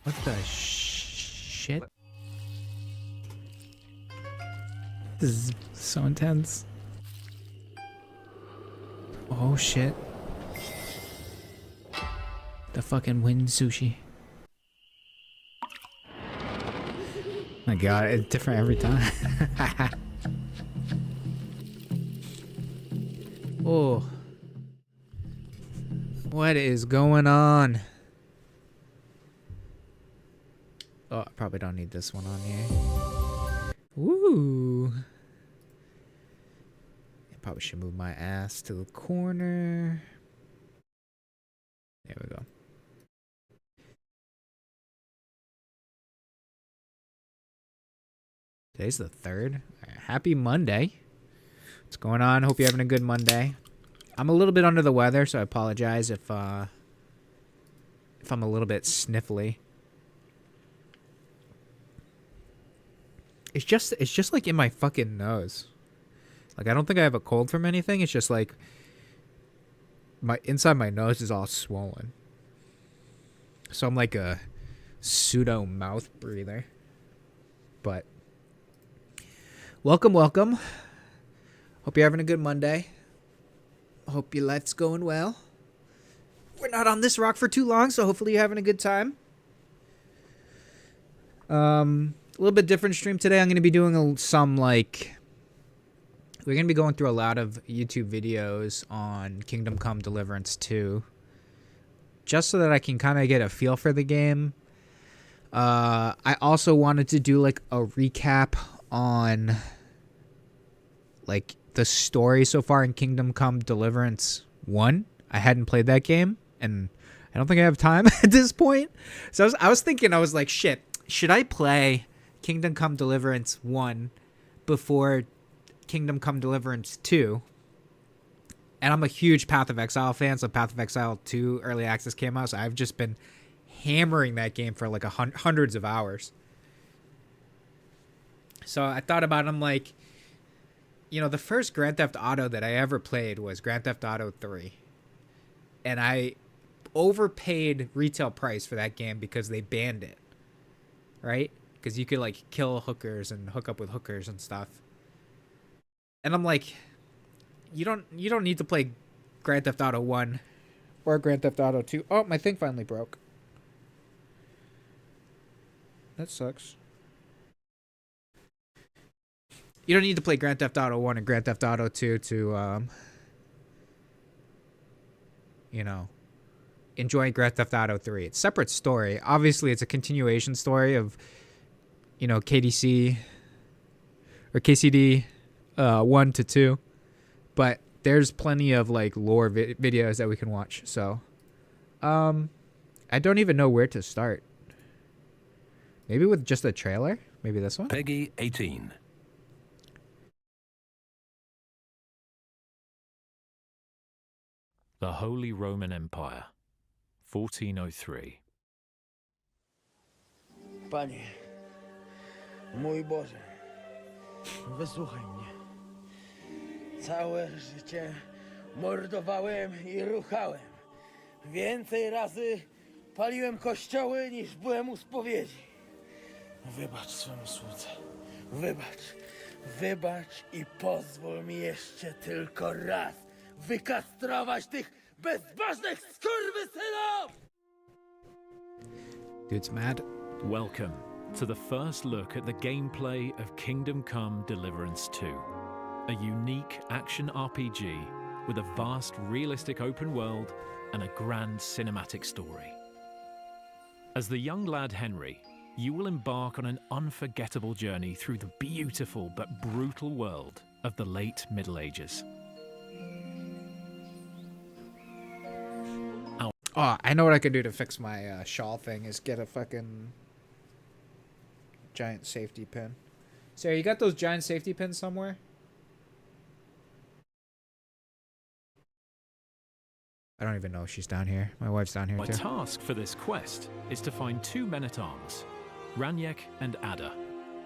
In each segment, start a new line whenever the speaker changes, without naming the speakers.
What the shit? This is so intense. Oh shit. The fucking wind sushi. My god, it's different every time. Oh. What is going on? Oh, I probably don't need this one on here. Woo. I probably should move my ass to the corner. There we go. Today's the 3rd. Happy Monday. What's going on? Hope you're having a good Monday. I'm a little bit under the weather, so I apologize if I'm a little bit sniffly. It's just like in my fucking nose. Like I don't think I have a cold from anything. It's just like my inside my nose is all swollen. So I'm like a pseudo mouth breather. But welcome. Hope you're having a good Monday. Hope your life's going well. We're not on this rock for too long, so hopefully you're having a good time. A little bit different stream today. I'm going to be doing we're going to be going through a lot of YouTube videos on Kingdom Come Deliverance 2. Just so that I can kind of get a feel for the game. I also wanted to do like a recap on like the story so far in Kingdom Come Deliverance 1. I hadn't played that game, and I don't think I have time at this point. So I was thinking, I was like, shit, should I play Kingdom Come Deliverance 1 before Kingdom Come Deliverance 2? And I'm a huge Path of Exile fan, so Path of Exile 2 Early Access came out, so I've just been hammering that game for like hundreds of hours. So I thought about it, I'm like, you know, the first Grand Theft Auto that I ever played was Grand Theft Auto 3. And I overpaid retail price for that game because they banned it. Right? Because you could like kill hookers and hook up with hookers and stuff. And I'm like, you don't need to play Grand Theft Auto 1 or Grand Theft Auto 2. Oh, my thing finally broke. That sucks. You don't need to play Grand Theft Auto 1 and Grand Theft Auto 2 to, you know, enjoy Grand Theft Auto 3. It's a separate story. Obviously, it's a continuation story of, you know, KDC or KCD 1 to 2. But there's plenty of, like, lore videos that we can watch. So, I don't even know where to start. Maybe with just a trailer? Maybe this one?
Peggy 18. The Holy Roman Empire, 1403.
Panie, mój Boże, wysłuchaj mnie. Całe życie mordowałem i ruchałem. Więcej razy paliłem kościoły niż byłem u spowiedzi. Wybacz swemu słudze. Wybacz i pozwól mi jeszcze tylko raz wykastrować tych bezbożnych skurwysynów!
Dude's mad.
Welcome to the first look at the gameplay of Kingdom Come Deliverance 2, a unique action RPG with a vast realistic open world and a grand cinematic story. As the young lad Henry, you will embark on an unforgettable journey through the beautiful but brutal world of the late Middle Ages.
Oh, I know what I could do to fix my shawl thing is get a fucking giant safety pin. Sarah, you got those giant safety pins somewhere? I don't even know if she's down here. My wife's down here
My
too.
task for this quest is to find 2 men-at-arms, Raniek and Ada,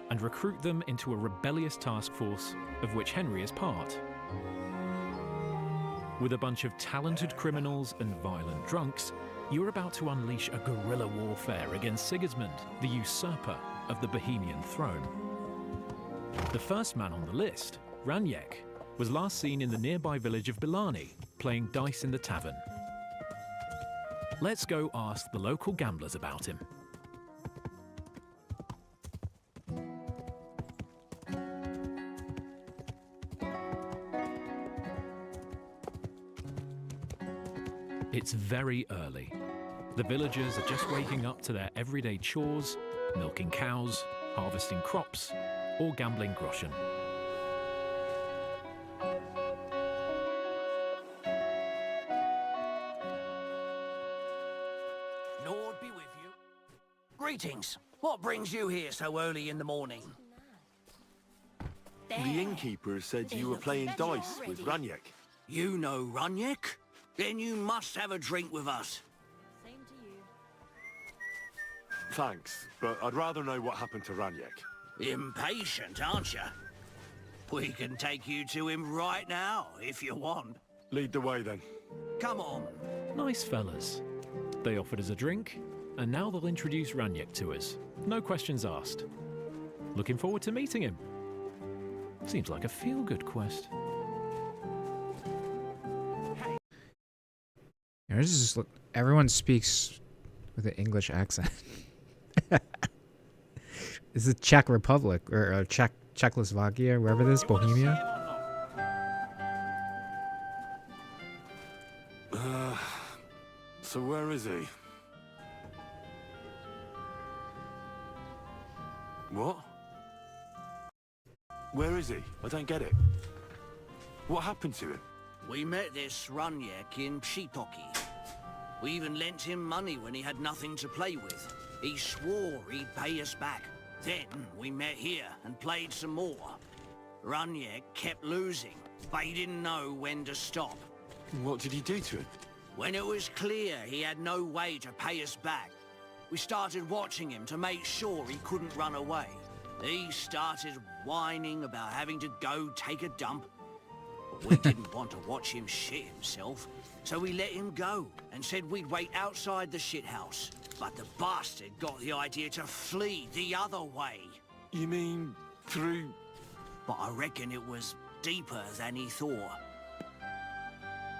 and recruit them into a rebellious task force of which Henry is part. With a bunch of talented criminals and violent drunks, you're about to unleash a guerrilla warfare against Sigismund, the usurper of the Bohemian throne. The first man on the list, Raniek, was last seen in the nearby village of Bilani, playing dice in the tavern. Let's go ask the local gamblers about him. It's very early. The villagers are just waking up to their everyday chores, milking cows, harvesting crops, or gambling groschen.
Lord be with you. Greetings. What brings you here so early in the morning?
The innkeeper said you were playing dice with Raniek.
You know Raniek? Then you must have a drink with us.
Same to you.
Thanks, but I'd rather know what happened to Raniek.
Impatient, aren't you? We can take you to him right now, if you want.
Lead the way then.
Come on.
Nice fellas. They offered us a drink, and now they'll introduce Raniek to us. No questions asked. Looking forward to meeting him. Seems like a feel-good quest.
This is just, everyone speaks with an English accent. Is it Czech Republic or Czechoslovakia, wherever it is, Bohemia?
So where is he? What? Where is he? I don't get it. What happened to him?
We met this Raniek in Pshitoki. We even lent him money when he had nothing to play with. He swore he'd pay us back. Then we met here and played some more. Raniek kept losing, but he didn't know when to stop.
What did he do to him?
When it was clear he had no way to pay us back, we started watching him to make sure he couldn't run away. He started whining about having to go take a dump. But we didn't want to watch him shit himself, so we let him go and said we'd wait outside the shithouse. But the bastard got the idea to flee the other way.
You mean through...
But I reckon it was deeper than he thought.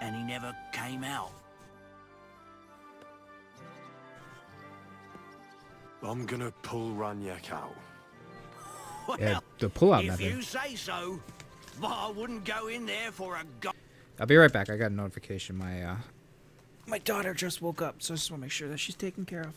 And he never came out.
I'm gonna pull Raniek out.
Well,
Yeah, the pull-out
if
method.
you say so, but I wouldn't go in there for a go.
I'll be right back. I got a notification. My daughter just woke up, so I just want to make sure that she's taken care of.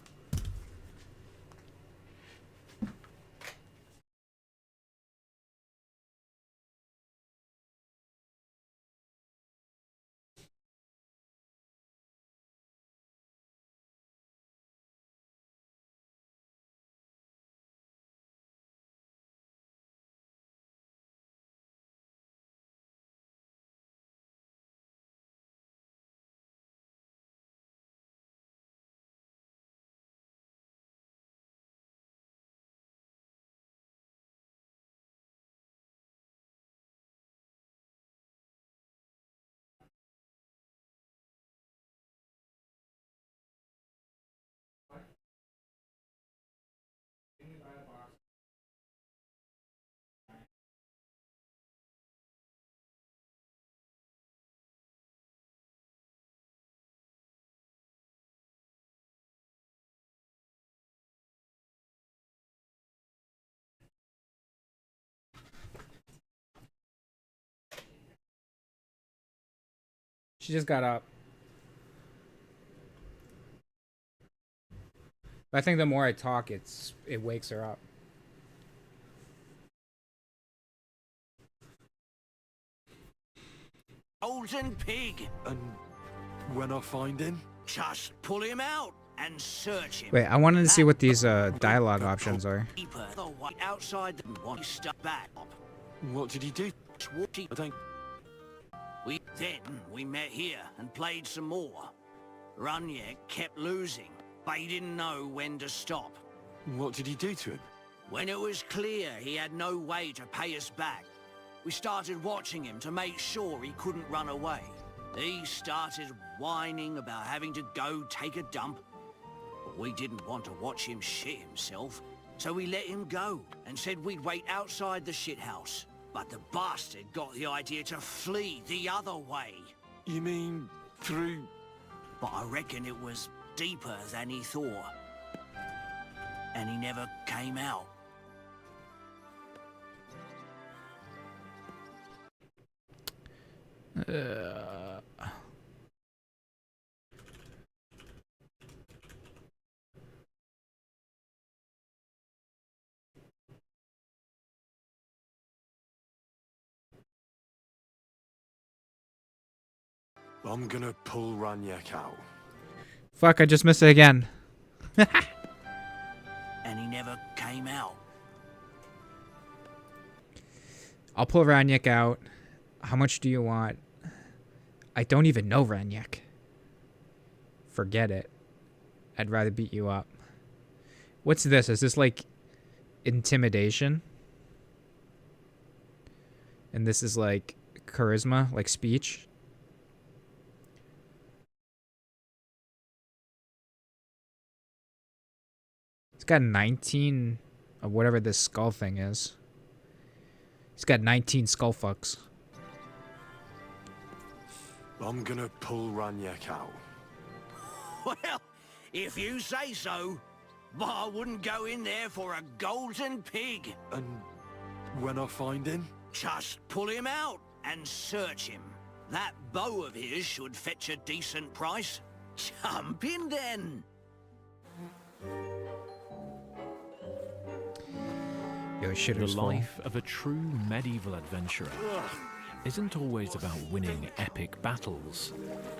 She just got up. But I think the more I talk, it wakes her up.
Golden pig.
And when I find him?
Just pull him out and search him.
Wait, I wanted to see what these dialogue options are.
Deeper the way outside the one stuck back.
What did he do? I don't...
We met here and played some more. Raniek kept losing, but he didn't know when to stop.
What did he do to him?
When it was clear he had no way to pay us back, we started watching him to make sure he couldn't run away. He started whining about having to go take a dump. But we didn't want to watch him shit himself, so we let him go and said we'd wait outside the shithouse. But the bastard got the idea to flee the other way.
You mean through...
But I reckon it was deeper than he thought. And he never came out.
I'm gonna pull Raniak out.
Fuck, I just missed it again.
And he never came out.
I'll pull Raniak out. How much do you want? I don't even know Raniak. Forget it. I'd rather beat you up. What's this? Is this like intimidation? And this is like charisma, like speech? It's got 19 of whatever this skull thing is. He's got 19 skull fucks.
I'm gonna pull Raniak out.
Well, if you say so. But I wouldn't go in there for a golden pig.
And when I find him?
Just pull him out and search him. That bow of his should fetch a decent price. Jump in then.
Yo, shit
The
is full.
life of a true medieval adventurer isn't always about winning epic battles,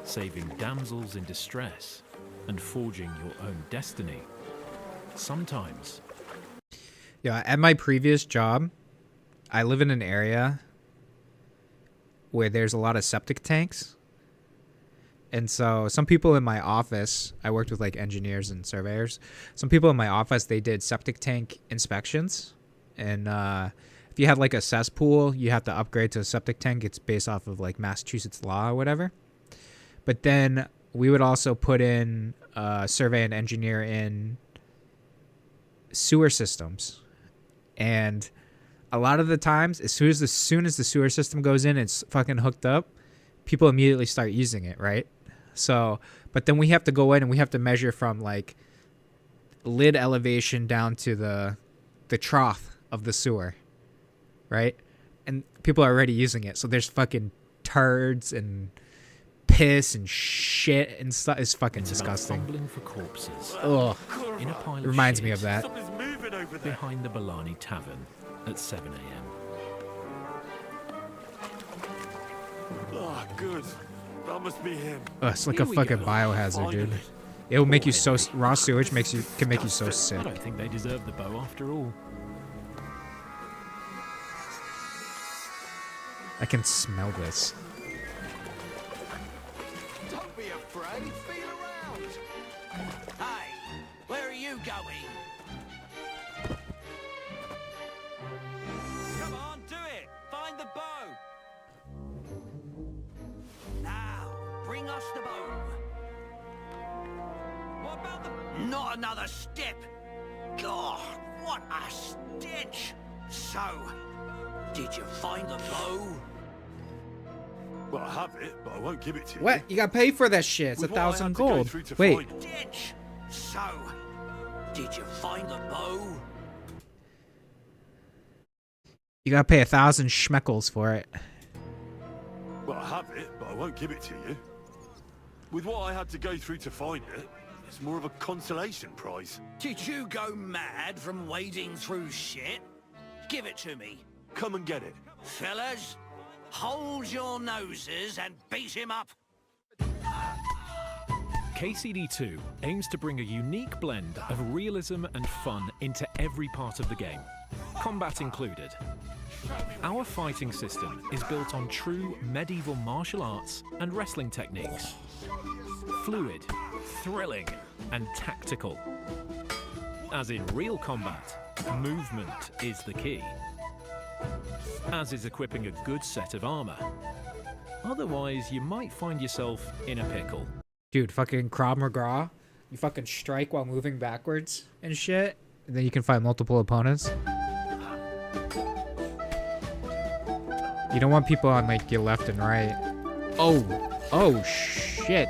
saving damsels in distress, and forging your own destiny. Sometimes.
Yeah, at my previous job, I live in an area where there's a lot of septic tanks. And so some people in my office, I worked with like engineers and surveyors. Some people in my office, they did septic tank inspections. And if you have like a cesspool, you have to upgrade to a septic tank. It's based off of like Massachusetts law or whatever. But then we would also put in survey and engineer in sewer systems. And a lot of the times, as soon as the sewer system goes in, it's fucking hooked up, people immediately start using it, right? So, but then we have to go in and we have to measure from like lid elevation down to the trough of the sewer, right? And people are already using it, so there's fucking turds and piss and shit and stuff. It's fucking disgusting.
Fumbling for corpses.
Ugh.
In a pile of
It reminds
shit
me of that.
Something's moving over there.
behind the Blarney Tavern at 7 a.m.
Oh, good. That must be him.
Ugh, it's like
Here
a
we
fucking
go.
biohazard, dude.
Finally.
It will make you so raw sewage can make you so
I
sick.
don't think they deserve the bow after all.
I can smell this.
Don't be afraid. Feel around. Hey, where are you going? Come on, do it. Find the bow. Now, bring us the bow. What about the... Not another step. God, what a stench. So, did you find the bow?
Well, I have it, but I won't give it to you.
What? You gotta pay for that shit. It's
With
1,000
what I had to go
gold.
through to
Wait,
find it.
Stench. So, did you find the bow?
you gotta pay 1,000 schmeckles for it.
Well, I have it, but I won't give it to you. With what I had to go through to find it, it's more of a consolation prize.
Did you go mad from wading through shit? Give it to me.
Come and get it.
Fellas, hold your noses and beat him up.
KCD2 aims to bring a unique blend of realism and fun into every part of the game, combat included. Our fighting system is built on true medieval martial arts and wrestling techniques. Fluid, thrilling, and tactical. As in real combat, movement is the key. As is equipping a good set of armor. Otherwise, you might find yourself in a pickle.
Dude, fucking Krav Maga. You fucking strike while moving backwards and shit. And then you can fight multiple opponents. You don't want people on like your left and right. Oh. Oh, shit.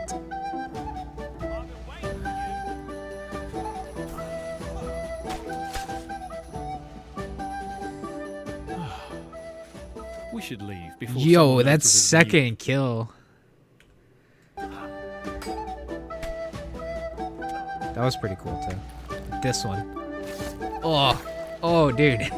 We should leave before.
Yo,
someone
that's
notices
second kill. That was pretty cool too. This one. Oh, oh, dude.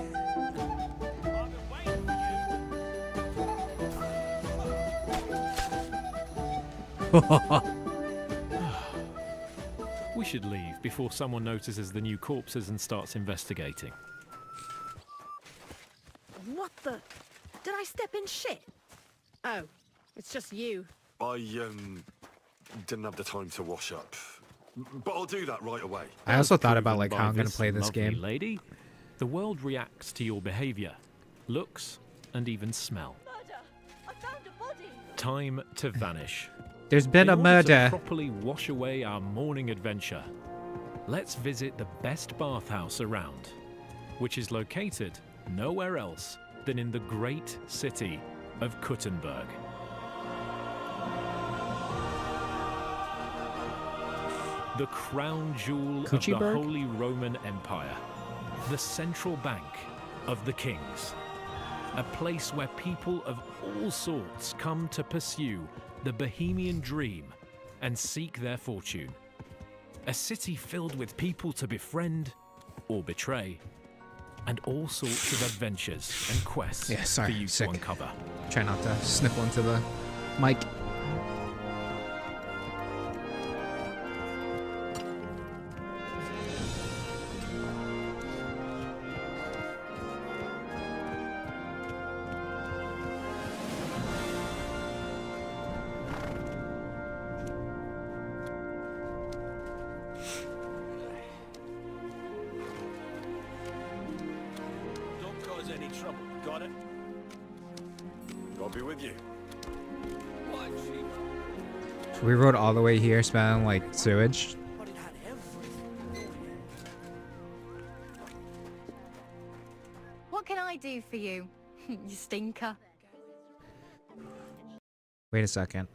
We should leave before someone notices the new corpses and starts investigating.
What the? Did I step in shit? Oh, it's just you.
I, didn't have the time to wash up. But I'll do that right away.
I also thought about
Proven
like
by
how I'm gonna play this
lovely
game.
lady, the world reacts to your behavior, looks, and even smell.
Murder! I found a body!
Time to vanish.
There's been a
In order
murder.
to properly wash away our morning adventure, let's visit the best bathhouse around, which is located nowhere else than in the great city of Kuttenberg. The crown jewel of the
Kuchiberg?
Holy Roman Empire, the central bank of the kings, a place where people of all sorts come to pursue the Bohemian dream and seek their fortune. A city filled with people to befriend or betray, and all sorts of adventures and quests
Yeah, sorry,
for you
sick.
to uncover.
Try not to sniffle into the mic.
Don't cause any trouble, got it? I'll be with you.
We rode all the way here, smelling like sewage.
But it had everything.
What can I do for you, you stinker?
Wait a second.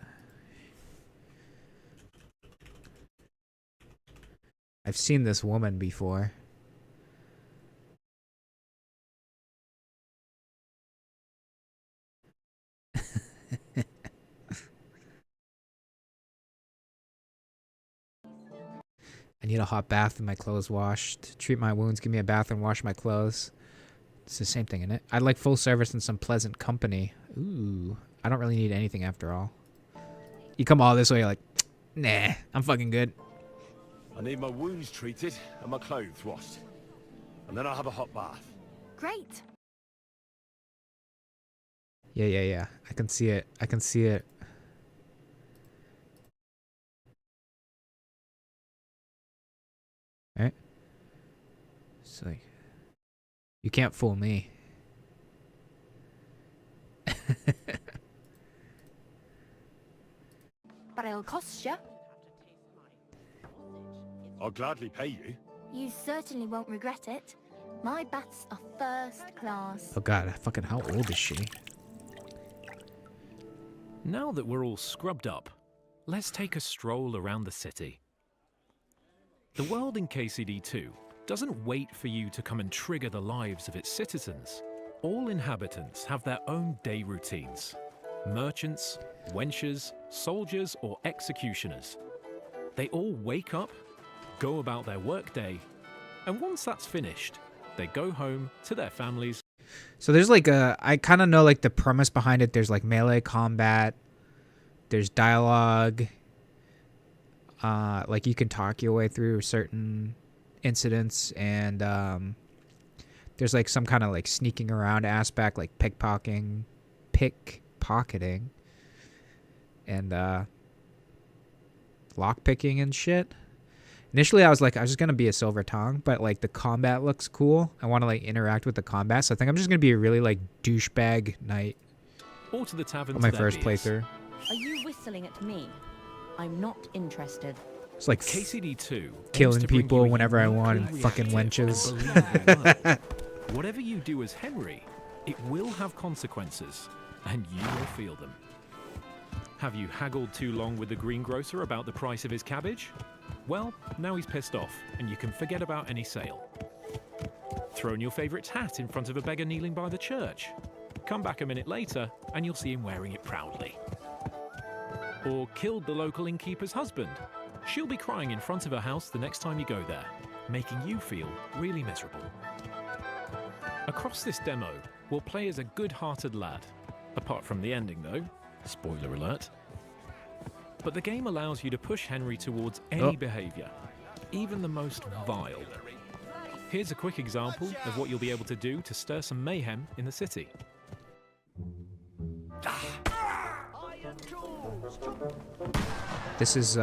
I've seen this woman before. I need a hot bath and my clothes washed. Treat my wounds, give me a bath and wash my clothes. It's the same thing, isn't it? I'd like full service and some pleasant company. Ooh. I don't really need anything after all. You come all this way, you're like, nah, I'm fucking good.
I need my wounds treated and my clothes washed. And then I'll have a hot bath.
Great.
Yeah, yeah, yeah. I can see it. I can see it. Alright. It's like, you can't fool me.
But it'll cost you.
I'll gladly pay you.
You certainly won't regret it. My baths are first class.
Oh god, fucking how old is she?
Now that we're all scrubbed up, let's take a stroll around the city. The world in KCD2 doesn't wait for you to come and trigger the lives of its citizens. All inhabitants have their own day routines. Merchants, wenchers, soldiers, or executioners. They all wake up, go about their workday, and once that's finished, they go home to their families.
So there's like a, I kind of know like the premise behind it. There's like melee combat. There's dialogue. Like you can talk your way through certain incidents, and there's like some kind of like sneaking around aspect, like pickpocketing, and lockpicking and shit. Initially, I was just gonna be a silver tongue, but like the combat looks cool. I want to like interact with the combat, so I think I'm just gonna be a really like douchebag knight.
or to the tavern.
My
to their
first
beers.
playthrough.
Are you whistling at me? I'm not interested.
It's like
KCD2
killing
aims to bring
people
you a
whenever I want
uniquely
and fucking
reactive,
wenches.
believable world. Whatever you do as Henry, it will have consequences, and you will feel them. Have you haggled too long with the greengrocer about the price of his cabbage? Well, now he's pissed off, and you can forget about any sale. Thrown your favourite hat in front of a beggar kneeling by the church. Come back a minute later, and you'll see him wearing it proudly. Or killed the local innkeeper's husband. She'll be crying in front of her house the next time you go there, making you feel really miserable. Across this demo, we'll play as a good-hearted lad. Apart from the ending, though. Spoiler alert. But the game allows you to push Henry towards any behaviour, even the most vile. Here's a quick example of what you'll be able to do to stir some mayhem in the city.
This is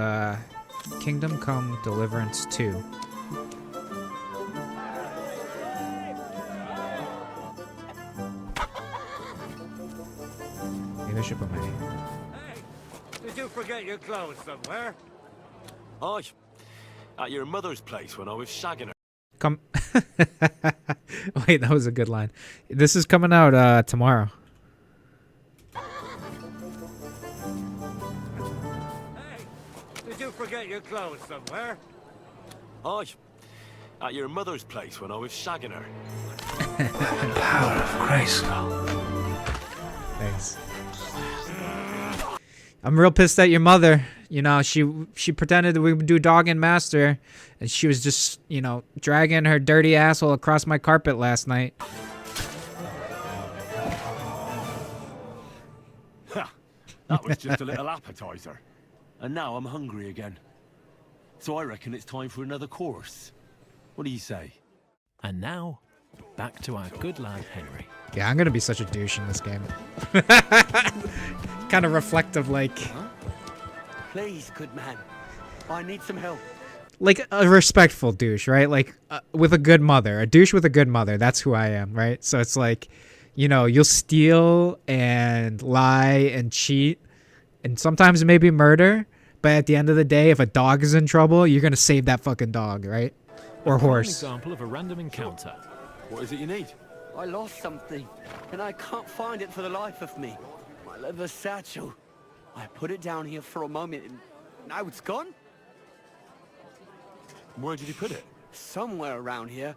Kingdom Come Deliverance 2. Maybe I should put my...
Did you forget your clothes somewhere? Aye. At your mother's place when I was shagging her.
Come... Wait, that was a good line. This is coming out tomorrow.
Did you forget your clothes somewhere? Aye. At your mother's place when I was shagging her.
Power of Grayskull.
Thanks. I'm real pissed at your mother. You know, she pretended that we would do dog and master, and she was just, you know, dragging her dirty asshole across my carpet last night.
Ha! That was just a little appetizer. And now I'm hungry again. So I reckon it's time for another course. What do you say?
And now, back to our good lad Henry.
Yeah, I'm gonna be such a douche in this game. Kind of reflective, like...
Huh? Please, good man. I need some help.
Like a respectful douche, right? Like with a good mother. A douche with a good mother. That's who I am, right? So it's like, you know, you'll steal and lie and cheat. And sometimes maybe murder. But at the end of the day, if a dog is in trouble, you're going to save that fucking dog, right? Or horse.
An example of a random encounter.
What is it you need?
I lost something, and I can't find it for the life of me. My leather satchel. I put it down here for a moment, and now it's gone?
Where did you put it?
Somewhere around here.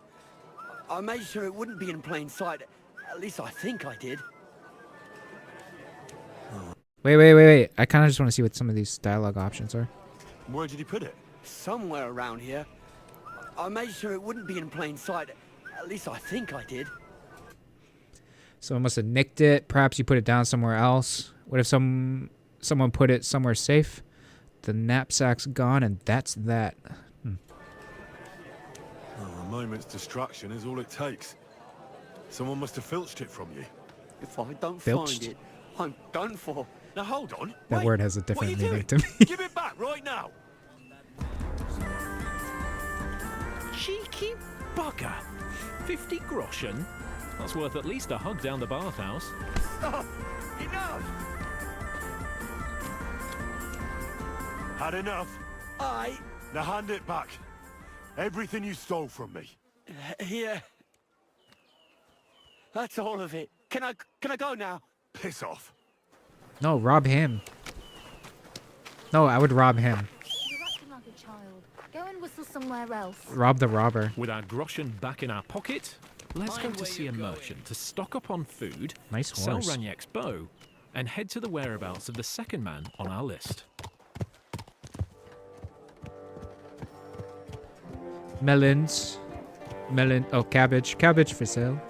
I made sure it wouldn't be in plain sight. At least I think I did.
Wait. I kind of just want to see what some of these dialogue options are.
Where did you put it?
Somewhere around here. I made sure it wouldn't be in plain sight. At least I think I did.
Someone must have nicked it. Perhaps you put it down somewhere else. What if someone put it somewhere safe? The knapsack's gone, and that's that.
A moment's distraction is all it takes. Someone must have filched it from you.
If I don't
Filched?
find it, I'm done for.
Now hold on.
That
Wait,
word has a
what are
different
you
meaning
doing?
to me.
Give it back right now.
Cheeky bugger. 50 groschen? That's worth at least a hug down the bathhouse.
Stop! Enough! Had enough? Now hand it back. Everything you stole from me.
Here. That's all of it. Can I go now?
Piss off.
No, rob him. No, I would rob him.
You're acting like a child. Go and whistle somewhere else.
Rob the robber.
With our groschen back in our pocket, let's go to see a merchant to stock up on food,
Nice
sell
horse.
Raniek's bow, and head to the whereabouts of the second man on our list.
Melons. Oh, cabbage. Cabbage for sale.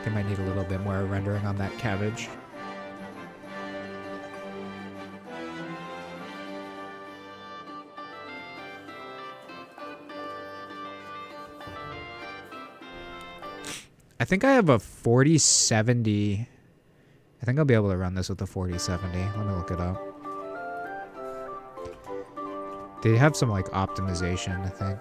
They might need a little bit more rendering on that cabbage. I think I have a 4070. I think I'll be able to run this with the 4070. Let me look it up. They have some like optimization, I think.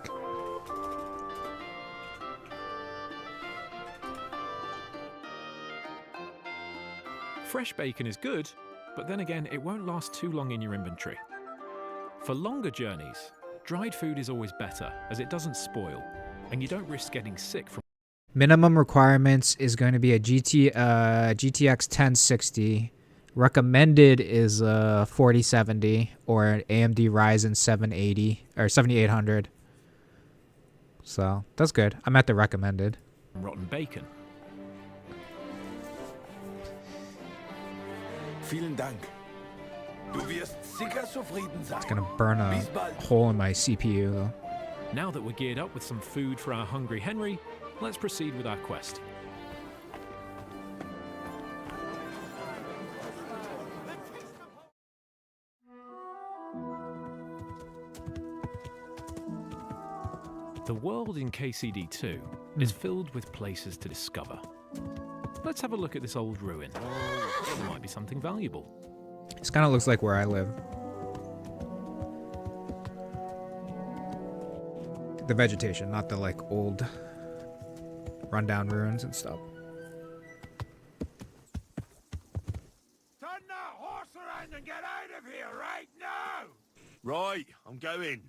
Fresh bacon is good, but then again, it won't last too long in your inventory. For longer journeys, dried food is always better, as it doesn't spoil, and you don't risk getting sick from.
Minimum requirements is going to be a GTX 1060. Recommended is 4070 or an AMD Ryzen 780 or 7800. So that's good. I'm at the recommended.
Rotten bacon.
Vielen Dank. Du wirst sicher zufrieden sein.
It's gonna burn a hole in my CPU though.
Now that we're geared up with some food for our hungry Henry, let's proceed with our quest. The world in KCD2 is filled with places to discover. Let's have a look at this old ruin. There might be something valuable.
This kind of looks like where I live. The vegetation, not the like old rundown ruins and stuff.
Turn that horse around and get out of here right now! Right, I'm going.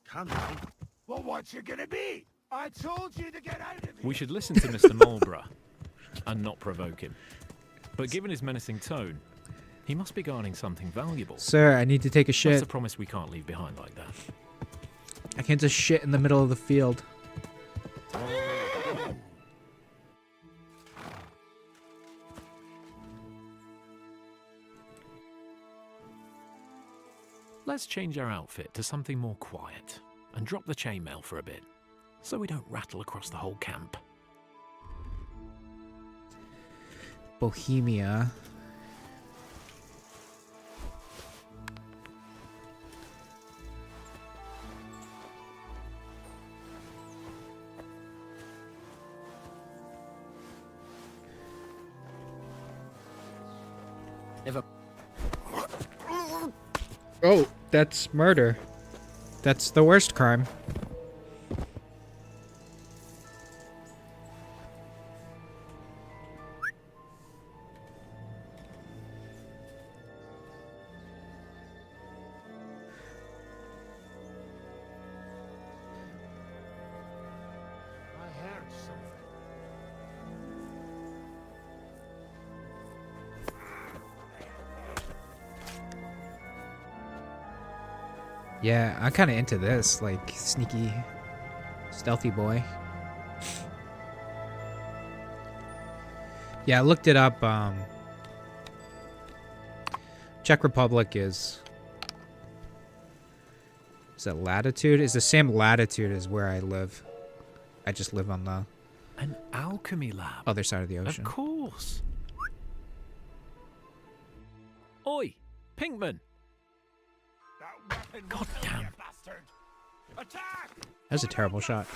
Calm down. Well, what's it gonna be? I told you to get out of here.
We should listen to Mr. Marlborough and not provoke him. But given his menacing tone, he must be guarding something valuable.
Sir, I need to take a
That's
shit.
a promise we can't leave behind like that.
I can't just shit in the middle of the field.
Let's change our outfit to something more quiet and drop the chainmail for a bit, so we don't rattle across the whole camp.
Bohemia. Oh, that's murder. That's the worst crime.
I heard something.
Yeah, I'm kind of into this, like sneaky, stealthy boy. Yeah, I looked it up. Czech Republic is that latitude? Is the same latitude as where I live. I just live on the
An alchemy lab.
other side of the ocean.
Of course. Oi, Pinkman. God damn.
Bastard! Attack!
That was a terrible shot.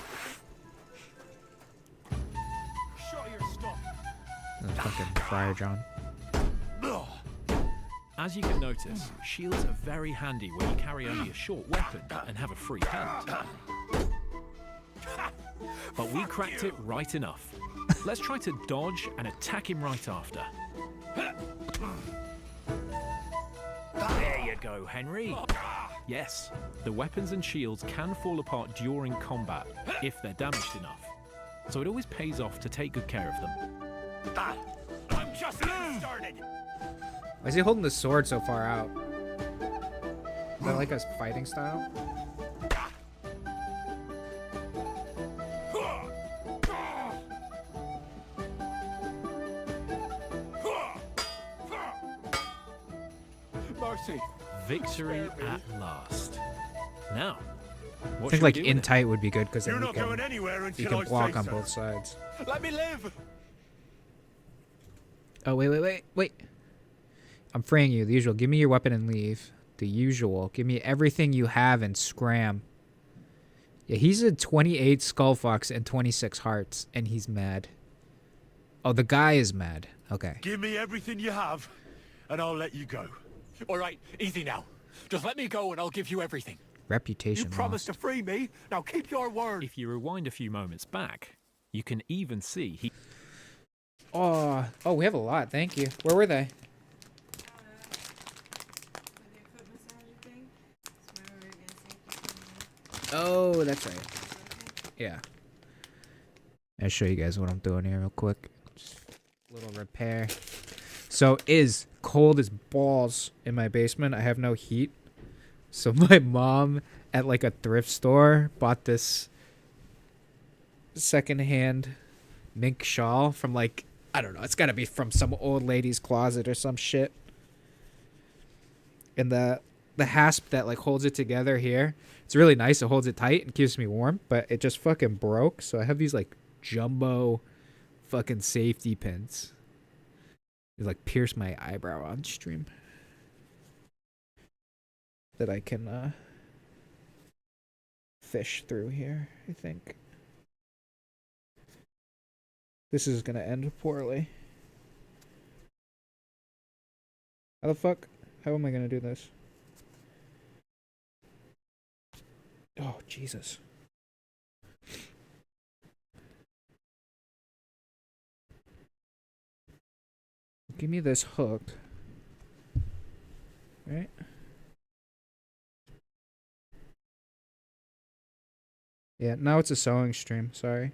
Shut your stuff.
Fucking Friar John.
As you can notice, shields are very handy when you carry only a short weapon and have a free hand. But we cracked it right enough. Let's try to dodge and attack him right after. There you go, Henry. Yes, the weapons and shields can fall apart during combat if they're damaged enough. So it always pays off to take good care of them.
I'm just getting started.
Why is he holding the sword so far out? Is that like a fighting style?
Mercy.
Victory at last. Now,
I
what
think
should we
like
do
in
with it?
tight would be good because then
You're
you
not going
can,
anywhere
you
until
can
I
block
say
on
so.
both sides.
Let me live.
Oh, wait. I'm freeing you. The usual. Give me your weapon and leave. The usual. Give me everything you have and scram. Yeah, he's a 28 skull fox and 26 hearts, and he's mad. Oh, the guy is mad. Okay.
Give me everything you have, and I'll let you go.
All right, easy now. Just let me go and I'll give you everything.
Reputation
You promised to
lost.
free me. Now keep your word.
If you rewind a few moments back, you can even see he...
Oh, we have a lot. Thank you. Where were they? Oh, that's right. Yeah. I'll show you guys what I'm doing here real quick. Just a little repair. So it is cold as balls in my basement. I have no heat. So my mom at like a thrift store bought this secondhand mink shawl from like, I don't know, it's gotta be from some old lady's closet or some shit. And the hasp that like holds it together here, it's really nice. It holds it tight and keeps me warm, but it just fucking broke. So I have these like jumbo fucking safety pins. It like pierce my eyebrow on stream. That I can fish through here, I think. This is gonna end poorly. How the fuck? How am I gonna do this? Oh, Jesus. Give me this hook. Right? Yeah, now it's a sewing stream. Sorry.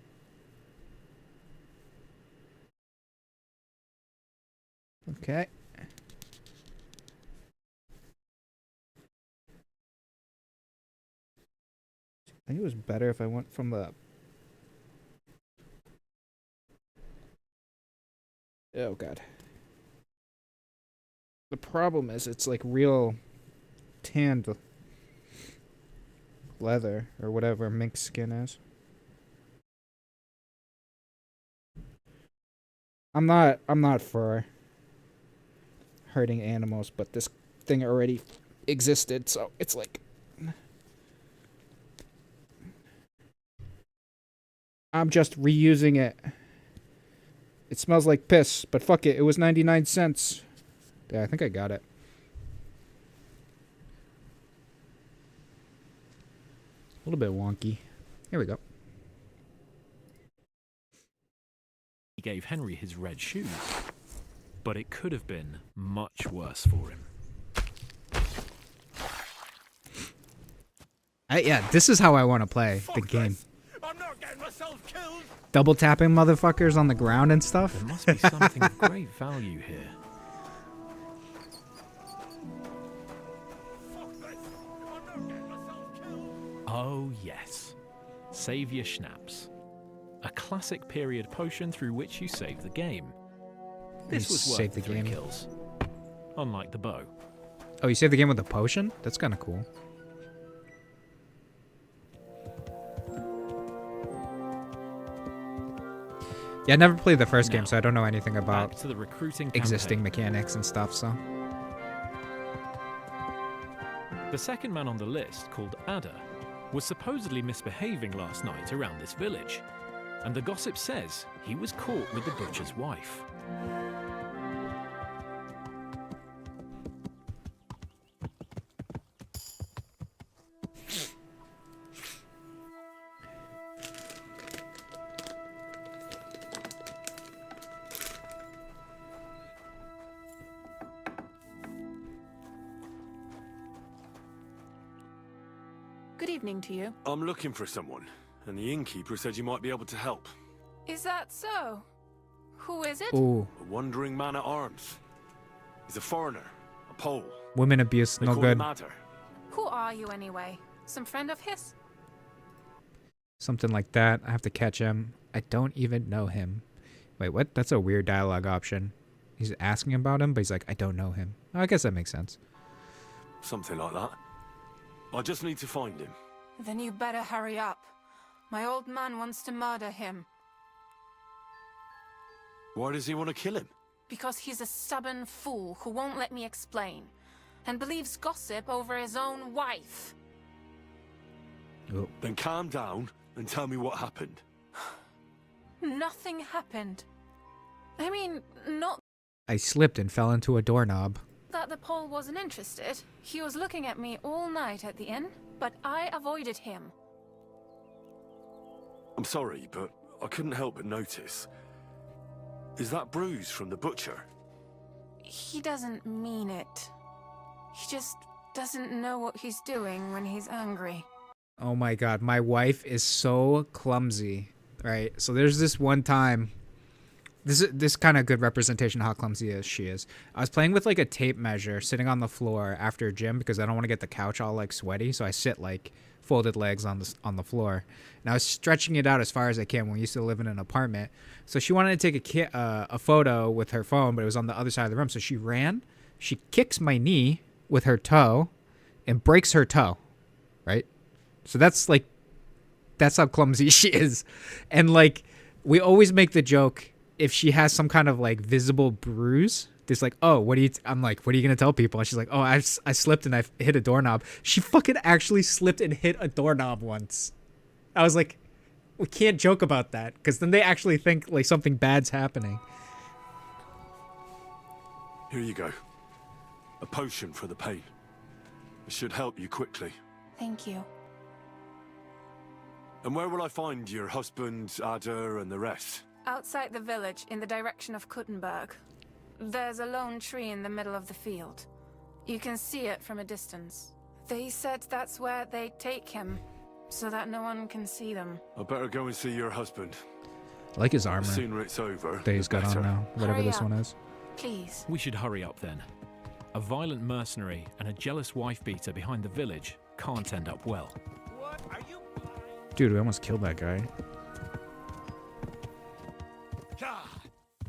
Okay. I think it was better if I went from the... Oh, God. The problem is it's like real tanned leather or whatever mink skin is. I'm not for hurting animals, but this thing already existed, so it's like I'm just reusing it. It smells like piss, but fuck it. It was 99 cents. Yeah, I think I got it. A little bit wonky. Here we go.
He gave Henry his red shoes, but it could have been much worse for him.
Yeah, this is how I want to play the game.
I'm not getting myself killed.
Double tapping motherfuckers on the ground and stuff.
There must be something of great value here. Oh yes, Saviour Schnapps. A classic period potion through which you save the game. This was worth the 3 kills. Unlike the bow.
Oh, you save the game with a potion? That's kind of cool. Yeah, I never played the first game, so I don't know anything about
to the recruiting
existing
campaign.
mechanics and stuff, so...
The second man on the list, called Ada, was supposedly misbehaving last night around this village. And the gossip says he was caught with the butcher's wife.
Good evening to you.
I'm looking for someone, and the innkeeper said you might be able to help.
Is that so? Who is it?
Ooh.
A wandering man at arms. He's a foreigner, a Pole.
Women abuse,
They
no
call
good.
him Ada.
Who are you anyway? Some friend of his?
Something like that. I have to catch him. I don't even know him. Wait, what? That's a weird dialogue option. He's asking about him, but he's like, I don't know him. I guess that makes sense.
Something like that. I just need to find him.
Then you better hurry up. My old man wants to murder him.
Why does he want to kill him?
Because he's a stubborn fool who won't let me explain. And believes gossip over his own wife.
Oh.
Then calm down and tell me what happened.
Nothing happened. I mean, not
I slipped and fell into a doorknob.
that the Pole wasn't interested. He was looking at me all night at the inn, but I avoided him.
I'm sorry, but I couldn't help but notice. Is that bruise from the butcher?
He doesn't mean it. He just doesn't know what he's doing when he's angry.
Oh my god, my wife is so clumsy, right? So there's this one time, this kind of good representation of how clumsy she is. I was playing with like a tape measure sitting on the floor after gym because I don't want to get the couch all like sweaty, so I sit like folded legs on the floor, and I was stretching it out as far as I can when we used to live in an apartment. So she wanted to take a photo with her phone, but it was on the other side of the room. So she ran, she kicks my knee with her toe, and breaks her toe, right? So that's how clumsy she is, and like we always make the joke if she has some kind of like visible bruise. There's like, oh, I'm like, what are you gonna tell people? And she's like, oh, I slipped and I hit a doorknob. She fucking actually slipped and hit a doorknob once. I was like, we can't joke about that because then they actually think like something bad's happening.
Here you go. A potion for the pain. It should help you quickly.
Thank you.
And where will I find your husband, Ada, and the rest?
Outside the village, in the direction of Kuttenberg. There's a lone tree in the middle of the field. You can see it from a distance. They said that's where they take him, so that no one can see them.
I better go and see your husband.
I like his
The
armor
sooner it's over,
that he's
the
got on
better.
now, whatever
Hurry
this
up.
one is.
Please.
We should hurry up then. A violent mercenary and a jealous wife-beater behind the village can't end up well.
What are you?
Dude, we almost killed that guy.
God.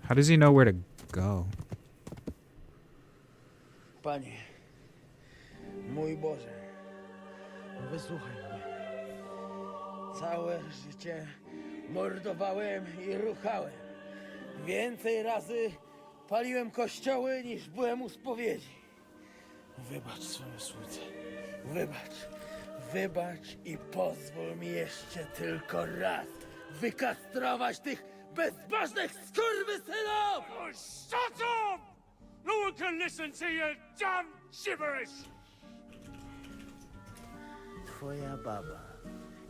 How does he know where to go?
Panie, mój Boże, wysłuchaj mnie. Całe życie mordowałem i ruchałem. Więcej razy paliłem kościoły niż byłem u spowiedzi. Wybacz swoje słudze. Wybacz i pozwól mi jeszcze tylko raz wykastrować tych bezbożnych skurwysynów!
Oh, shut up! No one can listen to your damn gibberish!
Twoja baba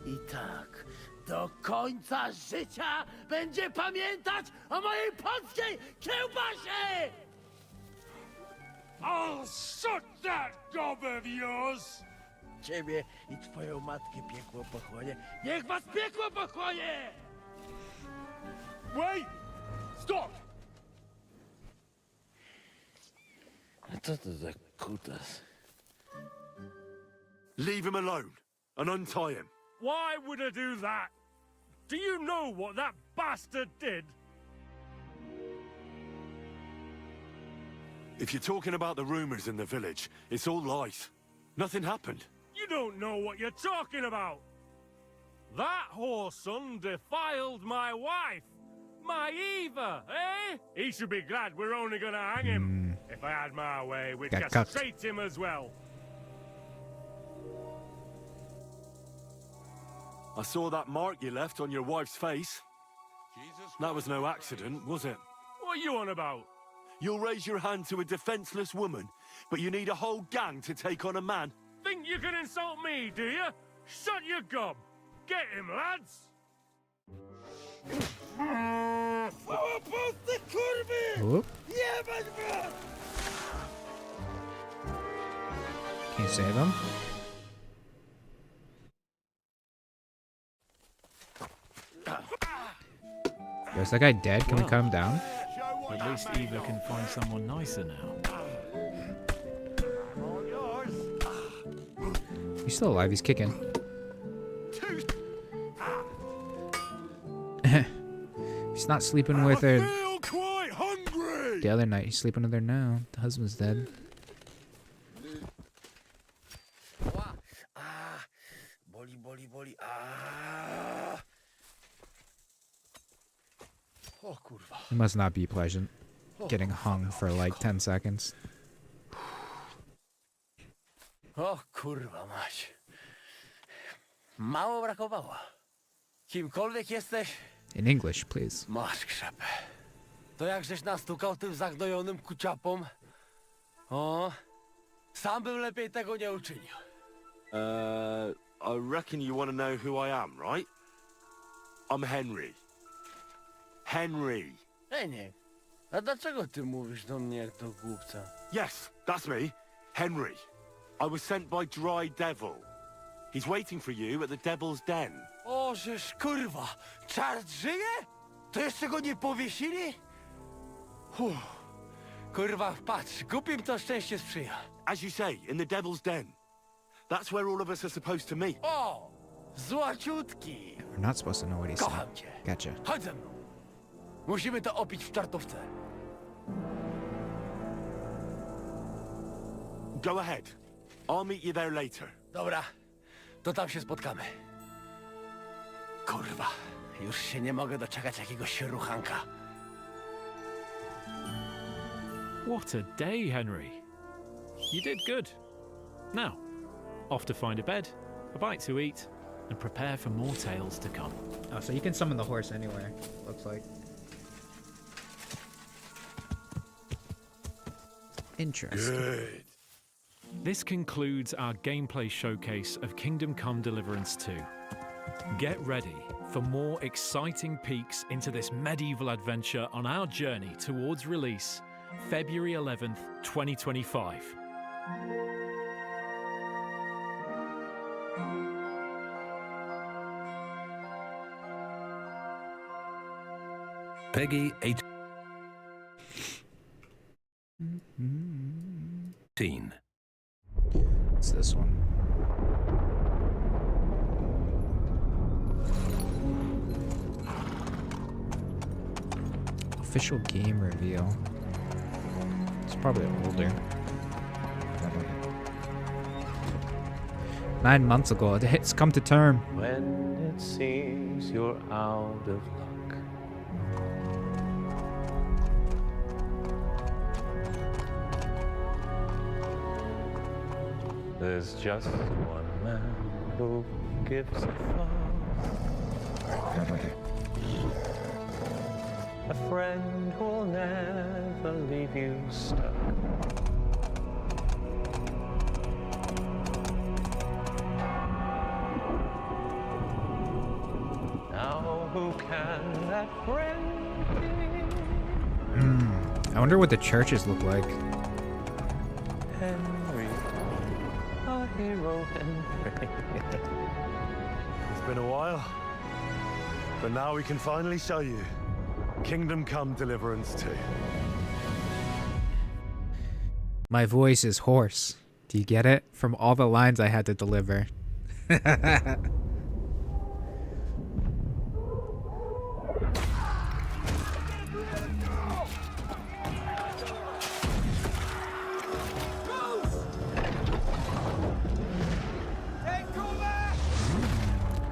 i tak do końca życia będzie pamiętać o mojej polskiej kiełbasie!
I'll shut that gob of yours!
Ciebie i twoją matkę piekło pochłonie. Niech was piekło pochłonie!
Wait! Stop!
A co to za kutas?
Leave him alone and untie him.
Why would I do that? Do you know what that bastard did?
If you're talking about the rumors in the village, it's all lies. Nothing happened.
You don't know what you're talking about. That whoreson defiled my wife. My Eva, eh? He should be glad we're only gonna hang him. If I had my way, we'd
Got cucked.
castrate him as well.
I saw that mark you left on your wife's face. That was no accident, was it?
What are you on about?
You'll raise your hand to a defenseless woman, but you need a whole gang to take on a man.
Think you can insult me, do you? Shut your gob. Get him, lads.
Chwała Polsce, kurwy!
Whoop.
Jebać was!
Can you save him? Yo, is that guy dead? Can we cut him down?
At least Eva can find someone nicer now.
All yours.
He's still alive. He's kicking. He's not sleeping with her
feel quite hungry!
the other night. He's sleeping with her now. The husband's dead.
Boli. O kurwa.
It must not be pleasant getting hung for like 10 seconds.
O kurwa mać. Mało brakowało. Kimkolwiek jesteś,
In English, please.
masz krzepę. To jak żeś nastukał tym zagnojonym kuciapom? O, sam bym lepiej tego nie uczynił.
I reckon you want to know who I am, right? I'm Henry. Henry.
Nie. A dlaczego ty mówisz do mnie jak do głupca?
Yes, that's me. Henry. I was sent by Dry Devil. He's waiting for you at the Devil's Den.
O, żeż kurwa, czart żyje? To jeszcze go nie powiesili? Kurwa, patrz, głupim to szczęście sprzyja.
As you say, in the Devil's Den. That's where all of us are supposed to meet.
O, złaciutki.
We're not supposed to know what he's saying.
Kocham cię.
Gotcha.
Chodź ze mną. Musimy to opić w czartówce.
Go ahead. I'll meet you there later.
Dobra, to tam się spotkamy. Kurwa, już się nie mogę doczekać jakiegoś ruchanka.
What a day, Henry. You did good. Now, off to find a bed, a bite to eat, and prepare for more tales to come.
Oh, so you can summon the horse anywhere, looks like. Interesting.
Good.
This concludes our gameplay showcase of Kingdom Come Deliverance 2. Get ready for more exciting peeks into this medieval adventure on our journey towards release, February 11th, 2025.
Peggy 18.
It's this one. Official game reveal. It's probably older. 9 months ago, it's come to term.
When it seems you're out of luck, there's just one man who gives a fuck. A friend who'll never leave you stuck. Now who can that friend be?
I wonder what the churches look like.
Henry, a hero Henry.
It's been a while, but now we can finally show you Kingdom Come Deliverance 2.
My voice is hoarse. Do you get it? From all the lines I had to deliver.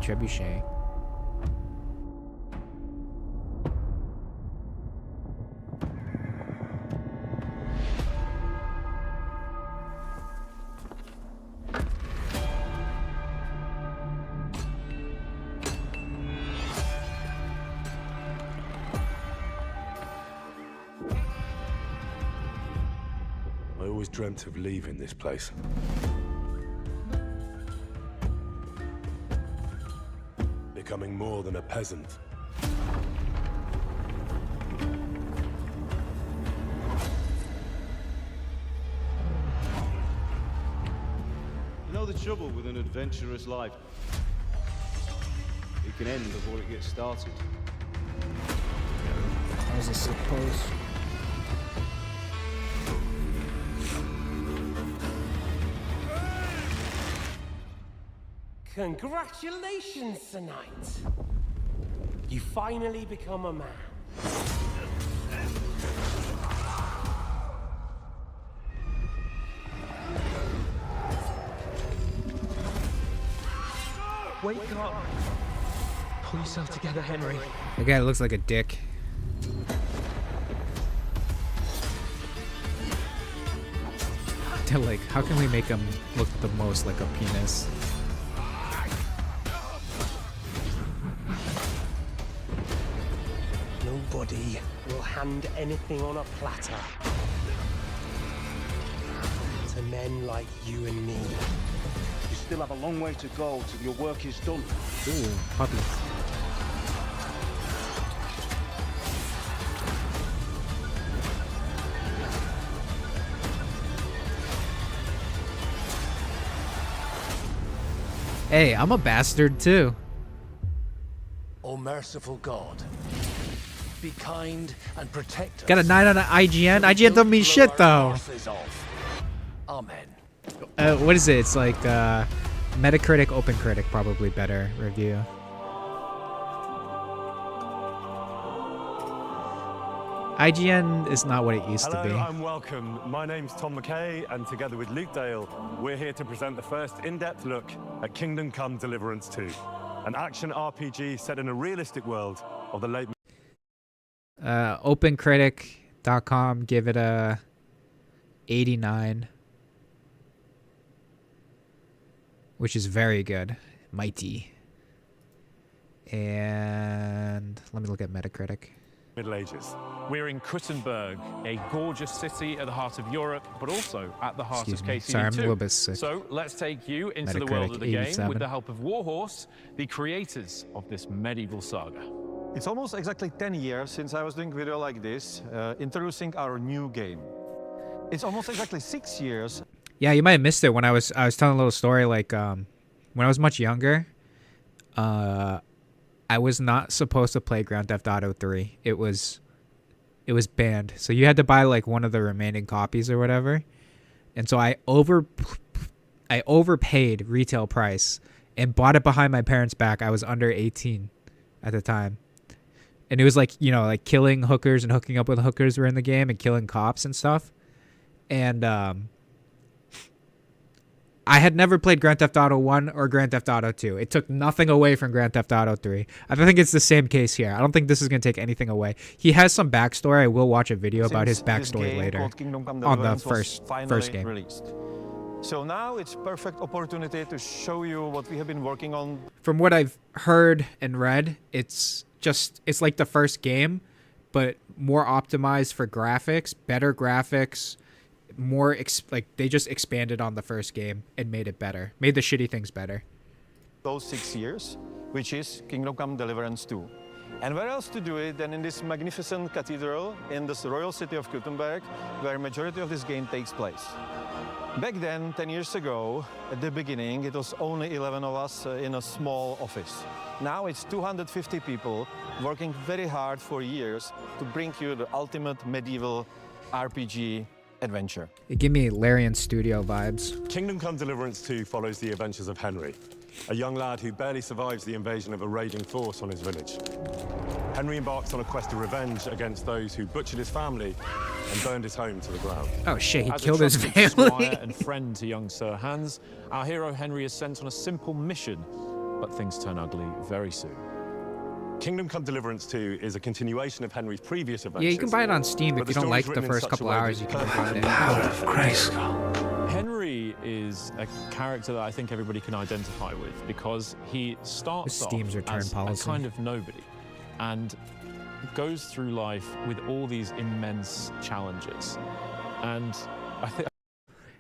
Trebuchet.
I always dreamt of leaving this place. Becoming more than a peasant.
You know the trouble with an adventurous life? It can end before it gets started.
How was I supposed?
Congratulations, Sir Knight. You finally become a man. Wake up! Pull yourself together, Henry.
The guy looks like a dick. They're like, how can we make him look the most like a penis?
Nobody will hand anything on a platter to men like you and me.
You still have a long way to go till your work is done.
Ooh, puppies. Hey, I'm a bastard too.
O merciful God, be kind and protect us.
Got a 9 on an IGN. IGN don't mean shit though.
Amen.
What is it? It's like Metacritic, OpenCritic, probably better review. IGN is not what it used to be.
Hello and welcome. My name's Tom McKay, and together with Luke Dale, we're here to present the first in-depth look at Kingdom Come Deliverance 2, an action RPG set in a realistic world of the late...
OpenCritic.com give it a 89, which is very good. Mighty. And let me look at Metacritic.
Middle Ages.
We're in Kuttenberg, a gorgeous city at the heart of Europe, but also at the heart
Excuse
of
me.
KCD2.
Sorry, I'm a little bit sick.
So let's take you into the
Metacritic,
world of the
87.
game with the help of Warhorse, the creators of this medieval saga.
It's almost exactly 10 years since I was doing a video like this, introducing our new game. It's almost exactly 6 years.
Yeah, you might have missed it when I was telling a little story. Like when I was much younger, I was not supposed to play Grand Theft Auto 3. It was banned. So you had to buy like one of the remaining copies or whatever. And so I overpaid retail price and bought it behind my parents' back. I was under 18 at the time. And it was like, you know, like killing hookers and hooking up with hookers were in the game and killing cops and stuff. And I had never played Grand Theft Auto 1 or Grand Theft Auto 2. It took nothing away from Grand Theft Auto 3. I think it's the same case here. I don't think this is going to take anything away. He has some backstory. I will watch a video about his backstory later on the first game.
Released. So now it's perfect opportunity to show you what we have been working on.
From what I've heard and read, it's like the first game, but more optimized for graphics, better graphics, more like they just expanded on the first game and made it better, made the shitty things better.
Those 6 years, which is Kingdom Come Deliverance 2. And where else to do it than in this magnificent cathedral in this royal city of Kuttenberg, where majority of this game takes place. Back then, 10 years ago, at the beginning, it was only 11 of us in a small office. Now it's 250 people working very hard for years to bring you the ultimate medieval RPG adventure.
It gave me Larian Studio vibes.
Kingdom Come Deliverance 2 follows the adventures of Henry, a young lad who barely survives the invasion of a raiding force on his village. Henry embarks on a quest of revenge against those who butchered his family and burned his home to the ground.
Oh shit, he
As
killed his
a trusted
family.
squire and friend to young Sir Hans, our hero Henry is sent on a simple mission, but things turn ugly very soon.
Kingdom Come Deliverance 2 is a continuation of Henry's previous adventures.
Yeah, you can buy it on Steam if you don't like the first couple hours. You can find it.
Henry is a character that I think everybody can identify with because he starts off
Steam's return
as
policy.
a kind of nobody and goes through life with all these immense challenges. And I think...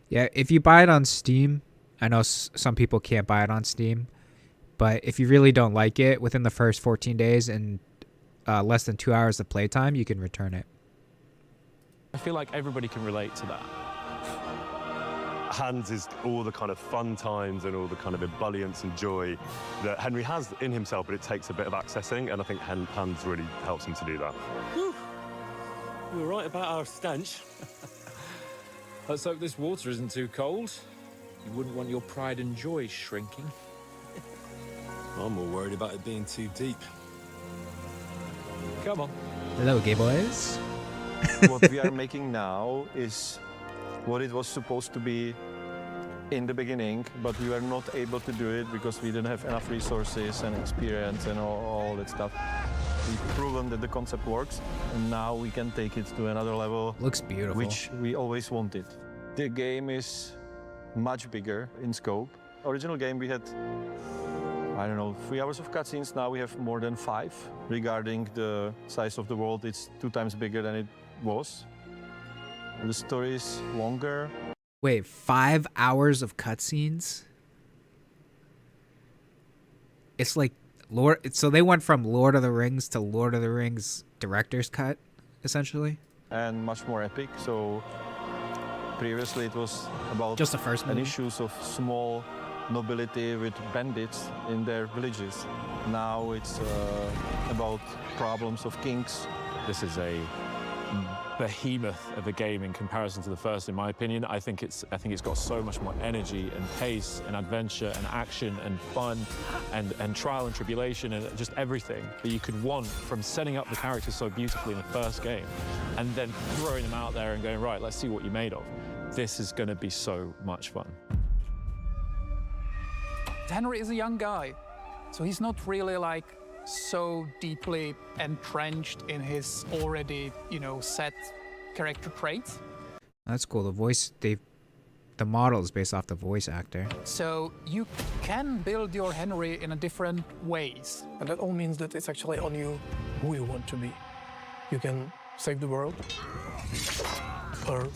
Yeah, if you buy it on Steam, I know some people can't buy it on Steam, but if you really don't like it, within the first 14 days and less than 2 hours of playtime, you can return it.
I feel like everybody can relate to that.
Hans is all the kind of fun times and all the kind of ebullience and joy that Henry has in himself, but it takes a bit of accessing, and I think Hans really helps him to do that.
Whew. You were right about our stench.
Let's hope this water isn't too cold. You wouldn't want your pride and joy shrinking.
I'm more worried about it being too deep.
Come on.
Hello, gay boys.
What we are making now is what it was supposed to be in the beginning, but we were not able to do it because we didn't have enough resources and experience and all that stuff. We've proven that the concept works, and now we can take it to another level.
Looks beautiful.
Which we always wanted. The game is much bigger in scope. Original game we had, I don't know, 3 hours of cutscenes. Now we have more than 5. Regarding the size of the world, it's 2 times bigger than it was. The story is longer.
Wait, 5 hours of cutscenes? It's like so they went from Lord of the Rings to Lord of the Rings director's cut, essentially.
And much more epic. So previously it was about
just the first movie.
Issues of small nobility with bandits in their villages. Now it's about problems of kings.
This is a behemoth of a game in comparison to the first, in my opinion. I think it's got so much more energy and pace and adventure and action and fun and trial and tribulation and just everything that you could want from setting up the characters so beautifully in the first game and then throwing them out there and going, right, let's see what you're made of. This is going to be so much fun.
Henry is a young guy, so he's not really like so deeply entrenched in his already, set character traits.
That's cool. The model is based off the voice actor.
So you can build your Henry in a different ways.
And that all means that it's actually on you who you want to be. You can save the world, or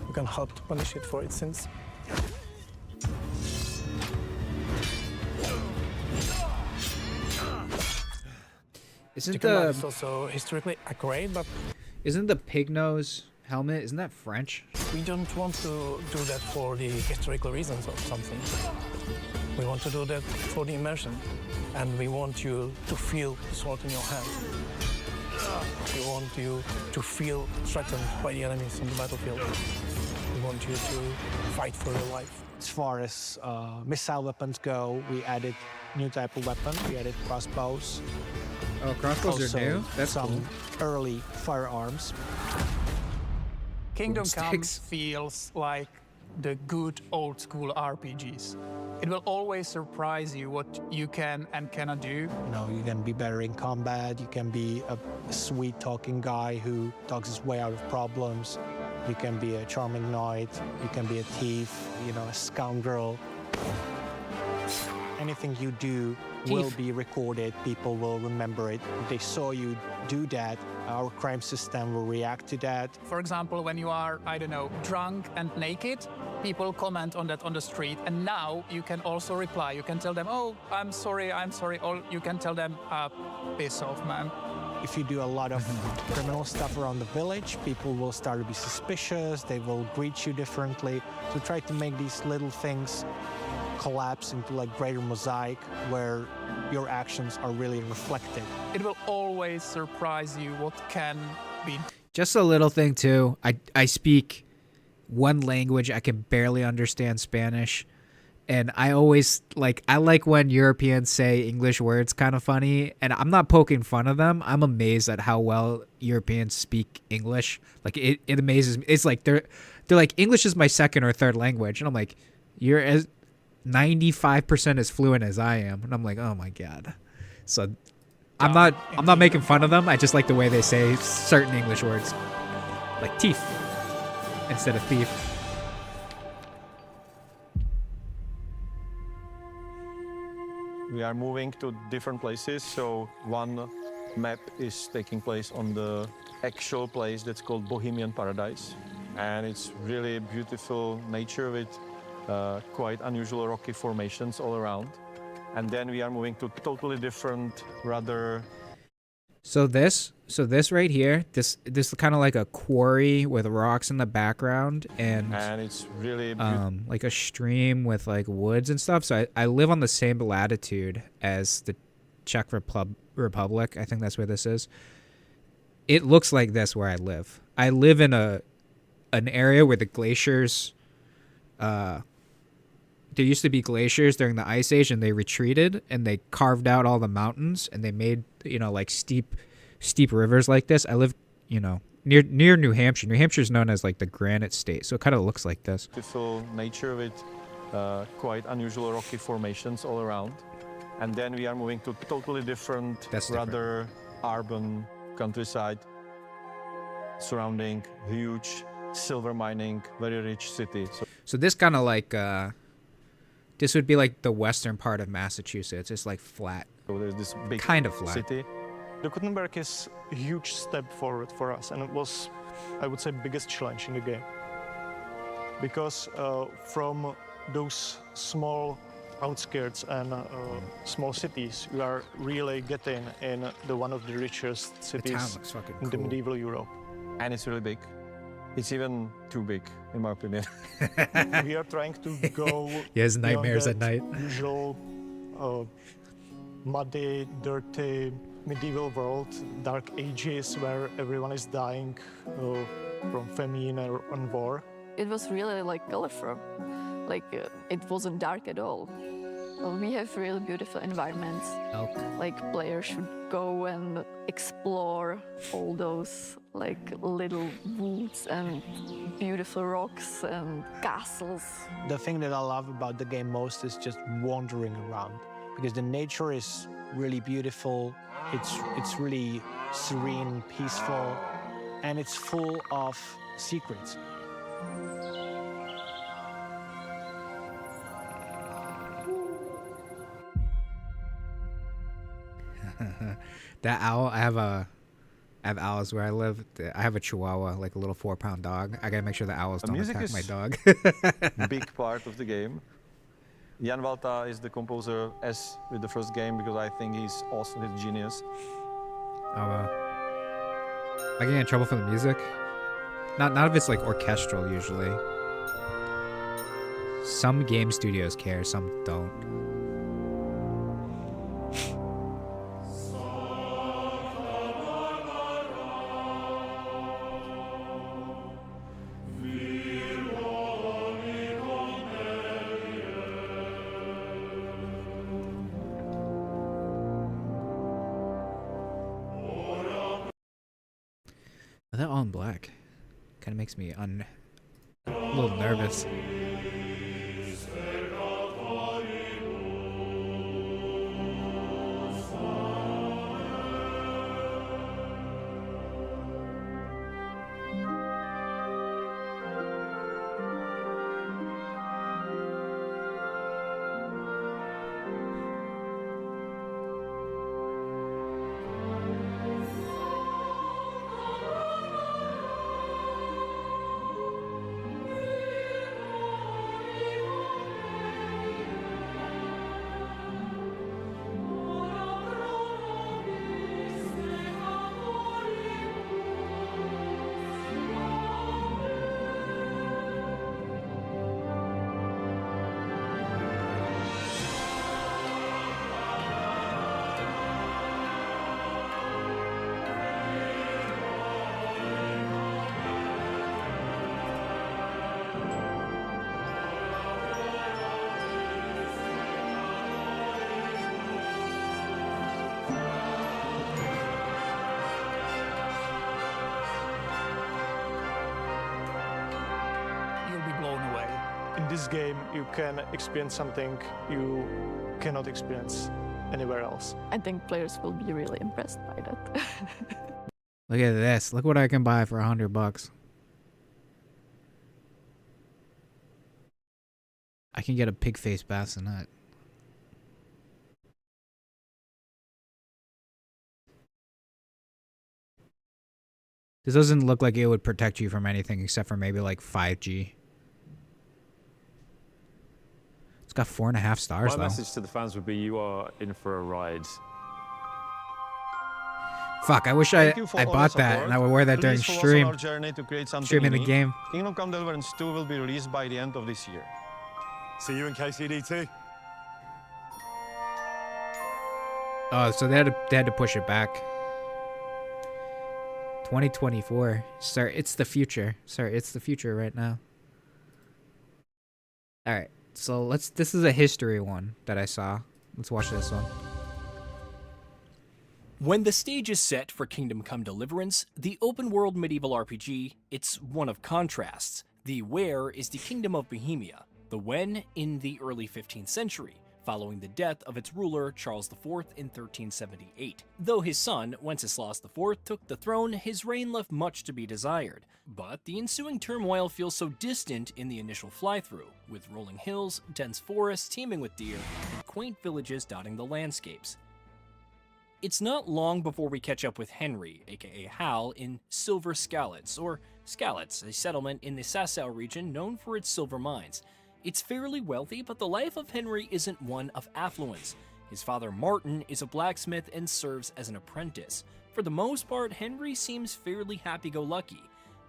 you can help to punish it for its sins.
Isn't
it's also historically accurate, but
isn't the pig nose helmet, isn't that French?
We don't want to do that for the historical reasons or something. We want to do that for the immersion, and we want you to feel the sword in your hand. We want you to feel threatened by the enemies on the battlefield. We want you to fight for your life.
As far as missile weapons go, we added new type of weapon. We added crossbows.
Oh, crossbows
also,
are new? That's
some
cool.
early firearms.
Kingdom Come feels like the good old school RPGs. It will always surprise you what you can and cannot do.
You can be better in combat. You can be a sweet talking guy who talks his way out of problems. You can be a charming knight. You can be a thief, a scoundrel. Anything you do will be recorded. People will remember it. If they saw you do that, our crime system will react to that.
For example, when you are, drunk and naked, people comment on that on the street. And now you can also reply. You can tell them, oh, I'm sorry. Or you can tell them, piss off, man.
If you do a lot of criminal stuff around the village, people will start to be suspicious. They will greet you differently. So try to make these little things collapse into like greater mosaic where your actions are really reflected.
It will always surprise you what can be.
Just a little thing too. I speak one language. I can barely understand Spanish. And I always I like when Europeans say English words kind of funny, and I'm not poking fun of them. I'm amazed at how well Europeans speak English. It amazes me. It's like they're like, English is my second or third language, and I'm like, you're as 95% as fluent as I am, and I'm like, oh my god. So I'm not making fun of them. I just like the way they say certain English words, like teeth instead of thief.
We are moving to different places, so one map is taking place on the actual place that's called Bohemian Paradise. And it's really beautiful nature with quite unusual rocky formations all around. And then we are moving to totally different, rather...
So this right here, this is kind of like a quarry with rocks in the background, and
it's really
like a stream with like woods and stuff. So I live on the same latitude as the Czech Republic. I think that's where this is. It looks like this where I live. I live in an area where the glaciers, there used to be glaciers during the Ice Age, and they retreated, and they carved out all the mountains, and they made, like steep rivers like this. I live, near New Hampshire. New Hampshire is known as like the granite state, so it kind of looks like this.
Beautiful nature with quite unusual rocky formations all around. And then we are moving to totally different, rather urban countryside surrounding huge silver mining, very rich city.
So this kind of like, this would be like the western part of Massachusetts. It's like flat.
So there's this big
kind of flat
city.
The Gutenberg is a huge step forward for us, and it was, I would say, biggest challenge in the game. Because from those small outskirts and small cities, you are really getting in one of the richest cities in the medieval Europe.
And it's really big. It's even too big, in my opinion.
We are trying to go.
He has
beyond
nightmares
that
at night.
Usual, muddy, dirty, medieval world, dark ages where everyone is dying from famine and war.
It was really like colorful, like it wasn't dark at all. We have really beautiful environments.
Elk.
Like players should go and explore all those like little woods and beautiful rocks and castles.
The thing that I love about the game most is just wandering around, because the nature is really beautiful. It's really serene, peaceful, and it's full of secrets.
That owl, I have owls where I live. I have a Chihuahua, like a little 4-pound dog. I gotta make sure the owls don't attack my dog.
Big part of the game. Jan Walta is the composer as with the first game because I think he's awesome, he's a genius.
Oh wow. I get in trouble for the music. Not if it's like orchestral usually. Some game studios care, some don't. They're all in black. Kind of makes me a little nervous.
In this game, you can experience something you cannot experience anywhere else.
I think players will be really impressed by that.
Look at this. Look what I can buy for $100. I can get a pig-faced bassinet. This doesn't look like it would protect you from anything except for maybe like 5G. It's got 4.5 stars though.
My message to the fans would be you are in for a ride.
Fuck, I wish I bought that and I would wear that during stream. Streaming the game.
Kingdom Come Deliverance 2 will be released by the end of this year.
See you in KCD2.
Oh, so they had to push it back. 2024. Sir, it's the future. Sir, it's the future right now. Alright, so this is a history one that I saw. Let's watch this one.
When the stage is set for Kingdom Come Deliverance, the open-world medieval RPG, it's one of contrasts. The where is the Kingdom of Bohemia, the when in the early 15th century, following the death of its ruler Charles IV in 1378. Though his son, Wenceslas IV, took the throne, his reign left much to be desired. But the ensuing turmoil feels so distant in the initial fly-through, with rolling hills, dense forests teeming with deer, and quaint villages dotting the landscapes. It's not long before we catch up with Henry, aka Hal, in Silver Skalitz, or Skalitz, a settlement in the Sasau region known for its silver mines. It's fairly wealthy, but the life of Henry isn't one of affluence. His father Martin is a blacksmith and serves as an apprentice. For the most part, Henry seems fairly happy-go-lucky.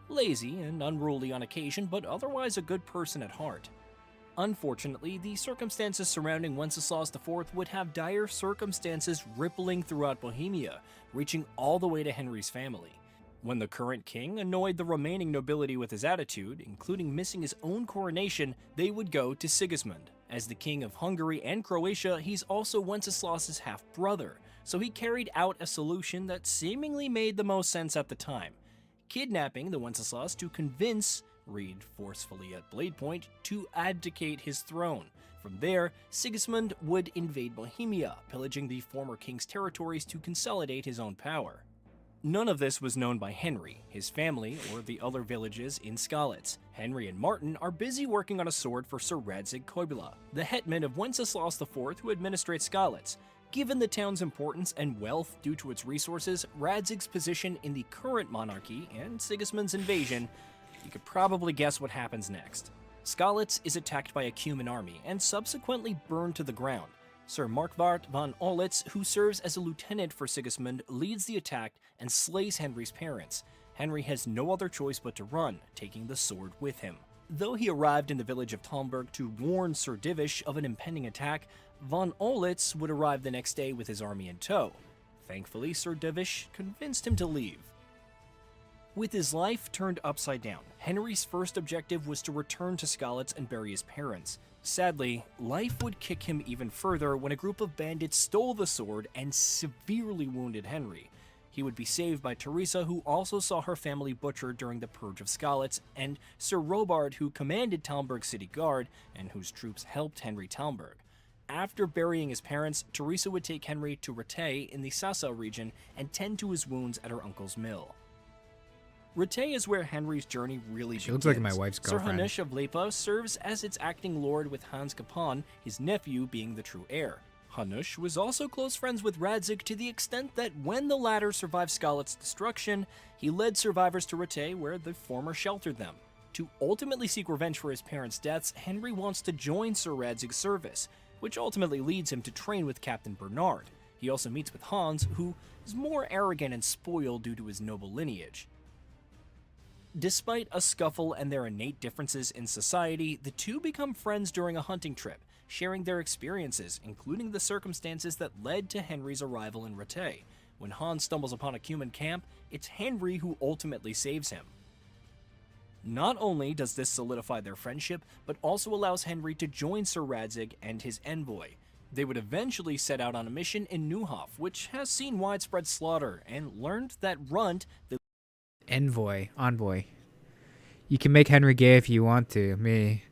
lazy and unruly on occasion, but otherwise a good person at heart. Unfortunately, the circumstances surrounding Wenceslas IV would have dire circumstances rippling throughout Bohemia, reaching all the way to Henry's family. When the current king annoyed the remaining nobility with his attitude, including missing his own coronation, they would go to Sigismund. As the king of Hungary and Croatia, he's also Wenceslas's half-brother, so he carried out a solution that seemingly made the most sense at the time, kidnapping the Wenceslas to convince, read forcefully at blade point, to abdicate his throne. From there, Sigismund would invade Bohemia, pillaging the former king's territories to consolidate his own power. None of this was known by Henry, his family, or the other villages in Skalitz. Henry and Martin are busy working on a sword for Sir Radzig Kobyla, the hetman of Wenceslas IV who administrates Skalitz. Given the town's importance and wealth due to its resources, Radzig's position in the current monarchy, and Sigismund's invasion, you could probably guess what happens next. Skalitz is attacked by a Cuman army and subsequently burned to the ground. Sir Markwart von Olitz, who serves as a lieutenant for Sigismund, leads the attack and slays Henry's parents. Henry has no other choice but to run, taking the sword with him. Though he arrived in the village of Talmberg to warn Sir Divish of an impending attack, von Olitz would arrive the next day with his army in tow. Thankfully, Sir Divish convinced him to leave. With his life turned upside down, Henry's first objective was to return to Skalitz and bury his parents. Sadly, life would kick him even further when a group of bandits stole the sword and severely wounded Henry. He would be saved by Teresa, who also saw her family butchered during the Purge of Skalitz, and Sir Robard, who commanded Talmberg City Guard and whose troops helped Henry Talmberg. After burying his parents, Teresa would take Henry to Ratay in the Sassau region and tend to his wounds at her uncle's mill. Ratay is where Henry's journey really begins.
She looks like my wife's girlfriend.
Sir Hanush of Lepa serves as its acting lord, with Hans Capon, his nephew, being the true heir. Hanush was also close friends with Radzig to the extent that when the latter survived Skalitz's destruction, he led survivors to Ratay, where the former sheltered them. To ultimately seek revenge for his parents' deaths, Henry wants to join Sir Radzig's service, which ultimately leads him to train with Captain Bernard. He also meets with Hans, who is more arrogant and spoiled due to his noble lineage. Despite a scuffle and their innate differences in society, the two become friends during a hunting trip, sharing their experiences, including the circumstances that led to Henry's arrival in Ratay. When Hans stumbles upon a Cuman camp, it's Henry who ultimately saves him. Not only does this solidify their friendship, but also allows Henry to join Sir Radzig and his envoy. They would eventually set out on a mission in Neuhof, which has seen widespread slaughter, and learned that Runt, the
Envoy. You can make Henry gay if you want to. Me.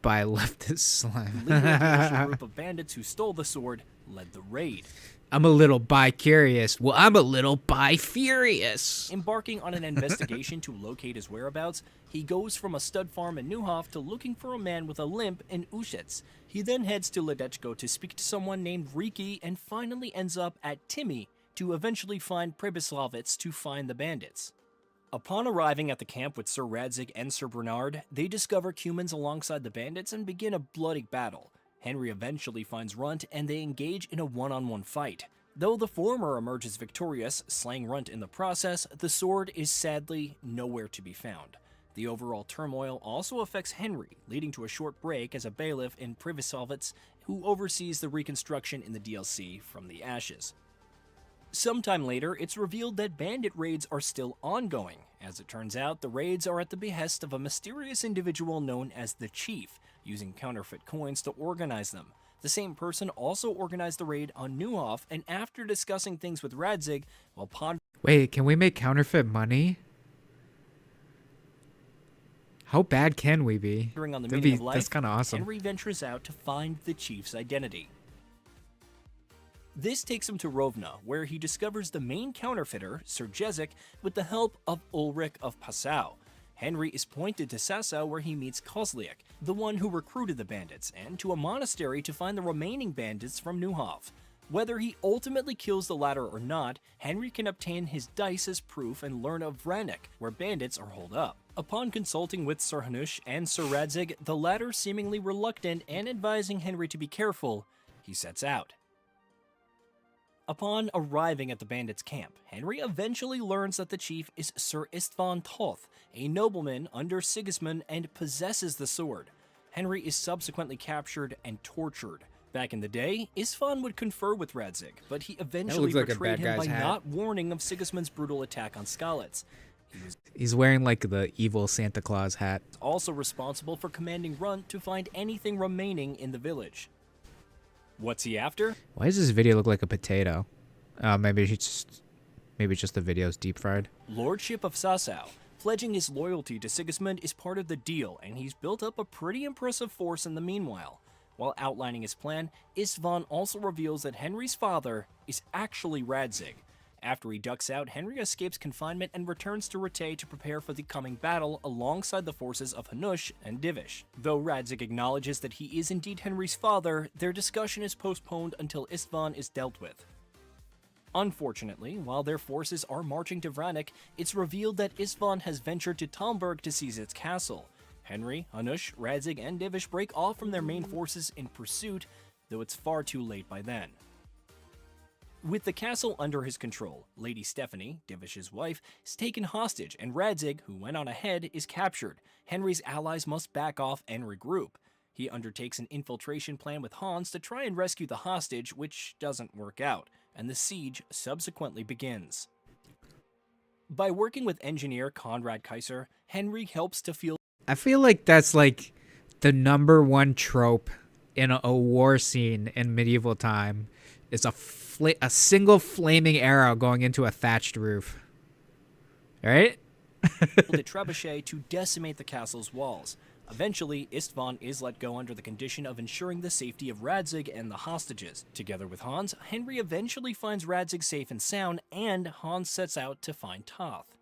By leftist slime.
leader of the initial group of bandits who stole the sword, led the raid.
I'm a little bi-curious. Well, I'm a little bi-furious.
Embarking on an investigation to locate his whereabouts, he goes from a stud farm in Neuhof to looking for a man with a limp in Uschitz. He then heads to Ledechko to speak to someone named Riki, and finally ends up at Timi to eventually find Prebislavitz to find the bandits. Upon arriving at the camp with Sir Radzig and Sir Bernard, they discover Cumans alongside the bandits and begin a bloody battle. Henry eventually finds Runt and they engage in a one-on-one fight. Though the former emerges victorious, slaying Runt in the process, the sword is sadly nowhere to be found. The overall turmoil also affects Henry, leading to a short break as a bailiff in Prebislavitz who oversees the reconstruction in the DLC from the ashes. Sometime later, it's revealed that bandit raids are still ongoing. As it turns out, the raids are at the behest of a mysterious individual known as the Chief, using counterfeit coins to organize them. The same person also organized the raid on Neuhof, and after discussing things with Radzig, while pondering...
Wait, can we make counterfeit money? How bad can we be?
On the meaning of life,
that's kind of awesome.
Henry ventures out to find the Chief's identity. This takes him to Rovna, where he discovers the main counterfeiter, Sir Jezik, with the help of Ulrich of Passau. Henry is pointed to Sassau, where he meets Kozliak, the one who recruited the bandits, and to a monastery to find the remaining bandits from Neuhof. Whether he ultimately kills the latter or not, Henry can obtain his dice as proof and learn of Vranik, where bandits are holed up. Upon consulting with Sir Hanush and Sir Radzig, the latter seemingly reluctant and advising Henry to be careful, he sets out. Upon arriving at the bandits' camp, Henry eventually learns that the chief is Sir Istvan Toth, a nobleman under Sigismund and possesses the sword. Henry is subsequently captured and tortured. Back in the day, Istvan would confer with Radzig, but he eventually
like a
betrayed
bad
him by
guy's hat.
not warning of Sigismund's brutal attack on Skalitz.
He's wearing like the evil Santa Claus hat.
Also responsible for commanding Runt to find anything remaining in the village. What's he after?
Why does this video look like a potato? Maybe it's just the video's deep fried.
Lordship of Sasau. Pledging his loyalty to Sigismund is part of the deal, and he's built up a pretty impressive force in the meanwhile. While outlining his plan, Istvan also reveals that Henry's father is actually Radzig. After he ducks out, Henry escapes confinement and returns to Rattay to prepare for the coming battle alongside the forces of Hanush and Divish. Though Radzig acknowledges that he is indeed Henry's father, their discussion is postponed until Istvan is dealt with. Unfortunately, while their forces are marching to Vranik, it's revealed that Istvan has ventured to Talmberg to seize its castle. Henry, Hanush, Radzig, and Divish break off from their main forces in pursuit, though it's far too late by then. With the castle under his control, Lady Stephanie, Divish's wife, is taken hostage, and Radzig, who went on ahead, is captured. Henry's allies must back off and regroup. He undertakes an infiltration plan with Hans to try and rescue the hostage, which doesn't work out, and the siege subsequently begins. By working with engineer Konrad Kaiser, Henry helps to feel...
I feel like that's like the #1 trope in a war scene in medieval time. It's a single flaming arrow going into a thatched roof. Right?
the trebuchet to decimate the castle's walls. Eventually, Istvan is let go under the condition of ensuring the safety of Radzig and the hostages. Together with Hans, Henry eventually finds Radzig safe and sound, and Hans sets out to find Toth.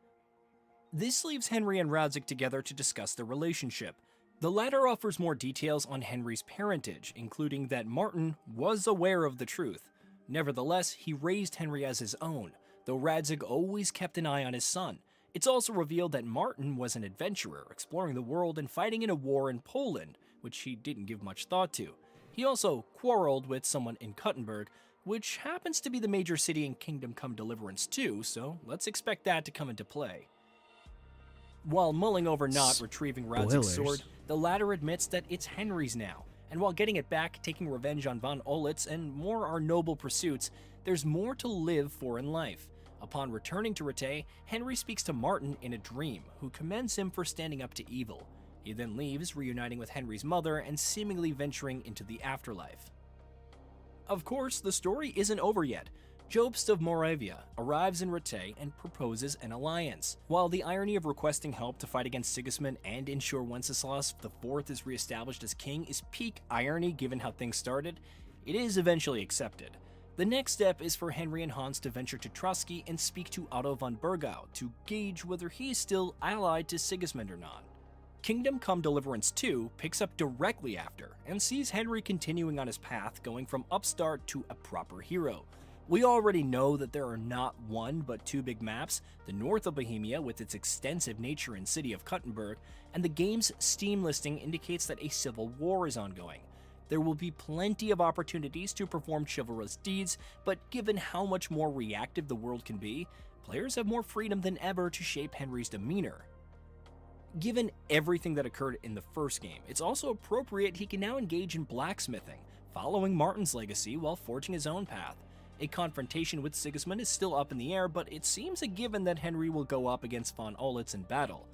This leaves Henry and Radzig together to discuss their relationship. The latter offers more details on Henry's parentage, including that Martin was aware of the truth. Nevertheless, he raised Henry as his own, though Radzig always kept an eye on his son. It's also revealed that Martin was an adventurer, exploring the world and fighting in a war in Poland, which he didn't give much thought to. He also quarreled with someone in Kuttenberg, which happens to be the major city in Kingdom Come Deliverance 2, so let's expect that to come into play. While mulling over not retrieving Radzig's sword, the latter admits that it's Henry's now. And while getting it back, taking revenge on von Olitz, and more are noble pursuits, there's more to live for in life. Upon returning to Rattay, Henry speaks to Martin in a dream, who commends him for standing up to evil. He then leaves, reuniting with Henry's mother and seemingly venturing into the afterlife. Of course, the story isn't over yet. Jobst of Moravia arrives in Rattay and proposes an alliance. While the irony of requesting help to fight against Sigismund and ensure Wenceslas IV is reestablished as king is peak irony given how things started, it is eventually accepted. The next step is for Henry and Hans to venture to Trotsky and speak to Otto von Bergau to gauge whether he is still allied to Sigismund or not. Kingdom Come Deliverance 2 picks up directly after and sees Henry continuing on his path, going from upstart to a proper hero. We already know that there are not one but two big maps, the north of Bohemia with its extensive nature and city of Kuttenberg, and the game's Steam listing indicates that a civil war is ongoing. There will be plenty of opportunities to perform chivalrous deeds, but given how much more reactive the world can be, players have more freedom than ever to shape Henry's demeanor. Given everything that occurred in the first game, it's also appropriate he can now engage in blacksmithing, following Martin's legacy while forging his own path. A confrontation with Sigismund is still up in the air, but it seems a given that Henry will go up against von Olitz in battle.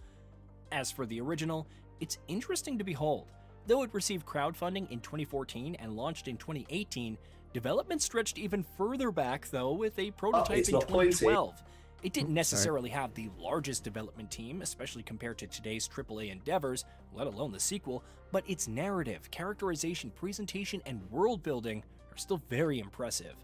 As for the original, it's interesting to behold. Though it received crowdfunding in 2014 and launched in 2018, development stretched even further back, though, with a prototype in 2012. It didn't necessarily have the largest development team, especially compared to today's AAA endeavors, let alone the sequel, but its narrative, characterization, presentation, and world building are still very impressive.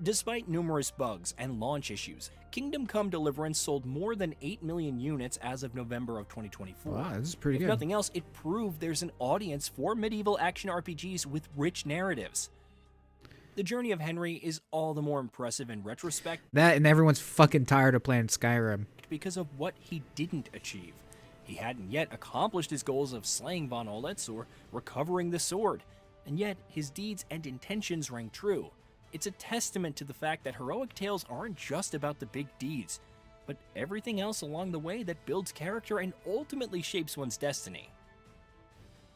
Despite numerous bugs and launch issues, Kingdom Come Deliverance sold more than 8 million units as of November of 2024.
Wow, this is pretty good.
If nothing else, it proved there's an audience for medieval action RPGs with rich narratives. The journey of Henry is all the more impressive in retrospect.
That and everyone's fucking tired of playing Skyrim.
Because of what he didn't achieve. He hadn't yet accomplished his goals of slaying von Olitz or recovering the sword, and yet his deeds and intentions rang true. It's a testament to the fact that heroic tales aren't just about the big deeds, but everything else along the way that builds character and ultimately shapes one's destiny.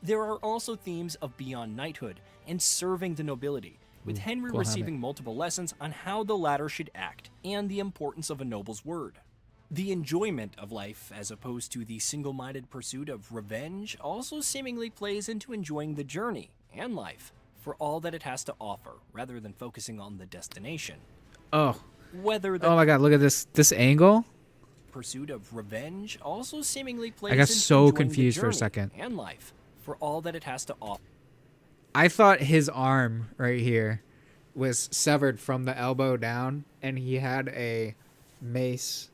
There are also themes of beyond knighthood and serving the nobility, with Henry
cool
receiving multiple lessons on how the latter should act and the importance of a noble's word. The enjoyment of life, as opposed to the single-minded pursuit of revenge, also seemingly plays into enjoying the journey and life for all that it has to offer, rather than focusing on the destination.
Oh.
Whether the
Oh my god, look at this angle.
pursuit of revenge also seemingly plays
I got
into
so
enjoying
confused
the
for a
journey
second.
and life for all that it has to offer.
I thought his arm right here was severed from the elbow down, and he had a mace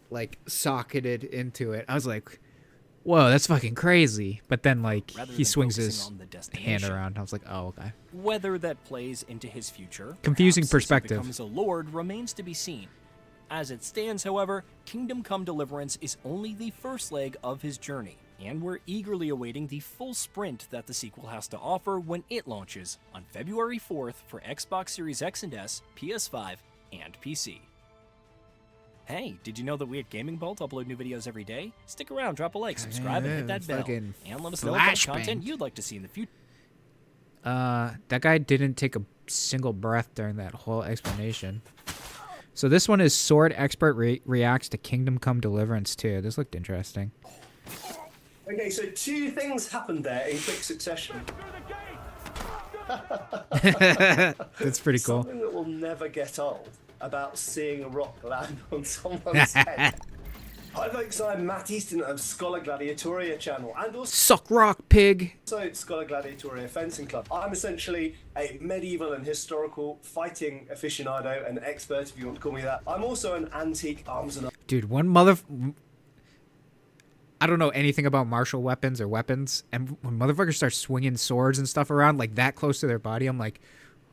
like socketed into it. I was like, whoa, that's fucking crazy. But then like
Rather
he
than
swings
focusing
his
on the
hand
destination.
around. I was like, oh, okay.
Whether that plays into his future,
Confusing
perhaps as he
perspective.
becomes a lord, remains to be seen. As it stands, however, Kingdom Come Deliverance is only the first leg of his journey, and we're eagerly awaiting the full sprint that the sequel has to offer when it launches on February 4th for Xbox Series X and S, PS5, and PC. Hey, did you know that we at Gaming Bolt upload new videos every day? Stick around, drop a like, subscribe, and hit that bell.
Fucking
And let us know what kind of
flashbang.
content you'd like to see in the future.
That guy didn't take a single breath during that whole explanation. So this one is Sword Expert reacts to Kingdom Come Deliverance 2. This looked interesting.
Okay, so two things happened there in quick succession.
That's pretty cool.
Something that will never get old about seeing a rock land on someone's head. Hi folks, I'm Matt Easton of Scholar Gladiatoria channel and also
Suck rock, pig.
Scholar Gladiatoria Fencing Club. I'm essentially a medieval and historical fighting aficionado, an expert if you want to call me that. I'm also an antique arms and
Dude, I don't know anything about martial weapons or weapons, and when motherfuckers start swinging swords and stuff around like that close to their body, I'm like,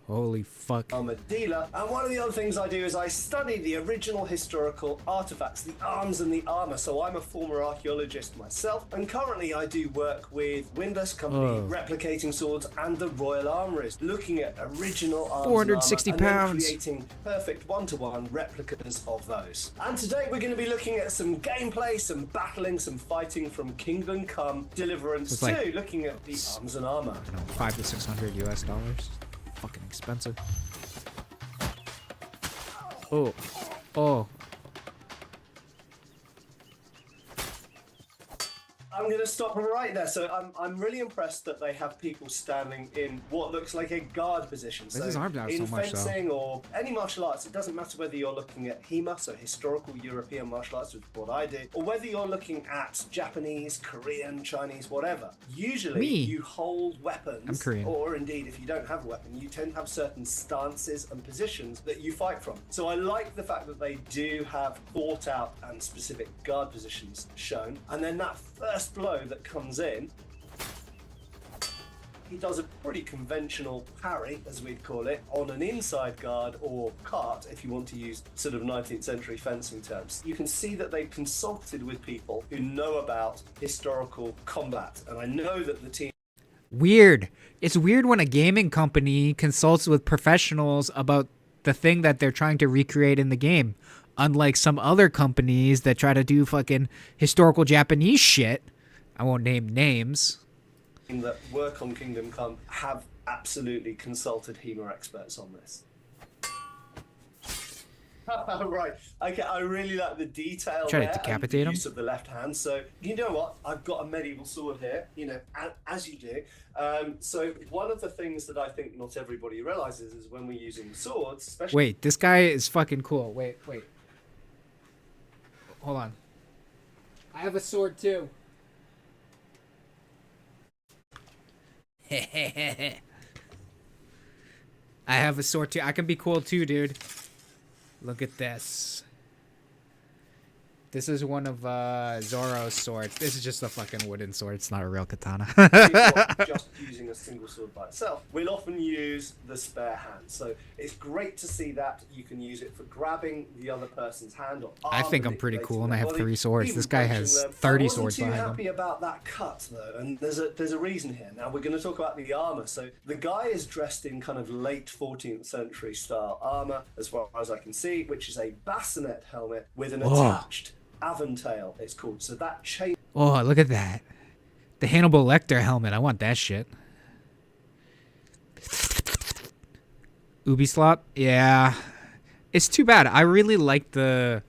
holy fuck.
I'm a dealer, and one of the other things I do is I study the original historical artifacts, the arms and the armor. So I'm a former archaeologist myself, and currently I do work with Windlass Company, replicating swords, and the Royal Armouries, looking at original arms
460
and armor, and then
pounds.
creating perfect one-to-one replicas of those. And today we're going to be looking at some gameplay, some battling, some fighting from Kingdom Come Deliverance
It's
2,
like-
looking at the arms and armor.
I don't know, $500 to $600 US. Fucking expensive. Oh. Oh.
I'm going to stop right there. So I'm really impressed that they have people standing in what looks like a guard position.
This
So
is armed out
in
so much, though.
fencing or any martial arts, it doesn't matter whether you're looking at HEMA, so historical European martial arts, which is what I do, or whether you're looking at Japanese, Korean, Chinese, whatever. Usually
Me.
you hold weapons,
I'm Korean.
or indeed if you don't have a weapon, you tend to have certain stances and positions that you fight from. So I like the fact that they do have thought out and specific guard positions shown, and then that first blow that comes in, he does a pretty conventional parry, as we'd call it, on an inside guard or cart, if you want to use sort of 19th century fencing terms. You can see that they consulted with people who know about historical combat, and I know that the team
Weird. It's weird when a gaming company consults with professionals about the thing that they're trying to recreate in the game. Unlike some other companies that try to do fucking historical Japanese shit. I won't name names.
that work on Kingdom Come have absolutely consulted HEMA experts on this. Right. Okay, I really like the detail
Try to
there
decapitate
and the
him?
use of the left hand. So, you know what? I've got a medieval sword here, you know, as you do. So one of the things that I think not everybody realizes is when we're using swords, especially...
Wait, this guy is fucking cool. Wait. Hold on. I have a sword too. I have a sword too. I can be cool too, dude. Look at this. This is one of Zoro's swords. This is just a fucking wooden sword. It's not a real katana.
Just using a single sword by itself. We'll often use the spare hand. So it's great to see that you can use it for grabbing the other person's hand or
I think I'm pretty cool and I have 3 swords. This guy has 30 swords behind him.
I wasn't too happy about that cut though, and there's a reason here. Now we're going to talk about the armor. So the guy is dressed in kind of late 14th century style armor, as far as I can see, which is a bassinet helmet with an attached aventail, it's called. So that chain.
Oh, look at that. The Hannibal Lecter helmet. I want that shit. Ubislop? Yeah. It's too bad. I really like the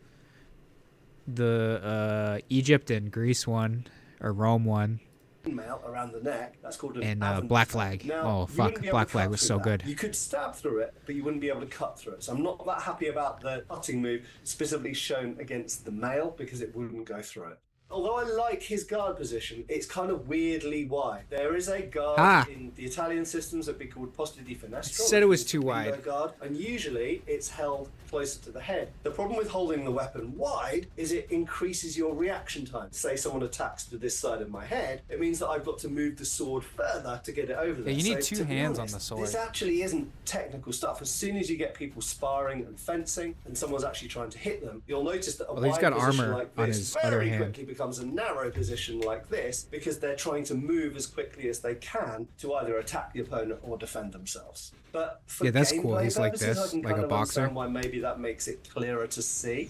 Egypt and Greece one, or Rome one.
Mail around the neck. That's called an
and Black Flag.
Now,
oh fuck, Black Flag was so good.
You could stab through it, but you wouldn't be able to cut through it. So I'm not that happy about the cutting move specifically shown against the mail because it wouldn't go through it. Although I like his guard position, it's kind of weirdly wide. There is a guard in the Italian systems that'd be called posta di finestro.
Said it was too wide.
Guard, and usually it's held closer to the head. The problem with holding the weapon wide is it increases your reaction time. Say someone attacks to this side of my head, it means that I've got to move the sword further to get it over there.
Yeah, you need 2 hands on the sword.
This actually isn't technical stuff. As soon as you get people sparring and fencing, and someone's actually trying to hit them, you'll notice that a
he's
wide
got
position
armor
like
on
this
his
very
other hand.
quickly becomes a narrow position like this because they're trying to move as quickly as they can to either attack the opponent or defend themselves. But for
Yeah, that's cool.
gameplay
He's like
purposes,
this,
I can
like
kind
a
of
boxer.
understand why maybe that makes it clearer to see.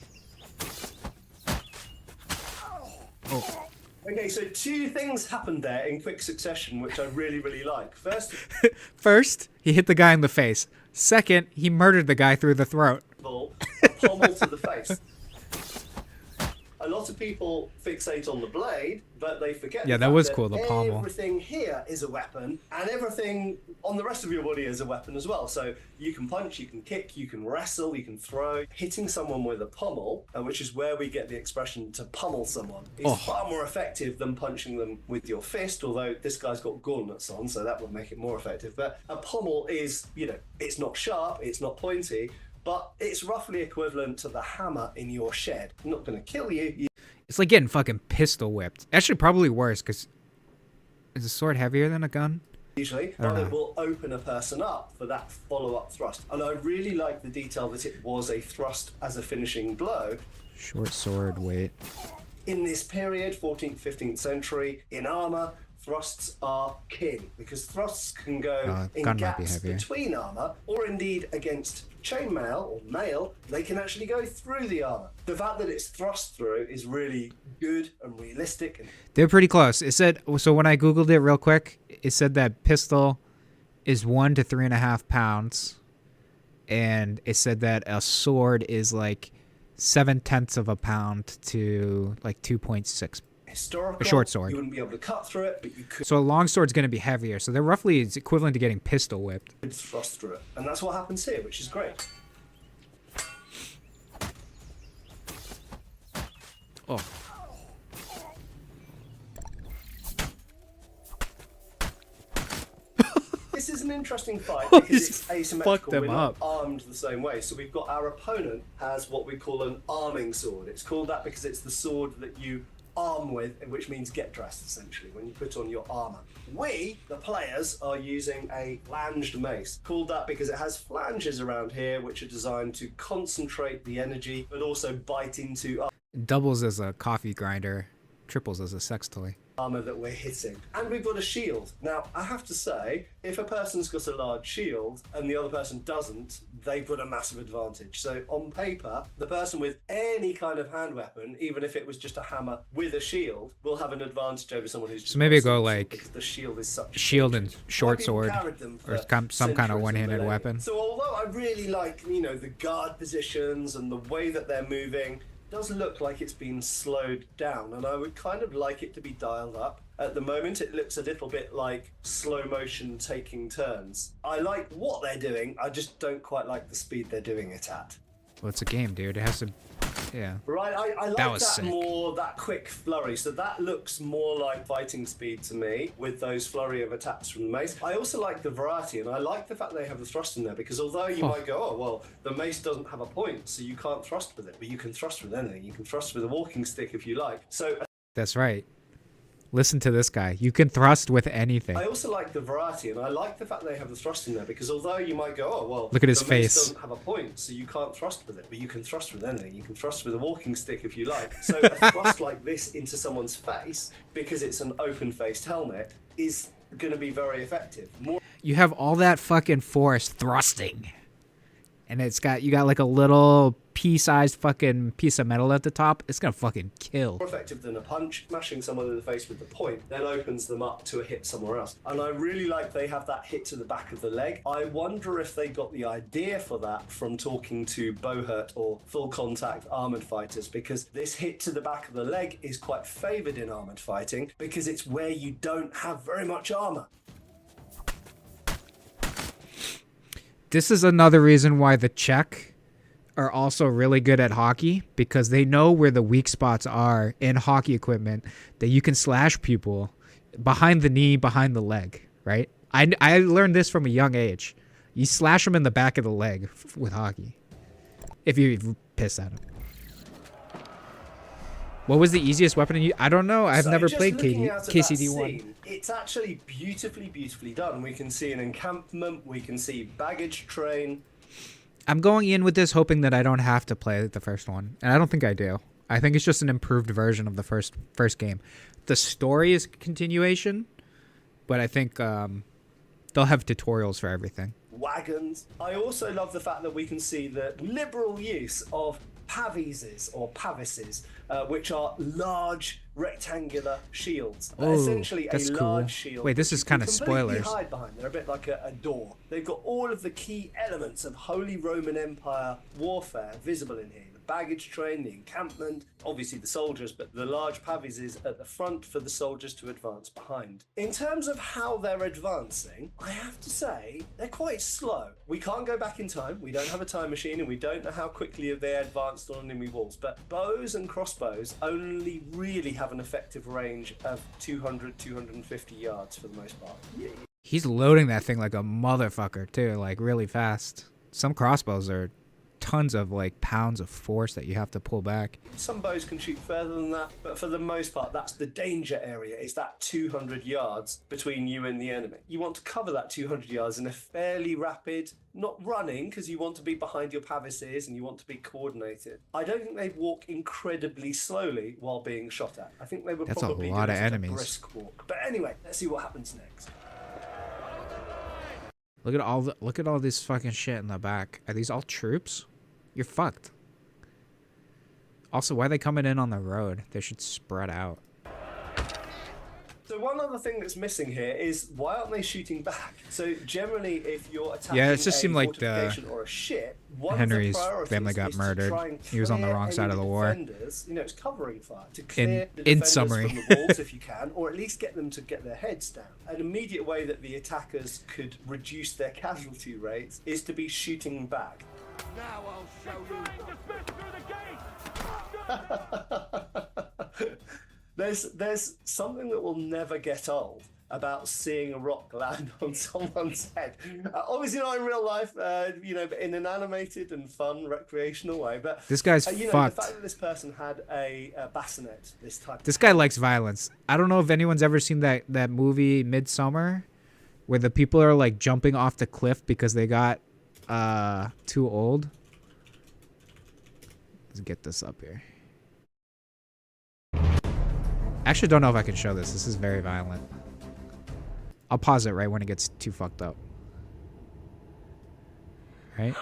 Oh.
Okay, so 2 things happened there in quick succession, which I really, really like.
First, he hit the guy in the face. Second, he murdered the guy through the throat.
A pommel to the face. A lot of people fixate on the blade, but they forget.
Yeah,
the
that
fact
was cool, the pommel.
Everything here is a weapon, and everything on the rest of your body is a weapon as well. So you can punch, you can kick, you can wrestle, you can throw. Hitting someone with a pommel, which is where we get the expression to pummel someone, is far more effective than punching them with your fist, although this guy's got gauntlets on, so that would make it more effective. But a pommel is, it's not sharp, it's not pointy, but it's roughly equivalent to the hammer in your shed. Not going to kill you.
It's like getting fucking pistol whipped. Actually, probably worse, because is a sword heavier than a gun?
Usually, but it will open a person up for that follow-up thrust. And I really like the detail that it was a thrust as a finishing blow.
Short sword weight.
In this period, 14th, 15th century, in armor, thrusts are king, because thrusts can go in gaps between armor, or indeed against chainmail or mail, they can actually go through the armor. The fact that it's thrust through is really good and realistic.
They're pretty close. It said, so when I Googled it real quick, it said that pistol is 1 to 3.5 pounds. And it said that a sword is like 0.7 of a pound to like 2.6.
Historical,
a short sword.
You wouldn't be able to cut through it, but you could.
So a long sword's going to be heavier. So they're roughly it's equivalent to getting pistol whipped.
Thrust through it, and that's what happens here, which is great.
Oh.
This is an interesting fight because it's asymmetrical.
them
We're not
up.
armed the same way. So we've got our opponent has what we call an arming sword. It's called that because it's the sword that you arm with, which means get dressed essentially when you put on your armor. We, the players, are using a flanged mace. Called that because it has flanges around here which are designed to concentrate the energy but also bite into
Doubles as a coffee grinder, triples as a sex toy.
armor that we're hitting. And we've got a shield. Now, I have to say, if a person's got a large shield and the other person doesn't, they've got a massive advantage. So on paper, the person with any kind of hand weapon, even if it was just a hammer with a shield, will have an advantage over someone who's just
So maybe
got a
go
sword,
like
because the shield is such
shield and short
people
sword,
carried them
or
for
some kind of
centuries
one-handed
and millennia.
weapon.
So although I really like, the guard positions and the way that they're moving, does look like it's been slowed down, and I would kind of like it to be dialed up. At the moment, it looks a little bit like slow motion taking turns. I like what they're doing, I just don't quite like the speed they're doing it at.
Well, it's a game, dude. It has to Yeah.
Right, I like
That was
that
sick.
more, that quick flurry. So that looks more like fighting speed to me with those flurry of attacks from the mace. I also like the variety, and I like the fact they have the thrust in there, because although you might go, oh, well, the mace doesn't have a point, so you can't thrust with it, but you can thrust with anything. You can thrust with a walking stick if you like. So
That's right. Listen to this guy. You can thrust with anything.
I also like the variety, and I like the fact they have the thrust in there, because although you might go, oh, well,
Look at his
the mace
face.
doesn't have a point, so you can't thrust with it, but you can thrust with anything. You can thrust with a walking stick if you like. So a thrust like this into someone's face, because it's an open-faced helmet, is going to be very effective.
You have all that fucking force thrusting. And you got like a little pea-sized fucking piece of metal at the top. It's gonna fucking kill.
More effective than a punch. Smashing someone in the face with the point then opens them up to a hit somewhere else. And I really like they have that hit to the back of the leg. I wonder if they got the idea for that from talking to bowhurt or full contact armored fighters, because this hit to the back of the leg is quite favored in armored fighting because it's where you don't have very much armor.
This is another reason why the Czech are also really good at hockey, because they know where the weak spots are in hockey equipment, that you can slash people behind the knee, behind the leg, right? I learned this from a young age. You slash them in the back of the leg with hockey if you piss at them. What was the easiest weapon to use? I don't know. I've never played KCD1.
It's actually beautifully done. We can see an encampment, we can see baggage train.
I'm going in with this hoping that I don't have to play the first one, and I don't think I do. I think it's just an improved version of the first game. The story is a continuation, but I think they'll have tutorials for everything.
Wagons. I also love the fact that we can see the liberal use of pavises or pavises, which are large rectangular shields.
Oh,
Essentially
that's
a
cool.
large shield.
Wait, this is kind of
completely
spoilers.
hide behind. They're a bit like a door. They've got all of the key elements of Holy Roman Empire warfare visible in here. The baggage train, the encampment, obviously the soldiers, but the large pavises at the front for the soldiers to advance behind. In terms of how they're advancing, I have to say they're quite slow. We can't go back in time. We don't have a time machine, and we don't know how quickly they advanced on enemy walls. But bows and crossbows only really have an effective range of 200, 250 yards for the most part.
He's loading that thing like a motherfucker too, like really fast. Some crossbows are tons of like pounds of force that you have to pull back.
Some bows can shoot further than that, but for the most part, that's the danger area. It's that 200 yards between you and the enemy. You want to cover that 200 yards in a fairly rapid, not running, because you want to be behind your pavises and you want to be coordinated. I don't think they'd walk incredibly slowly while being shot at. I think they would probably
a lot
do
of
it as a
enemies.
brisk walk. But anyway, let's see what happens next.
Look at all this fucking shit in the back. Are these all troops? You're fucked. Also, why are they coming in on the road? They should spread out.
So one other thing that's missing here is, why aren't they shooting back? So generally, if you're attacking
Yeah, it just seemed like
fortification or a ship, one
Henry's
of the priorities
family got
is
murdered.
To try and
He was on the
clear
wrong side of
enemy
the war.
defenders, you know, it's covering fire to clear the
In
defenders
summary.
from the walls if you can, or at least get them to get their heads down. An immediate way that the attackers could reduce their casualty rates is to be shooting back.
Now I'll show you.
There's something that will never get old about seeing a rock land on someone's head. Obviously not in real life, you know, but in an animated and fun recreational way. But
This guy's
you know,
fucked.
the fact that this person had a bassinet, this type.
This guy likes violence. I don't know if anyone's ever seen that movie Midsummer, where the people are like jumping off the cliff because they got too old. Let's get this up here. Actually, don't know if I can show this. This is very violent. I'll pause it right when it gets too fucked up. Right?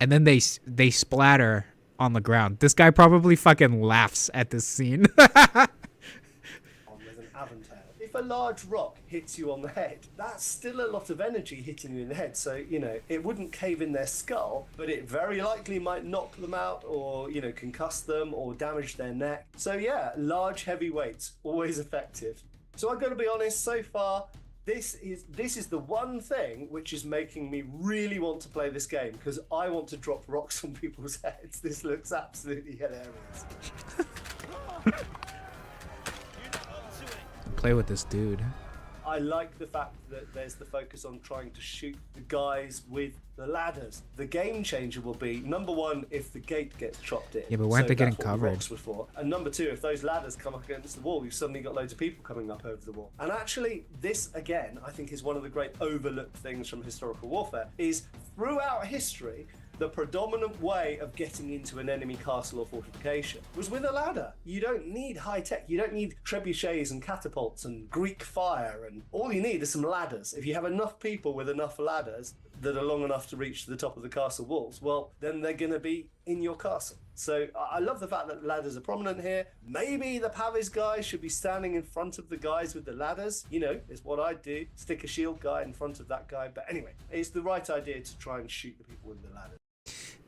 And then they splatter on the ground. This guy probably fucking laughs at this scene.
With an aventail. If a large rock hits you on the head, that's still a lot of energy hitting you in the head. So, you know, it wouldn't cave in their skull, but it very likely might knock them out or, you know, concuss them or damage their neck. So yeah, large heavy weights, always effective. So I've got to be honest, so far, This is the one thing which is making me really want to play this game, because I want to drop rocks on people's heads. This looks absolutely hilarious.
Play with this dude.
I like the fact that there's the focus on trying to shoot the guys with the ladders. The game changer will be, number one, if the gate gets chopped in.
Yeah, but why aren't they getting
that's what the
covered?
rocks were for. And number two, if those ladders come up against the wall, you've suddenly got loads of people coming up over the wall. And actually, this, again, I think is one of the great overlooked things from historical warfare, is throughout history, the predominant way of getting into an enemy castle or fortification was with a ladder. You don't need high tech. You don't need trebuchets and catapults and Greek fire, and all you need is some ladders. If you have enough people with enough ladders that are long enough to reach to the top of the castle walls, well, then they're going to be in your castle. So I love the fact that ladders are prominent here. Maybe the Pavis guys should be standing in front of the guys with the ladders. You know, it's what I'd do. Stick a shield guy in front of that guy. But anyway, it's the right idea to try and shoot the people with the ladders.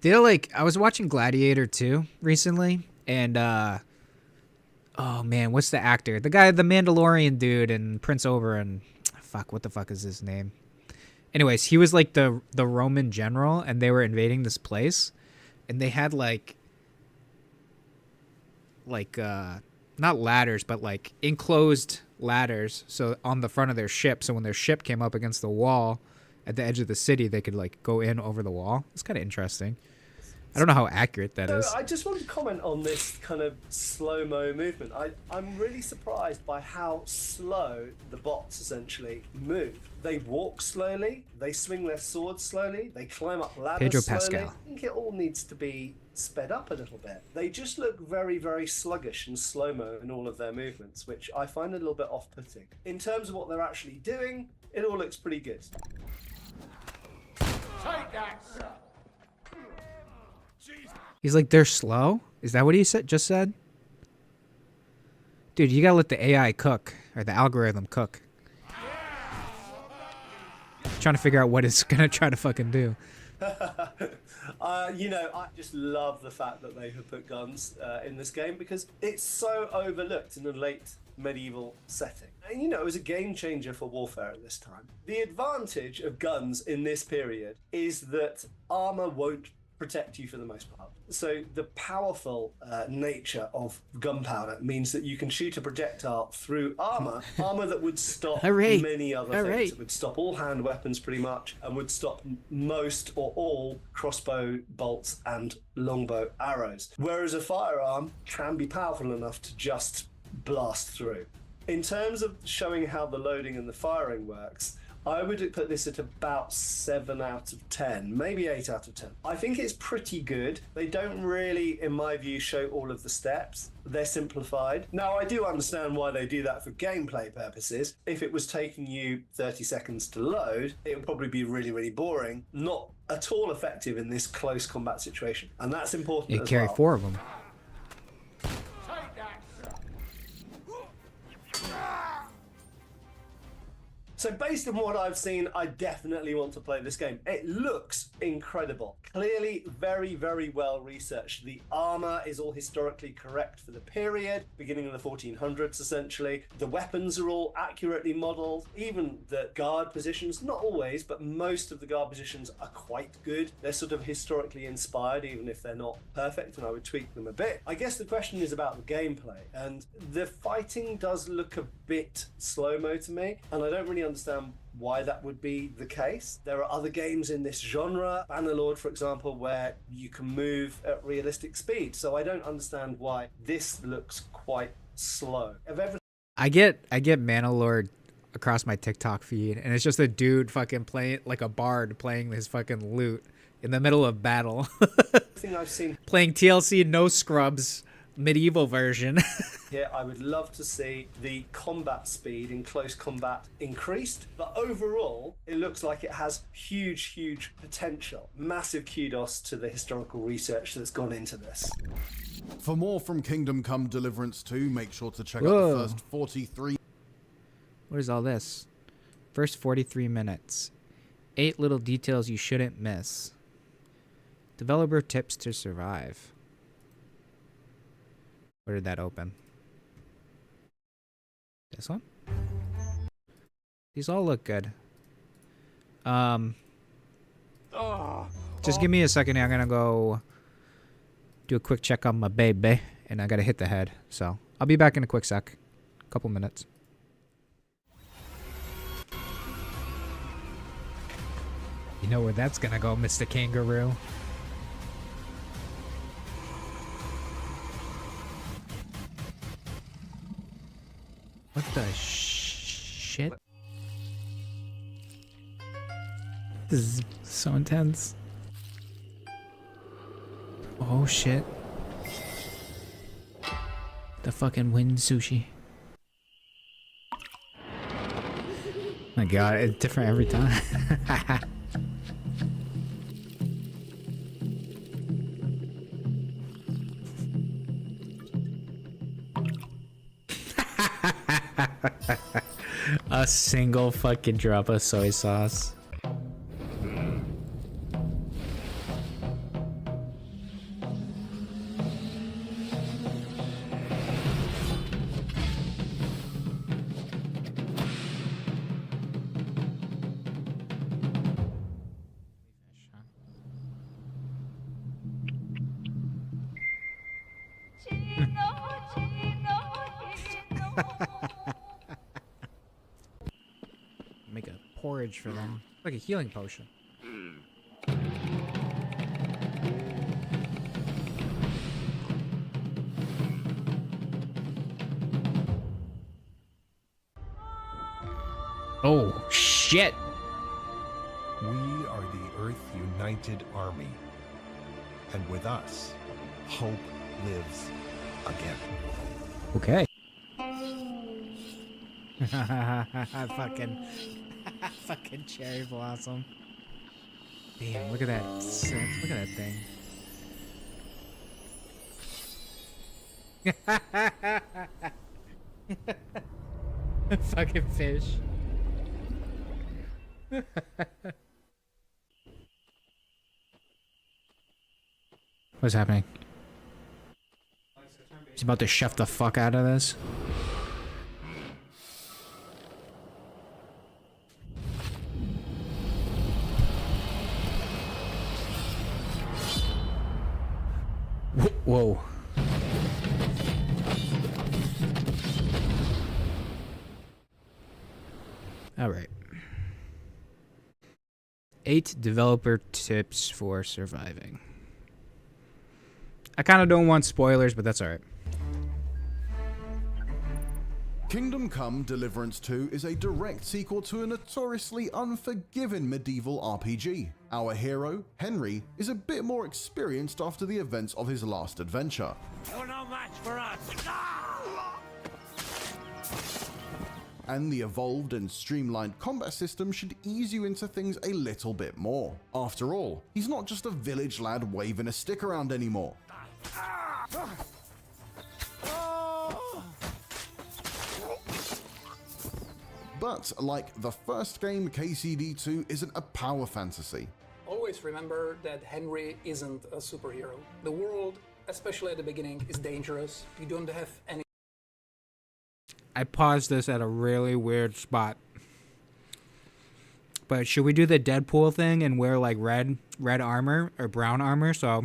They're like, I was watching Gladiator 2 recently, and oh man, what's the actor? The guy, the Mandalorian dude, and Prince Oberyn. Fuck, what the fuck is his name? Anyways, he was like the Roman general, and they were invading this place, and they had like not ladders, but like enclosed ladders, so on the front of their ship. So when their ship came up against the wall at the edge of the city, they could like go in over the wall. It's kind of interesting. I don't know how accurate that is.
I just want to comment on this kind of slow-mo movement. I'm really surprised by how slow the bots essentially move. They walk slowly, they swing their swords slowly, they climb up ladders
Pedro
slowly.
Pascal.
I think it all needs to be sped up a little bit. They just look very, very sluggish and slow-mo in all of their movements, which I find a little bit off-putting. In terms of what they're actually doing, it all looks pretty good.
Take that, sir.
He's like, they're slow? Is that what he just said? Dude, you gotta let the AI cook, or the algorithm cook. Trying to figure out what it's gonna try to fucking do.
You know, I just love the fact that they have put guns in this game, because it's so overlooked in a late medieval setting. And you know, it was a game changer for warfare at this time. The advantage of guns in this period is that armor won't protect you for the most part. So the powerful nature of gunpowder means that you can shoot a projectile through armor that would stop many other things. It would stop all hand weapons pretty much, and would stop most or all crossbow bolts and longbow arrows. Whereas a firearm can be powerful enough to just blast through. In terms of showing how the loading and the firing works, I would put this at about 7 out of 10, maybe 8 out of 10. I think it's pretty good. They don't really, in my view, show all of the steps. They're simplified. Now, I do understand why they do that for gameplay purposes. If it was taking you 30 seconds to load, it would probably be really, really boring. Not at all effective in this close combat situation. And that's important as well.
You carry 4 of them.
So based on what I've seen, I definitely want to play this game. It looks incredible. Clearly very, very well researched. The armor is all historically correct for the period, beginning of the 1400s essentially. The weapons are all accurately modeled. Even the guard positions, not always, but most of the guard positions are quite good. They're sort of historically inspired, even if they're not perfect, and I would tweak them a bit. I guess the question is about the gameplay, and the fighting does look a bit slow-mo to me, and I don't really understand why that would be the case. There are other games in this genre, Bannerlord for example, where you can move at realistic speed, so I don't understand why this looks quite slow.
I get Manalord across my TikTok feed, and it's just a dude fucking playing like a bard playing his fucking lute in the middle of battle.
Thing I've seen
playing TLC no scrubs medieval version.
Here, I would love to see the combat speed in close combat increased, but overall, it looks like it has huge potential. Massive kudos to the historical research that's gone into this.
For more from Kingdom Come Deliverance 2, make sure to check out the first 43.
What is all this? First 43 minutes. 8 little details you shouldn't miss. Developer tips to survive. Where did that open? This one? These all look good. Just give me a second here. I'm gonna go do a quick check on my baby, and I gotta hit the head. So I'll be back in a quick sec. Couple minutes. You know where that's gonna go, Mr. Kangaroo. What the shit? This is so intense. Oh shit. The fucking wind sushi. My god, it's different every time. A single fucking drop of soy sauce. Make a porridge for them. Like a healing potion. Oh, shit!
We are the Earth United Army. And with us, hope lives again.
Okay. Fucking cherry blossom. Damn, look at that. Look at that thing. Fucking fish. What's happening? He's about to shove the fuck out of this. Whoa. All right. 8 developer tips for surviving. I kind of don't want spoilers, but that's all right.
Kingdom Come Deliverance 2 is a direct sequel to a notoriously unforgiving medieval RPG. Our hero, Henry, is a bit more experienced after the events of his last adventure.
You're no match for us.
And the evolved and streamlined combat system should ease you into things a little bit more. After all, he's not just a village lad waving a stick around anymore. But like the first game, KCD2 isn't a power fantasy.
Always remember that Henry isn't a superhero. The world, especially at the beginning, is dangerous. You don't have any...
I paused this at a really weird spot. But should we do the Deadpool thing and wear like red armor or brown armor so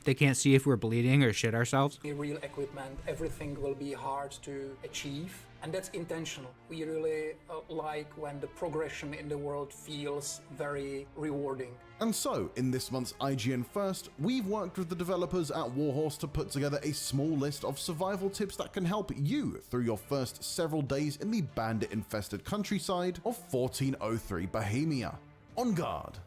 they can't see if we're bleeding or shit ourselves?
Real equipment, everything will be hard to achieve, and that's intentional. We really like when the progression in the world feels very rewarding.
And so, in this month's IGN First, we've worked with the developers at Warhorse to put together a small list of survival tips that can help you through your first several days in the bandit-infested countryside of 1403 Bohemia. On guard!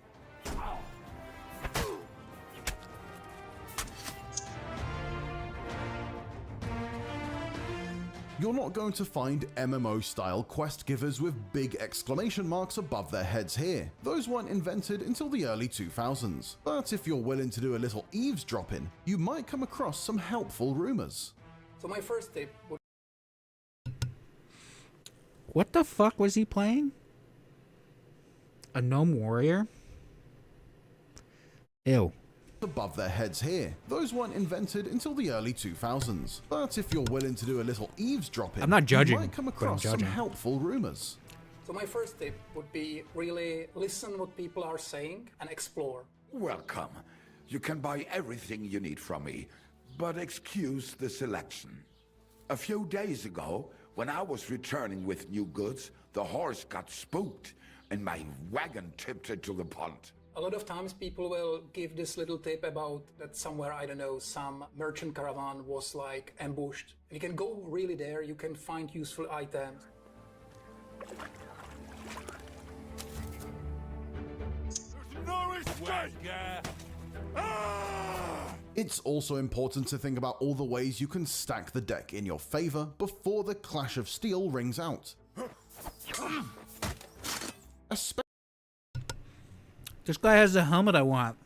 You're not going to find MMO-style quest givers with big exclamation marks above their heads here. Those weren't invented until the early 2000s. But if you're willing to do a little eavesdropping, you might come across some helpful rumors.
So my first tip would...
What the fuck was he playing? A gnome warrior? Ew.
Above their heads here. Those weren't invented until the early 2000s. But if you're willing to do a little eavesdropping,
I'm not judging,
you might come
but I'm
across some
judging.
helpful rumors.
So my first tip would be really listen what people are saying and explore.
Welcome. You can buy everything you need from me, but excuse the selection. A few days ago, when I was returning with new goods, the horse got spooked and my wagon tipped into the pond.
A lot of times people will give this little tip about that somewhere, I don't know, some merchant caravan was like ambushed. You can go really there, you can find useful items.
No escape!
It's also important to think about all the ways you can stack the deck in your favor before the Clash of Steel rings out.
This guy has the helmet I want.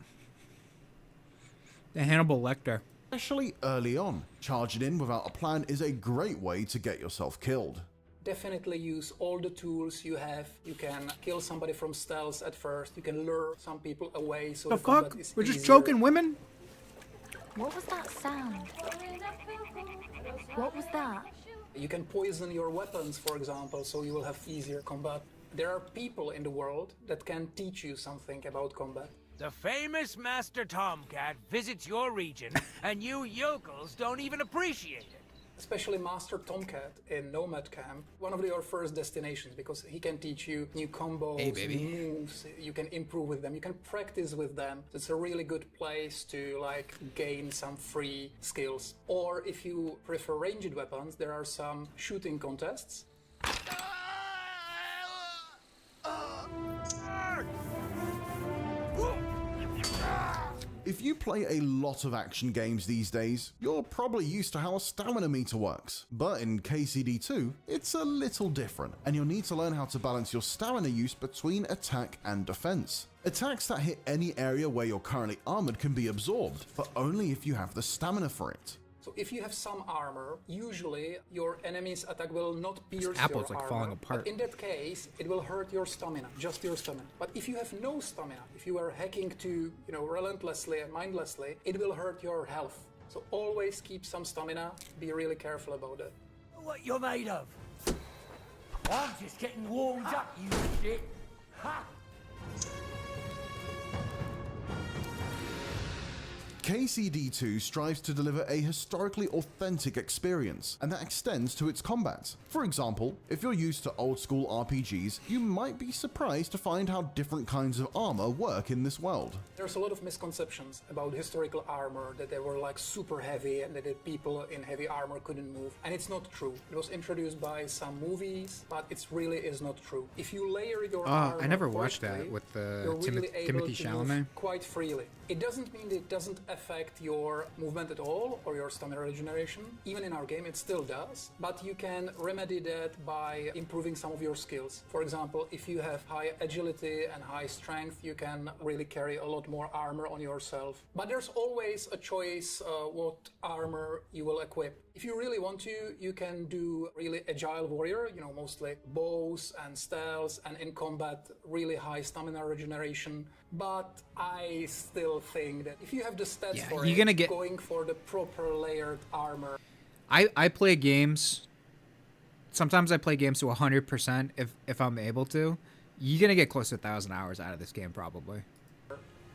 The Hannibal Lecter.
Especially early on, charging in without a plan is a great way to get yourself killed.
Definitely use all the tools you have. You can kill somebody from stealth at first. You can lure some people away so
The
the combat
fuck?
is
We're just
easier.
choking women?
What was that sound? What was that?
You can poison your weapons, for example, so you will have easier combat. There are people in the world that can teach you something about combat.
The famous Master Tomcat visits your region, and you yokels don't even appreciate it.
Especially Master Tomcat in Nomad Camp, one of your first destinations, because he can teach you new combos,
Hey, baby.
new moves, you can improve with them, you can practice with them. It's a really good place to like gain some free skills. Or if you prefer ranged weapons, there are some shooting contests.
If you play a lot of action games these days, you're probably used to how a stamina meter works. But in KCD2, it's a little different, and you'll need to learn how to balance your stamina use between attack and defense. Attacks that hit any area where you're currently armored can be absorbed, but only if you have the stamina for it.
So if you have some armor, usually your enemy's attack will not pierce
apple's
your
like
armor.
falling apart.
But in that case, it will hurt your stamina, just your stamina. But if you have no stamina, if you are hacking to, relentlessly and mindlessly, it will hurt your health. So always keep some stamina, be really careful about it.
What you're made of? I'm just getting warmed up, you shit. Ha!
KCD2 strives to deliver a historically authentic experience, and that extends to its combat. For example, if you're used to old school RPGs, you might be surprised to find how different kinds of armor work in this world.
There's a lot of misconceptions about historical armor, that they were like super heavy and that the people in heavy armor couldn't move. And it's not true. It was introduced by some movies, but it really is not true. If you layer your armor
I never watched
correctly,
that with
you're really able
Timothy
to move
Chalamet.
quite freely. It doesn't mean that it doesn't affect your movement at all or your stamina regeneration. Even in our game it still does, but you can remedy that by improving some of your skills. For example, if you have high agility and high strength, you can really carry a lot more armor on yourself. But there's always a choice what armor you will equip. If you really want to, you can do really agile warrior, mostly bows and stealth, and in combat really high stamina regeneration. But I still think that if you have the stats for
you're
it,
gonna get-
going for the proper layered armor.
I play games. Sometimes I play games to 100% if I'm able to. You're gonna get close to 1,000 hours out of this game probably.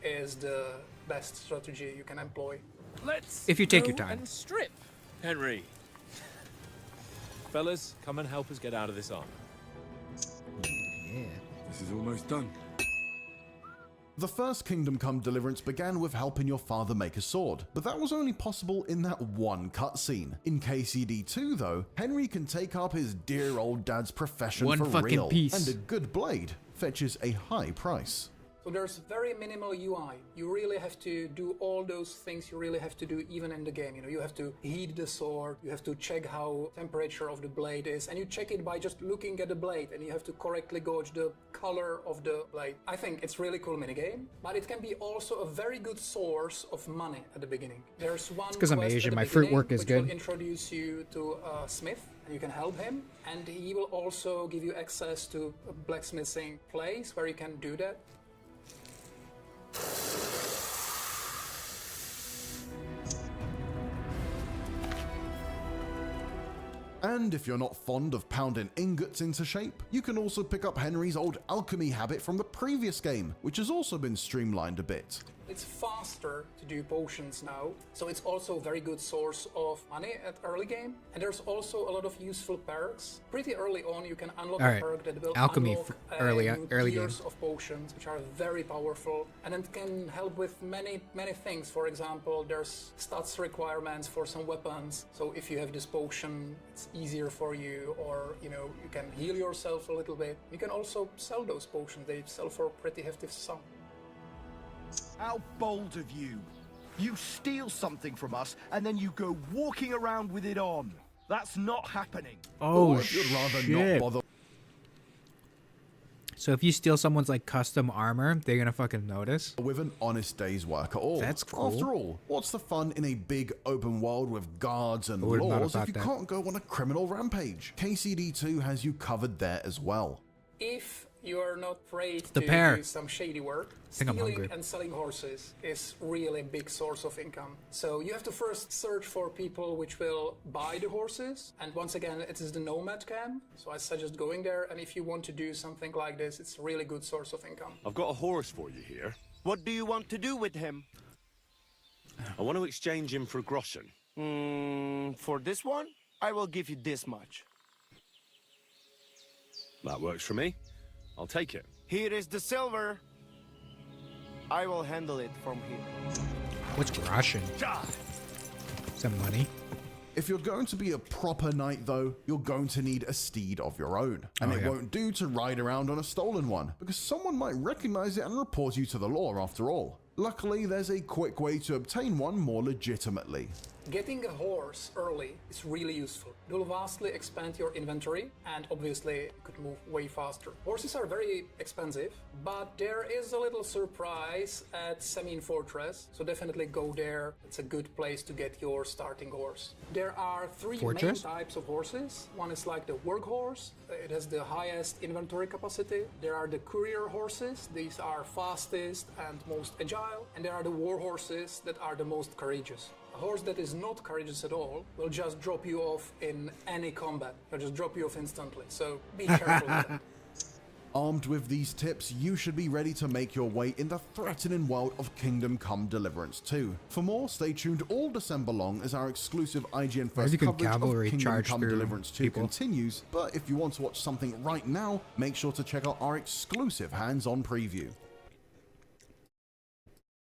Is the best strategy you can employ.
Let's
If you take
go
your time.
and strip, Henry. Fellas, come and help us get out of this armor.
Yeah.
This is almost done.
The first Kingdom Come Deliverance began with helping your father make a sword, but that was only possible in that one cutscene. In KCD2 though, Henry can take up his dear old dad's profession
One
for
fucking
real,
piece.
and a good blade fetches a high price.
So there's very minimal UI. You really have to do all those things you really have to do even in the game. You have to heat the sword, you have to check how temperature of the blade is, and you check it by just looking at the blade, and you have to correctly gauge the color of the blade. I think it's really cool minigame, but it can be also a very good source of money at the beginning. There's one
It's 'cause I'm
quest at
Asian,
the
my fruit
beginning
work is
which
good.
will introduce you to a smith, and you can help him, and he will also give you access to a blacksmithing place where you can do that.
And if you're not fond of pounding ingots into shape, you can also pick up Henry's old alchemy habit from the previous game, which has also been streamlined a bit.
It's faster to do potions now, so it's also a very good source of money at early game. And there's also a lot of useful perks. Pretty early on, you can unlock a perk that will unlock
early
tiers
game
of potions, which are very powerful, and it can help with many things. For example, there's stats requirements for some weapons. So if you have this potion, it's easier for you, or you can heal yourself a little bit. You can also sell those potions. They sell for a pretty hefty sum.
How bold of you! You steal something from us, and then you go walking around with it on. That's not happening.
Oh,
I'd rather
shit.
not bother.
So if you steal someone's like custom armor, they're gonna fucking notice.
With an honest day's work at all.
That's cool.
After all, what's the fun in a big open world with guards and
We're not
laws if
about
you
that.
can't go on a criminal rampage? KCD2 has you covered there as well.
If you are not afraid
The
to
pair.
do some shady work,
think I'm
stealing
hungry.
and selling horses is really a big source of income. So you have to first search for people which will buy the horses. And once again, it is the nomad camp. So I suggest going there. And if you want to do something like this, it's a really good source of income.
I've got a horse for you here.
What do you want to do with him?
I want to exchange him for a groschen.
For this one, I will give you this much.
That works for me. I'll take it.
Here is the silver. I will handle it from here.
What's Russian? Some money.
If you're going to be a proper knight though, you're going to need a steed of your own. And it won't do to ride around on a stolen one, because someone might recognize it and report you to the law after all. Luckily, there's a quick way to obtain one more legitimately.
Getting a horse early is really useful. It will vastly expand your inventory, and obviously you could move way faster. Horses are very expensive, but there is a little surprise at Semine Fortress, so definitely go there. It's a good place to get your starting horse. There are three main types of horses. One is like the workhorse. It has the highest inventory capacity. There are the courier horses. These are fastest and most agile. And there are the war horses that are the most courageous. A horse that is not courageous at all will just drop you off in any combat. They'll just drop you off instantly, so be careful with that.
Armed with these tips, you should be ready to make your way in the threatening world of Kingdom Come Deliverance 2. For more, stay tuned all December long as our exclusive IGN First coverage of Kingdom Come Deliverance 2 continues, but if you want to watch something right now, make sure to check out our exclusive hands-on preview.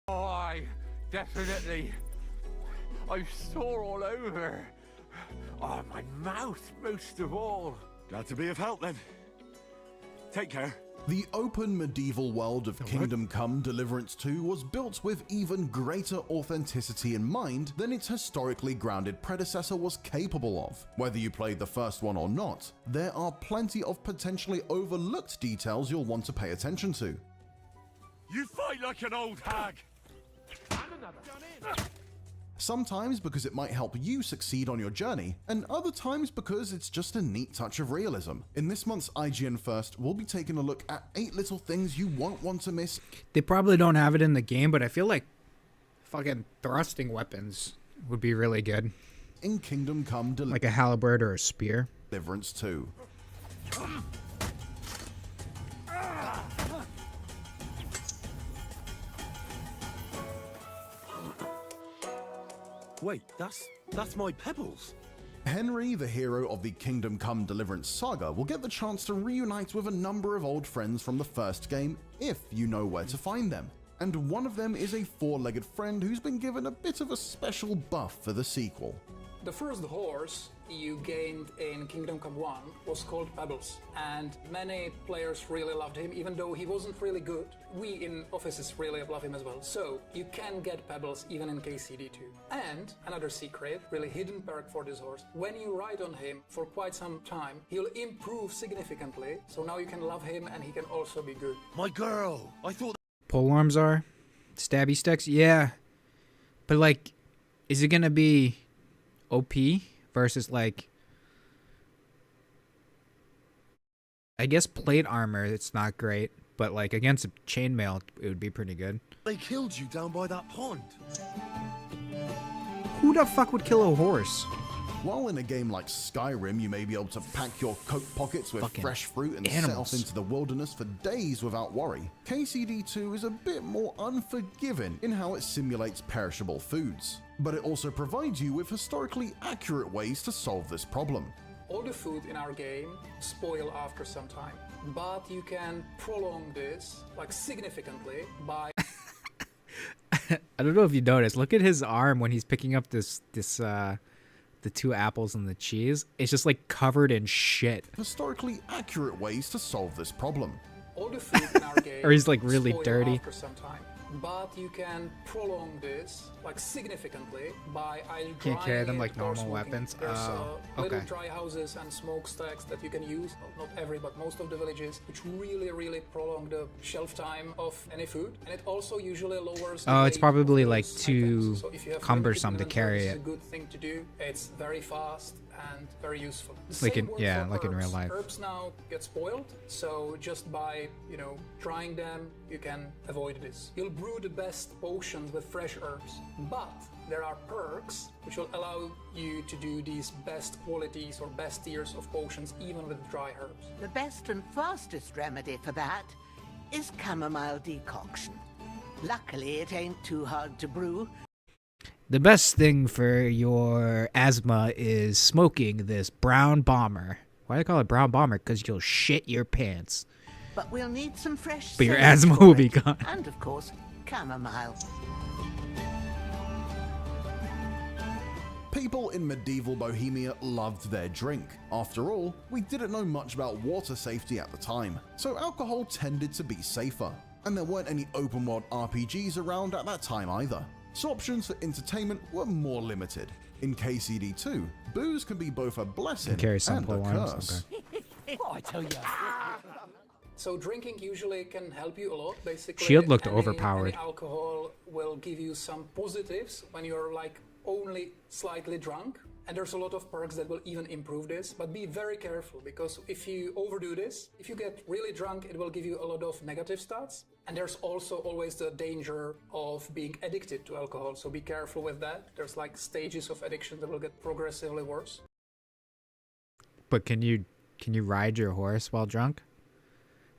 Oh, definitely. I'm sore all over. Oh, my mouth most of all.
Glad to be of help then. Take care.
The open medieval world of Kingdom Come Deliverance 2 was built with even greater authenticity in mind than its historically grounded predecessor was capable of. Whether you played the first one or not, there are plenty of potentially overlooked details you'll want to pay attention to.
You fight like an old hag.
Sometimes because it might help you succeed on your journey, and other times because it's just a neat touch of realism. In this month's IGN First, we'll be taking a look at 8 little things you won't want to miss.
They probably don't have it in the game, but I feel like fucking thrusting weapons would be really good.
In Kingdom Come
like a halberd or a spear.
Deliverance 2.
Wait, that's my pebbles.
Henry, the hero of the Kingdom Come Deliverance saga, will get the chance to reunite with a number of old friends from the first game, if you know where to find them. And one of them is a 4-legged friend who's been given a bit of a special buff for the sequel.
The first horse you gained in Kingdom Come 1 was called Pebbles, and many players really loved him, even though he wasn't really good. We in offices really love him as well, so you can get Pebbles even in KCD2. And another secret, really hidden perk for this horse, when you ride on him for quite some time, he'll improve significantly, so now you can love him and he can also be good.
My girl, I thought...
Pole arms are? Stabby sticks? Yeah. But like, is it gonna be OP versus like, I guess plate armor, it's not great, but like against a chainmail it would be pretty good.
They killed you down by that pond.
Who the fuck would kill a horse?
While in a game like Skyrim, you may be able to pack your coat pockets with
Fucking
fresh fruit and
animals.
set off into the wilderness for days without worry, KCD2 is a bit more unforgiving in how it simulates perishable foods. But it also provides you with historically accurate ways to solve this problem.
All the food in our game spoil after some time, but you can prolong this like significantly by
I don't know if you noticed. Look at his arm when he's picking up the 2 apples and the cheese. It's just like covered in shit.
Historically accurate ways to solve this problem.
all the food in our game
Or he's like really
spoil
dirty.
after some time. But you can prolong this like significantly by either
Can't carry them
drying
like
it or
normal
smoking.
weapons?
There's
Oh,
little
okay.
dry houses and smokestacks that you can use. Not every, but most of the villages, which really prolong the shelf time of any food. And it also usually lowers the
Oh, it's
weight
probably
of
like
those
too
items. So if you have
cumbersome to
limited
carry
inventory,
it.
It's a good thing to do. It's very fast and very useful. The
Like
same
in-
works
yeah,
for
like in real
herbs.
life.
Herbs now get spoiled, so just by, drying them, you can avoid this. You'll brew the best potions with fresh herbs, but there are perks which will allow you to do these best qualities or best tiers of potions even with dry herbs.
The best and fastest remedy for that is chamomile decoction. Luckily, it ain't too hard to brew.
The best thing for your asthma is smoking this brown bomber. Why do I call it brown bomber? Because you'll shit your pants.
But we'll need some fresh
But your
scents
asthma
for
will be
it.
gone.
And of course, chamomile.
People in medieval Bohemia loved their drink. After all, we didn't know much about water safety at the time, so alcohol tended to be safer. And there weren't any open world RPGs around at that time either, so options for entertainment were more limited. In KCD2, booze can be both a blessing
carry
and
sample
a
ones,
curse.
What I tell you. So drinking usually can help you a lot, basically.
Shield looked
Any
overpowered.
alcohol will give you some positives when you're like only slightly drunk. And there's a lot of perks that will even improve this, but be very careful because if you overdo this, if you get really drunk, it will give you a lot of negative stats. And there's also always the danger of being addicted to alcohol, so be careful with that. There's like stages of addiction that will get progressively worse.
But can you ride your horse while drunk?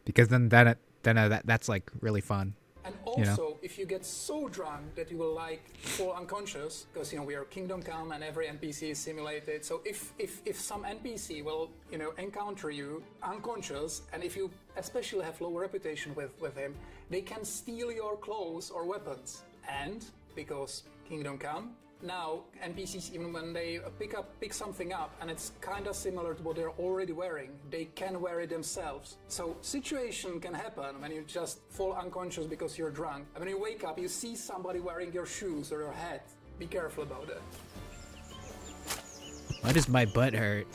Because then that's like really fun.
And also, if you get so drunk that you will like fall unconscious, because we are Kingdom Come and every NPC is simulated. So if some NPC will encounter you unconscious, and if you especially have low reputation with him, they can steal your clothes or weapons. And because Kingdom Come, now NPCs, even when they pick something up and it's kind of similar to what they're already wearing, they can wear it themselves. So situation can happen when you just fall unconscious because you're drunk. And when you wake up, you see somebody wearing your shoes or your hat. Be careful about that.
Why does my butt hurt?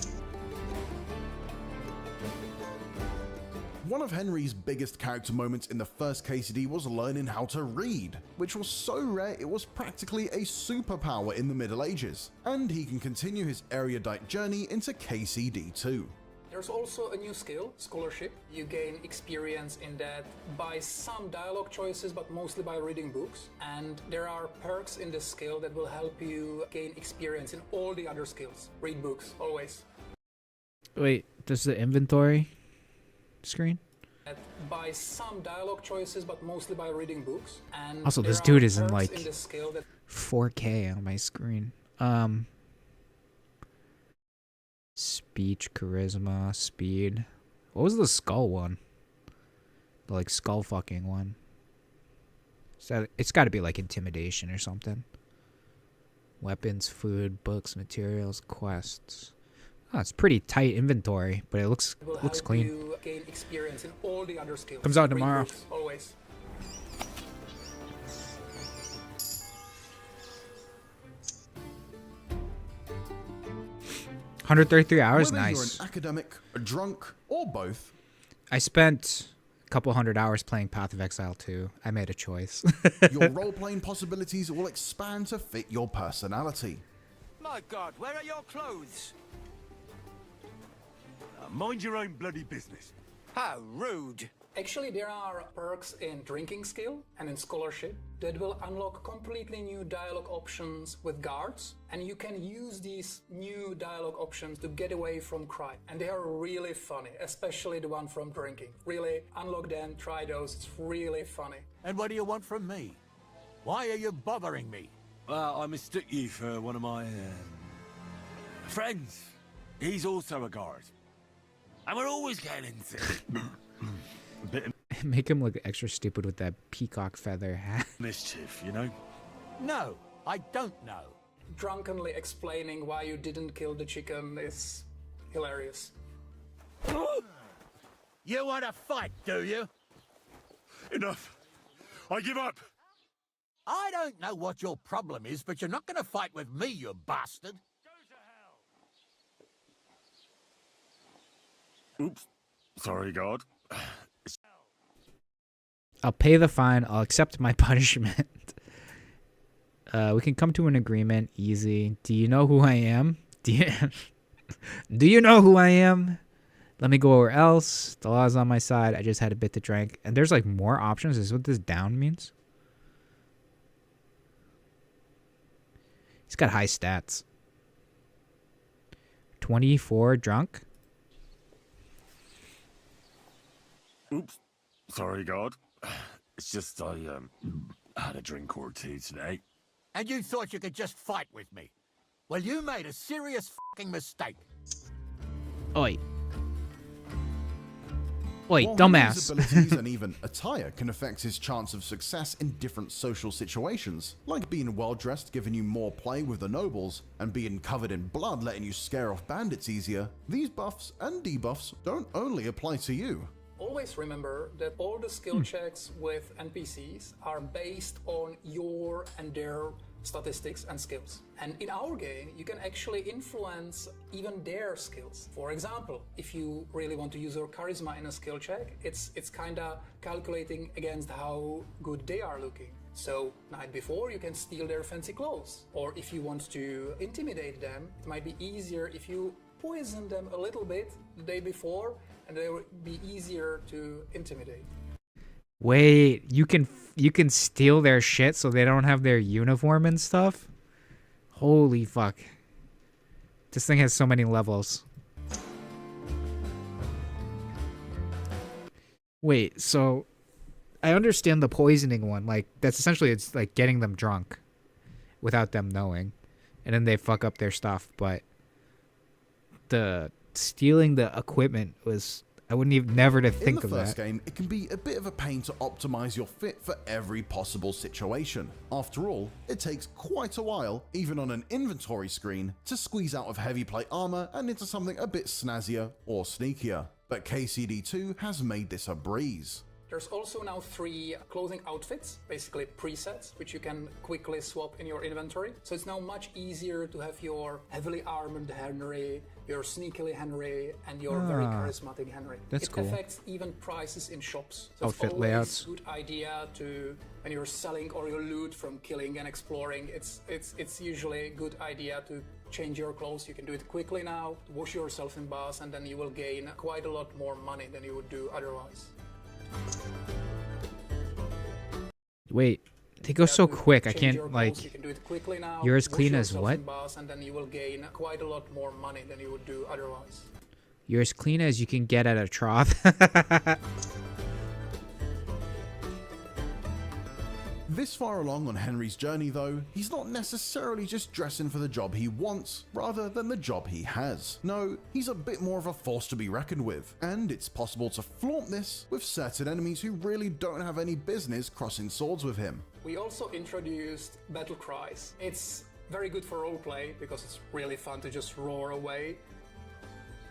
One of Henry's biggest character moments in the first KCD was learning how to read, which was so rare it was practically a superpower in the Middle Ages, and he can continue his erudite journey into KCD2.
There's also a new skill, scholarship. You gain experience in that by some dialogue choices, but mostly by reading books. And there are perks in this skill that will help you gain experience in all the other skills. Read books, always.
Wait, does the inventory screen?
By some dialogue choices, but mostly by reading books. And
Also, this
there
dude
are
is in
perks
like
this skill that
4K on my screen. Speech, charisma, speed. What was the skull one? The like skull fucking one. So it's got to be like intimidation or something. Weapons, food, books, materials, quests. Oh, it's pretty tight inventory, but it looks
will help
clean.
you gain experience in all the other skills.
Comes out
Read
tomorrow.
books, always.
133 hours,
Whether
nice.
you're an academic, a drunk, or both,
I spent a couple hundred hours playing Path of Exile 2. I made a choice.
your role-playing possibilities will expand to fit your personality.
My God, where are your clothes? Mind your own bloody business. How rude.
Actually, there are perks in drinking skill and in scholarship that will unlock completely new dialogue options with guards, and you can use these new dialogue options to get away from crime. And they are really funny, especially the one from drinking. Really, unlock them, try those, it's really funny.
And what do you want from me? Why are you bothering me?
Well, I mistook you for one of my friends. He's also a guard. And we're always getting into it.
Make him look extra stupid with that peacock feather hat.
Mischief, you know?
No, I don't know.
Drunkenly explaining why you didn't kill the chicken is hilarious.
You want to fight, do you?
Enough. I give up.
I don't know what your problem is, but you're not going to fight with me, you bastard.
Oops. Sorry, God.
I'll pay the fine. I'll accept my punishment. We can come to an agreement. Easy. Do you know who I am? Do you know who I am? Let me go over else. The law's on my side. I just had a bit to drink. And there's like more options. Is this what this down means? He's got high stats. 24 drunk.
Oops. Sorry, God. It's just I had a drink or two today.
And you thought you could just fight with me? Well, you made a serious fucking mistake.
Oi. Oi,
While
dumbass.
Henry's abilities and even attire can affect his chance of success in different social situations, like being well-dressed giving you more play with the nobles, and being covered in blood letting you scare off bandits easier, these buffs and debuffs don't only apply to you.
Always remember that all the skill checks with NPCs are based on your and their statistics and skills. And in our game, you can actually influence even their skills. For example, if you really want to use your charisma in a skill check, it's kinda calculating against how good they are looking. So, night before, you can steal their fancy clothes. Or if you want to intimidate them, it might be easier if you poison them a little bit the day before, and they would be easier to intimidate.
Wait, you can steal their shit so they don't have their uniform and stuff? Holy fuck. This thing has so many levels. Wait, so I understand the poisoning one. Like, that's essentially, it's like getting them drunk without them knowing. And then they fuck up their stuff, but the stealing the equipment was, I wouldn't even never to think of that.
In the first game, it can be a bit of a pain to optimize your fit for every possible situation. After all, it takes quite a while, even on an inventory screen, to squeeze out of heavy plate armor and into something a bit snazzier or sneakier. But KCD2 has made this a breeze.
There's also now 3 clothing outfits, basically presets, which you can quickly swap in your inventory. So it's now much easier to have your heavily armored Henry, your sneakily Henry, and your very charismatic Henry.
That's cool.
It affects even prices in shops. So
Outfit
it's always
layouts.
a good idea to, when you're selling or your loot from killing and exploring, it's usually a good idea to change your clothes. You can do it quickly now, wash yourself in baths, and then you will gain quite a lot more money than you would do otherwise.
Wait, they go so quick. I
Change
can't,
your
like,
clothes, you can do it quickly now,
you're as
wash
clean as
yourself
what?
in baths, and then you will gain quite a lot more money than you would do otherwise.
You're as clean as you can get at a trough.
This far along on Henry's journey though, he's not necessarily just dressing for the job he wants, rather than the job he has. No, he's a bit more of a force to be reckoned with, and it's possible to flaunt this with certain enemies who really don't have any business crossing swords with him.
We also introduced battle cries. It's very good for roleplay because it's really fun to just roar away.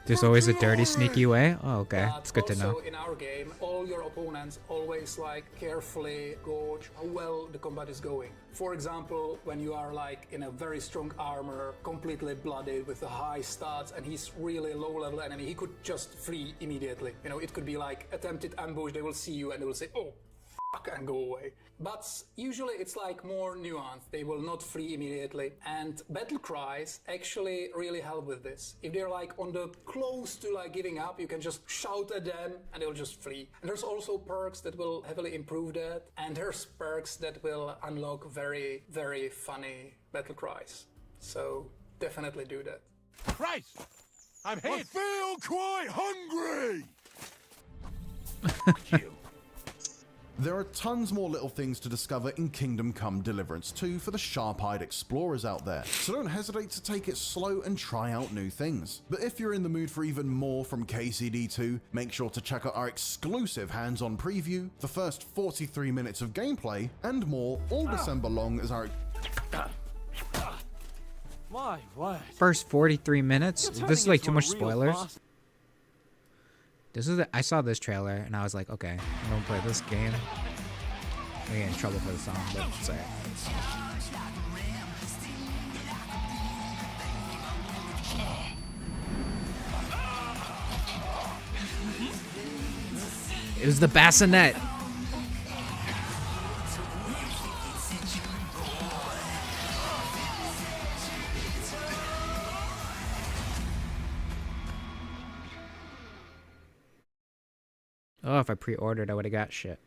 There's always a dirty, sneaky way? Oh, okay. It's good to know.
Also in our game, all your opponents always like carefully gauge how well the combat is going. For example, when you are like in a very strong armor, completely blooded with a high stats, and he's really low level enemy, he could just flee immediately. You know, it could be like attempted ambush, they will see you and they will say, oh, and go away. But usually it's like more nuanced. They will not flee immediately. And battle cries actually really help with this. If they're like on the close to like giving up, you can just shout at them and they'll just flee. And there's also perks that will heavily improve that. And there's perks that will unlock very, very funny battle cries. So definitely do that.
Christ! I'm hit! I feel quite hungry!
There are tons more little things to discover in Kingdom Come Deliverance 2 for the sharp-eyed explorers out there, so don't hesitate to take it slow and try out new things. But if you're in the mood for even more from KCD2, make sure to check out our exclusive hands-on preview, the first 43 minutes of gameplay, and more all December long as our...
My word.
First 43 minutes? This is like too much spoilers. I saw this trailer and I was like, okay, I'm gonna play this game. I'm gonna get in trouble for the song, but it's alright. It was the bassinet. Oh, if I pre-ordered, I would have got shit.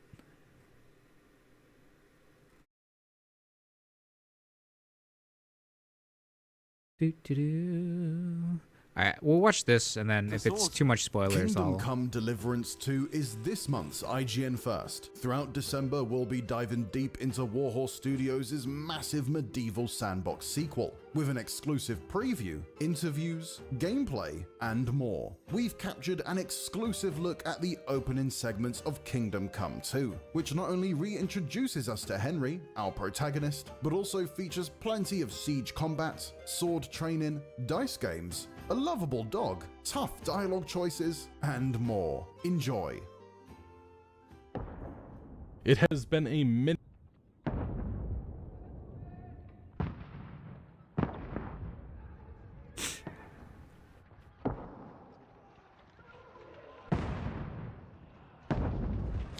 Alright, we'll watch this, and then if it's too much spoilers,
Kingdom Come Deliverance 2 is this month's IGN First. Throughout December, we'll be diving deep into Warhorse Studios' massive medieval sandbox sequel, with an exclusive preview, interviews, gameplay, and more. We've captured an exclusive look at the opening segments of Kingdom Come 2, which not only reintroduces us to Henry, our protagonist, but also features plenty of siege combat, sword training, dice games, a lovable dog, tough dialogue choices, and more. Enjoy.
It has been a minute.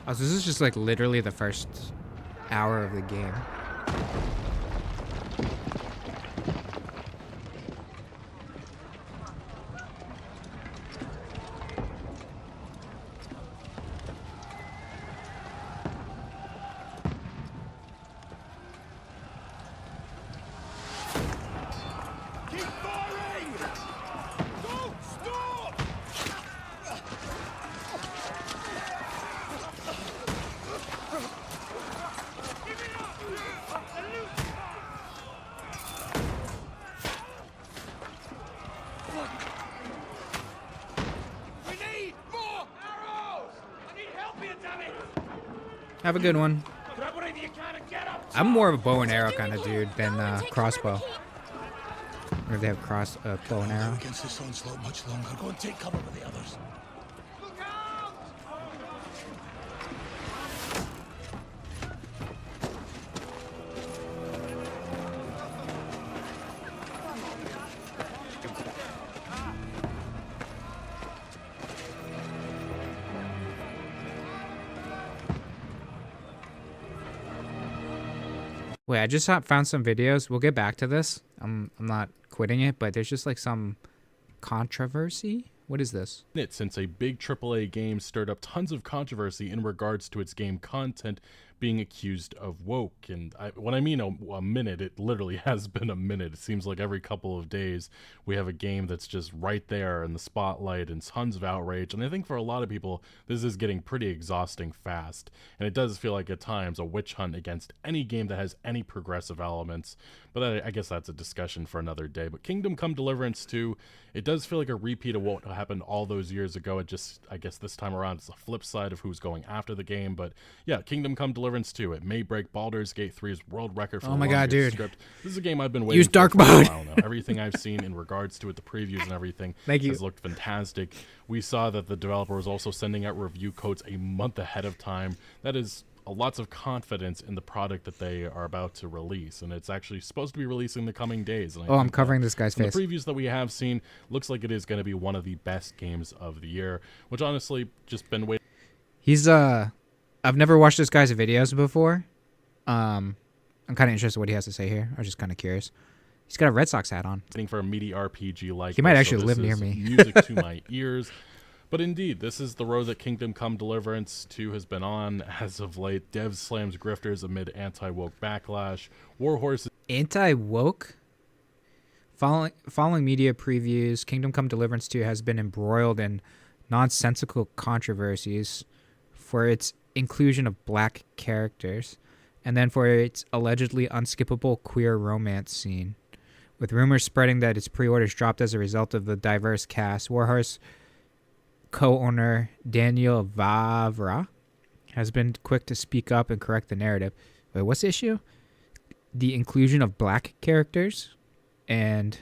Oh, so this is just like literally the first hour of the game. Have a good one. I'm more of a bow and arrow kind of dude than crossbow. Or if they have bow and arrow.
Against this onslaught much longer. Go and take cover with the others.
Wait, I just found some videos. We'll get back to this. I'm not quitting it, but there's just like some controversy. What is this?
Since a big AAA game stirred up tons of controversy in regards to its game content being accused of woke. And when I mean a minute, it literally has been a minute. It seems like every couple of days we have a game that's just right there in the spotlight and tons of outrage. And I think for a lot of people, this is getting pretty exhausting fast. And it does feel like at times a witch hunt against any game that has any progressive elements. But I guess that's a discussion for another day. But Kingdom Come Deliverance 2, it does feel like a repeat of what happened all those years ago. It just, I guess this time around, it's the flip side of who's going after the game. But yeah, Kingdom Come Deliverance 2, it may break Baldur's Gate 3's world record for
oh my god, dude.
script. This is a game I've been waiting
Use dark
for a
mode.
while now. Everything I've seen in regards to it, the previews and everything, has looked fantastic. We saw that the developer was also sending out review codes a month ahead of time. That is lots of confidence in the product that they are about to release, and it's actually supposed to be releasing in the coming days. And
I'm covering this guy's face.
The previews that we have seen looks like it is going to be one of the best games of the year, which honestly just been waiting.
He's a I've never watched this guy's videos before. I'm kind of interested in what he has to say here. I was just kind of curious. He's got a Red Sox hat on.
Waiting for a meaty RPG like
he might
this,
actually
so
live
this
near
is
me.
Music to my ears. But indeed, this is the road that Kingdom Come Deliverance 2 has been on as of late. Dev slams grifters amid anti-woke backlash. Warhorse
Anti-woke? Following media previews, Kingdom Come Deliverance 2 has been embroiled in nonsensical controversies for its inclusion of black characters, and then for its allegedly unskippable queer romance scene. With rumors spreading that its pre-orders dropped as a result of the diverse cast, Warhorse co-owner Daniel Vavra has been quick to speak up and correct the narrative. Wait, what's the issue? The inclusion of black characters and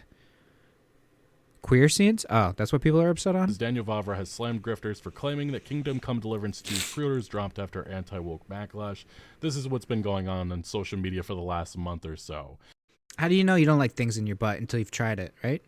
queer scenes? Oh, that's what people are upset on?
Daniel Vavra has slammed grifters for claiming that Kingdom Come Deliverance 2's pre-orders dropped after anti-woke backlash. This is what's been going on social media for the last month or so.
How do you know you don't like things in your butt until you've tried it, right?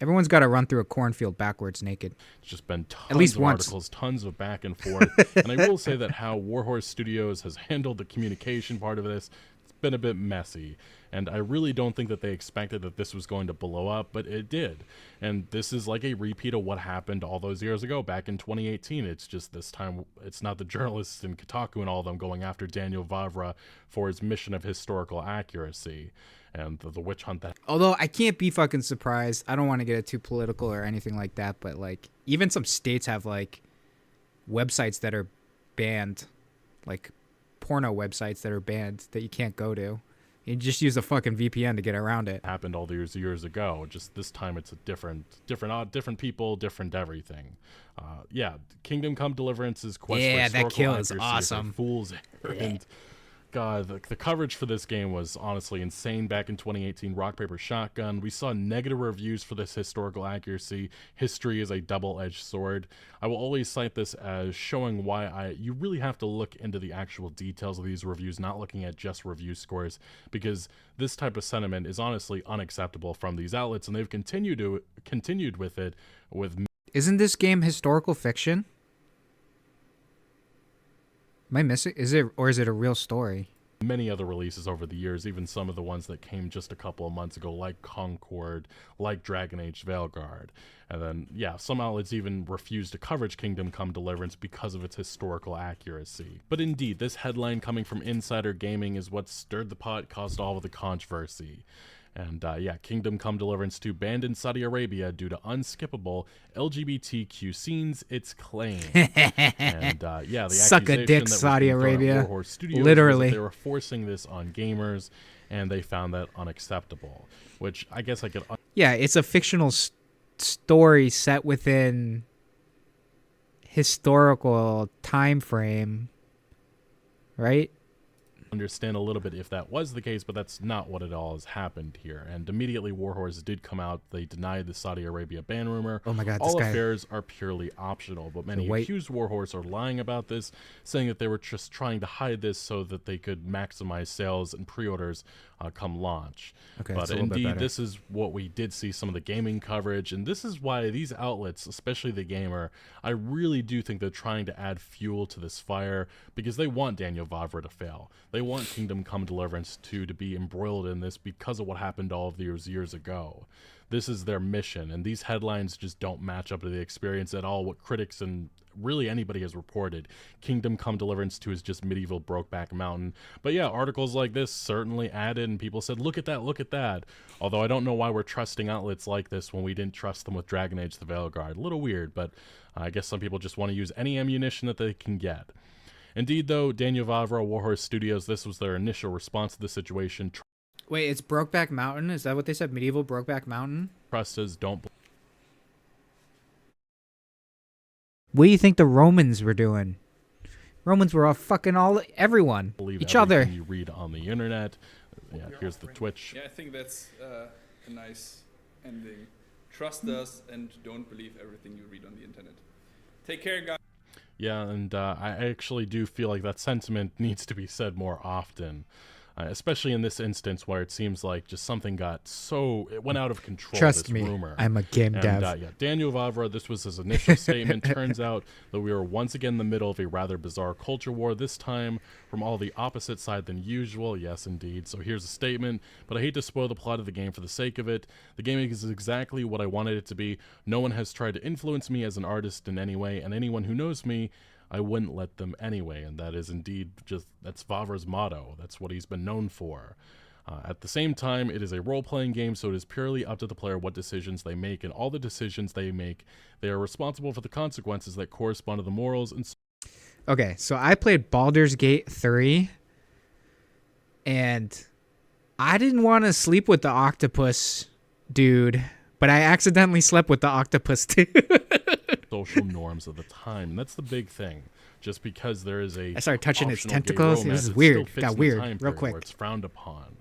Everyone's got to run through a cornfield backwards naked.
It's just been tons
at least
of
once.
articles, tons of back and forth. And I will say that how Warhorse Studios has handled the communication part of this, it's been a bit messy. And I really don't think that they expected that this was going to blow up, but it did. And this is like a repeat of what happened all those years ago, back in 2018. It's just this time, it's not the journalists in Kotaku and all of them going after Daniel Vavra for his mission of historical accuracy and the witch hunt that.
Although I can't be fucking surprised. I don't want to get it too political or anything like that, but like even some states have like websites that are banned, like porno websites that are banned that you can't go to. You just use a fucking VPN to get around it.
Happened all these years ago. Just this time it's a different people, different everything. Yeah, Kingdom Come Deliverance's quest for historical
that kill is
accuracy
awesome.
a fool's errand. God, the coverage for this game was honestly insane back in 2018. Rock, Paper, Shotgun. We saw negative reviews for this historical accuracy. History is a double-edged sword. I will always cite this as showing why you really have to look into the actual details of these reviews, not looking at just review scores, because this type of sentiment is honestly unacceptable from these outlets, and they've continued with it with.
Isn't this game historical fiction? Am I missing? Is it a real story?
Many other releases over the years, even some of the ones that came just a couple of months ago, like Concord, like Dragon Age Veilguard. And then, yeah, some outlets even refused to coverage Kingdom Come Deliverance because of its historical accuracy. But indeed, this headline coming from Insider Gaming is what stirred the pot, caused all of the controversy. And yeah, Kingdom Come Deliverance 2 banned in Saudi Arabia due to unskippable LGBTQ scenes, its claim. And yeah, the
suck a dick,
that
Saudi Arabia.
Warhorse Studios
literally,
was that they were forcing this on gamers, and they found that unacceptable. Which I guess I could.
Yeah, it's a fictional story set within historical time frame, right?
Understand a little bit if that was the case, but that's not what it all has happened here. And immediately Warhorse did come out. They denied the Saudi Arabia ban rumor.
Oh my god,
all affairs are purely optional, but many
wait.
accused Warhorse are lying about this, saying that they were just trying to hide this so that they could maximize sales and pre-orders come launch.
Okay,
but indeed, this is what we did see some of the gaming coverage, and this is why these outlets, especially The Gamer, I really do think they're trying to add fuel to this fire, because they want Daniel Vavra to fail. They want Kingdom Come Deliverance 2 to be embroiled in this because of what happened all of these years ago. This is their mission, and these headlines just don't match up to the experience at all. What critics and really anybody has reported. Kingdom Come Deliverance 2 is just medieval Brokeback Mountain. But yeah, articles like this certainly added, and people said, look at that, look at that. Although I don't know why we're trusting outlets like this when we didn't trust them with Dragon Age the Veilguard. A little weird, but I guess some people just want to use any ammunition that they can get. Indeed, though, Daniel Vavra, Warhorse Studios, this was their initial response to the situation.
Wait, it's Brokeback Mountain? Is that what they said? Medieval Brokeback Mountain?
Trust us, don't.
What do you think the Romans were doing? Romans were all fucking everyone,
Believe
each other.
You read on the internet. Yeah, here's the Twitch.
Yeah, I think that's a nice ending. Trust us and don't believe everything you read on the internet. Take care, guys.
Yeah, and I actually do feel like that sentiment needs to be said more often. especially in this instance where it seems like just something it went out of control.
Trust
this
me,
rumor.
I'm a game dev.
Yeah, Daniel Vavra, this was his initial statement. Turns out that we are once again in the middle of a rather bizarre culture war, this time from all the opposite side than usual. Yes, indeed. So here's a statement, but I hate to spoil the plot of the game for the sake of it. The game is exactly what I wanted it to be. No one has tried to influence me as an artist in any way, and anyone who knows me, I wouldn't let them anyway. And that is indeed that's Vavra's motto. That's what he's been known for. At the same time, it is a role-playing game, so it is purely up to the player what decisions they make, and all the decisions they make, they are responsible for the consequences that correspond to the morals and...
Okay, so I played Baldur's Gate 3, and I didn't want to sleep with the octopus dude, but I accidentally slept with the octopus dude.
social norms of the time. That's the big thing. Just because there is I
started touching its tentacles. This is weird. Got weird real quick.
Where it's frowned upon.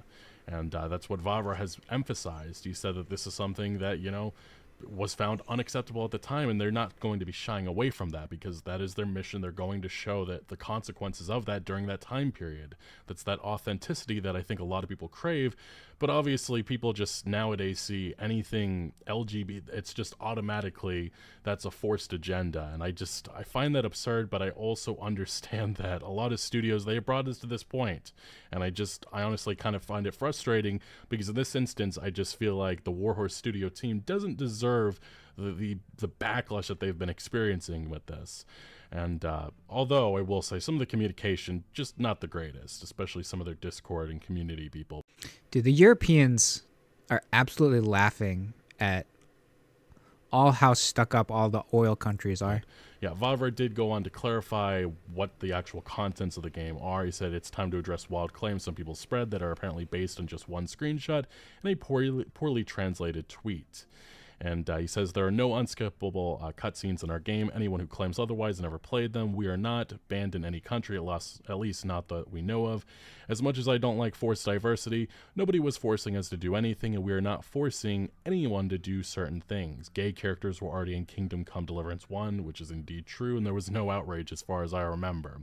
And that's what Vavra has emphasized. He said that this is something that, was found unacceptable at the time, and they're not going to be shying away from that because that is their mission. They're going to show that the consequences of that during that time period. That's that authenticity that I think a lot of people crave. But obviously people just nowadays see anything LGBT, it's just automatically that's a forced agenda. And I find that absurd, but I also understand that a lot of studios, they brought us to this point. And I honestly kind of find it frustrating because in this instance, I just feel like the Warhorse Studio team doesn't deserve the backlash that they've been experiencing with this. And although I will say some of the communication, just not the greatest, especially some of their Discord and community people.
Dude, the Europeans are absolutely laughing at how stuck up all the oil countries are.
Yeah, Vavra did go on to clarify what the actual contents of the game are. He said it's time to address wild claims some people spread that are apparently based on just one screenshot and a poorly translated tweet. And he says there are no unskippable cutscenes in our game. Anyone who claims otherwise never played them. We are not banned in any country, at least not that we know of. As much as I don't like forced diversity, nobody was forcing us to do anything, and we are not forcing anyone to do certain things. Gay characters were already in Kingdom Come Deliverance 1, which is indeed true, and there was no outrage as far as I remember.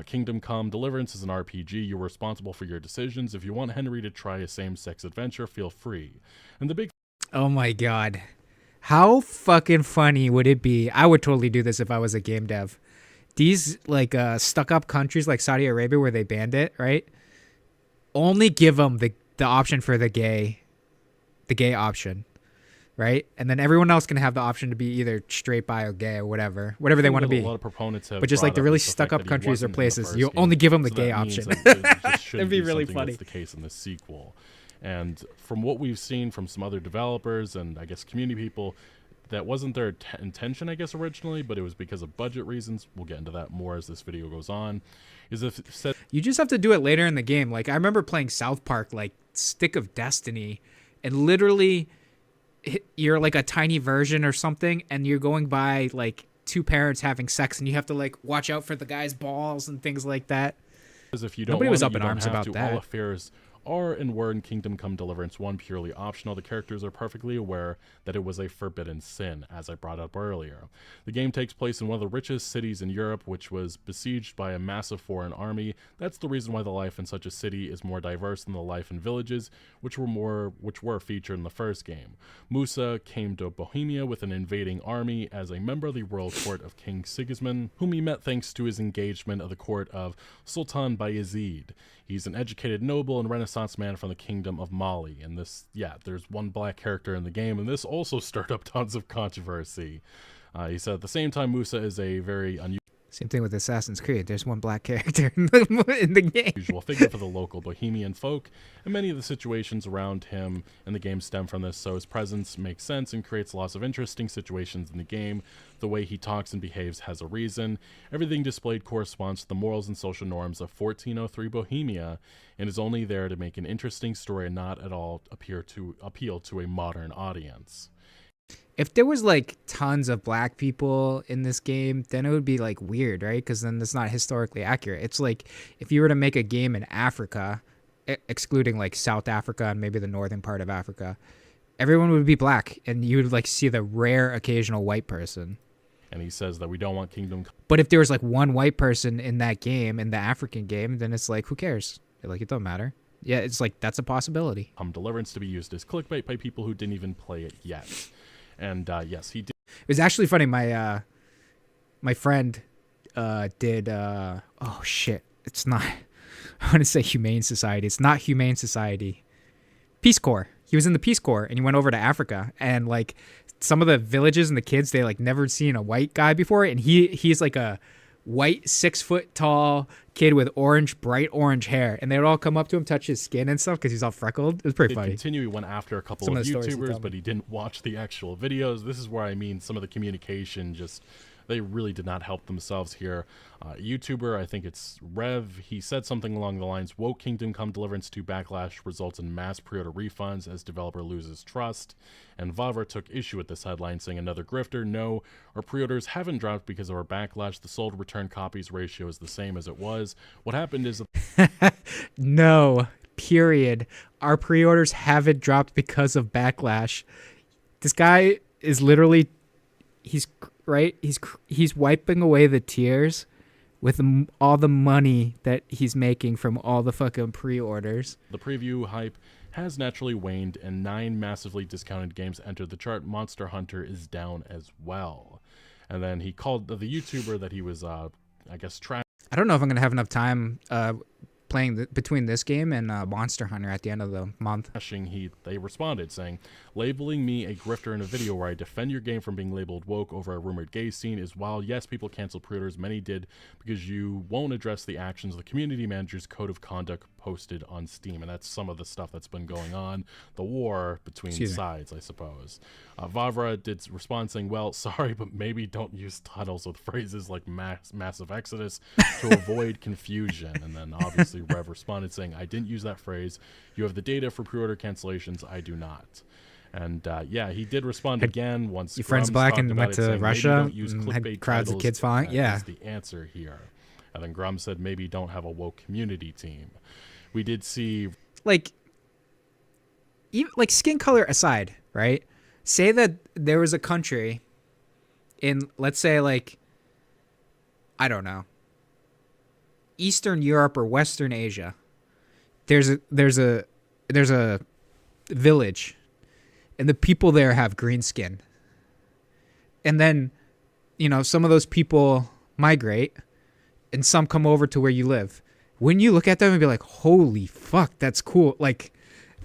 Kingdom Come Deliverance is an RPG. You're responsible for your decisions. If you want Henry to try a same-sex adventure, feel free. And the big...
Oh my god. How fucking funny would it be? I would totally do this if I was a game dev. These stuck up countries like Saudi Arabia where they banned it, right? Only give them the option for the gay option, right? And then everyone else can have the option to be either straight, bi, or gay or whatever they want to be.
A lot of proponents have
but just like the really stuck up countries or places, you only give them the gay option. That'd be really funny.
That's the case in the sequel. And from what we've seen from some other developers and I guess community people, that wasn't their intention, I guess, originally, but it was because of budget reasons. We'll get into that more as this video goes on.
You just have to do it later in the game. Like I remember playing South Park, like Stick of Destiny, and literally you're like a tiny version or something, and you're going by like two parents having sex, and you have to like watch out for the guy's balls and things like that.
Because if you don't
Nobody was up
you
in
don't
arms
have
about
to.
that.
All affairs are and were in Kingdom Come Deliverance 1 purely optional. The characters are perfectly aware that it was a forbidden sin, as I brought up earlier. The game takes place in one of the richest cities in Europe, which was besieged by a massive foreign army. That's the reason why the life in such a city is more diverse than the life in villages, which were featured in the first game. Musa came to Bohemia with an invading army as a member of the royal court of King Sigismund, whom he met thanks to his engagement of the court of Sultan Bayezid. He's an educated noble and Renaissance man from the Kingdom of Mali. And there's one black character in the game, and this also stirred up tons of controversy. He said at the same time, Musa is a very unusual...
Same thing with Assassin's Creed. There's one black character in the game.
Usual figure for the local Bohemian folk, and many of the situations around him in the game stem from this, so his presence makes sense and creates lots of interesting situations in the game. The way he talks and behaves has a reason. Everything displayed corresponds to the morals and social norms of 1403 Bohemia, and is only there to make an interesting story and not at all appeal to a modern audience.
If there was like tons of black people in this game, then it would be like weird, right? Because then it's not historically accurate. It's like if you were to make a game in Africa, excluding like South Africa and maybe the northern part of Africa, everyone would be black, and you would like see the rare occasional white person.
And he says that we don't want Kingdom.
But if there was like one white person in that game, in the African game, then it's like, who cares? Like, it don't matter. yeah, it's like that's a possibility.
Deliverance to be used as clickbait by people who didn't even play it yet. And yes, he did.
It was actually funny. My my friend did. Oh shit! It's not. I want to say Humane Society. It's not Humane Society. Peace Corps. He was in the Peace Corps, and he went over to Africa, and like some of the villages and the kids, they like never seen a white guy before, and he's like a white 6 foot tall kid with bright orange hair, and they would all come up to him, touch his skin and stuff because he's all freckled. It was pretty funny.
Continue. He went after a couple of YouTubers, but he didn't watch the actual videos. This is where I mean some of the communication just. They really did not help themselves here. YouTuber, I think it's Rev, he said something along the lines, Woke Kingdom Come Deliverance 2 backlash results in mass pre-order refunds as developer loses trust. And Vavra took issue with this headline, saying another grifter, no, our pre-orders haven't dropped because of our backlash. The sold return copies ratio is the same as it was. What happened is...
No, period. Our pre-orders haven't dropped because of backlash. This guy is literally... He's wiping away the tears with all the money that he's making from all the fucking pre-orders.
The preview hype has naturally waned, and 9 massively discounted games entered the chart. Monster Hunter is down as well. And then he called the YouTuber that he was, I guess, trash.
I don't know if I'm gonna have enough time playing between this game and Monster Hunter at the end of the month.
They responded saying, labeling me a grifter in a video where I defend your game from being labeled woke over a rumored gay scene is while yes, people canceled pre-orders, many did because you won't address the actions of the community manager's code of conduct posted on Steam. And that's some of the stuff that's been going on, the war between sides, I suppose. Vavra did respond saying, well, sorry, but maybe don't use titles with phrases like massive exodus to avoid confusion. And then obviously Rev responded saying, I didn't use that phrase. You have the data for pre-order cancellations. I do not. And yeah, he did respond again once.
Your friend's black and went to Russia and had crowds of kids following. Yeah,
is the answer here. And then Grum said maybe don't have a woke community team. We did see
even like skin color aside, right? Say that there was a country in, let's say, like, I don't know, Eastern Europe or Western Asia. There's a village, and the people there have green skin. And then, you know, some of those people migrate, and some come over to where you live. When you look at them and be like, holy fuck, that's cool. Like,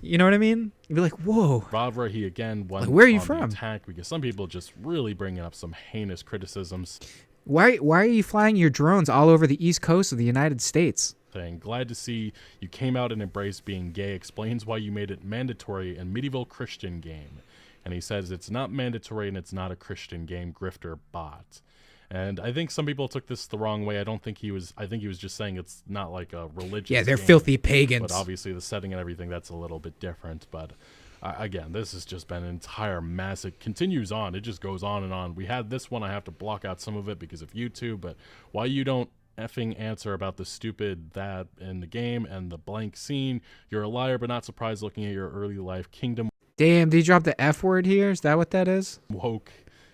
you know what I mean? You'd be like, whoa.
Vavra, he again went
where are you
on
from?
the attack because some people just really bringing up some heinous criticisms.
Why are you flying your drones all over the East Coast of the United States?
Saying, glad to see you came out and embraced being gay. Explains why you made it mandatory in medieval Christian game. And he says it's not mandatory and it's not a Christian game, grifter bot. And I think some people took this the wrong way. I think he was just saying it's not like a religious
Yeah, they're
game,
filthy pagans.
But obviously the setting and everything, that's a little bit different. But again, this has just been an entire mess. It continues on. It just goes on and on. We had this one. I have to block out some of it because of YouTube. But why you don't effing answer about the stupid that in the game and the blank scene, you're a liar, but not surprised looking at your early life kingdom.
Damn, did you drop the F word here? Is that what that is?
Woke.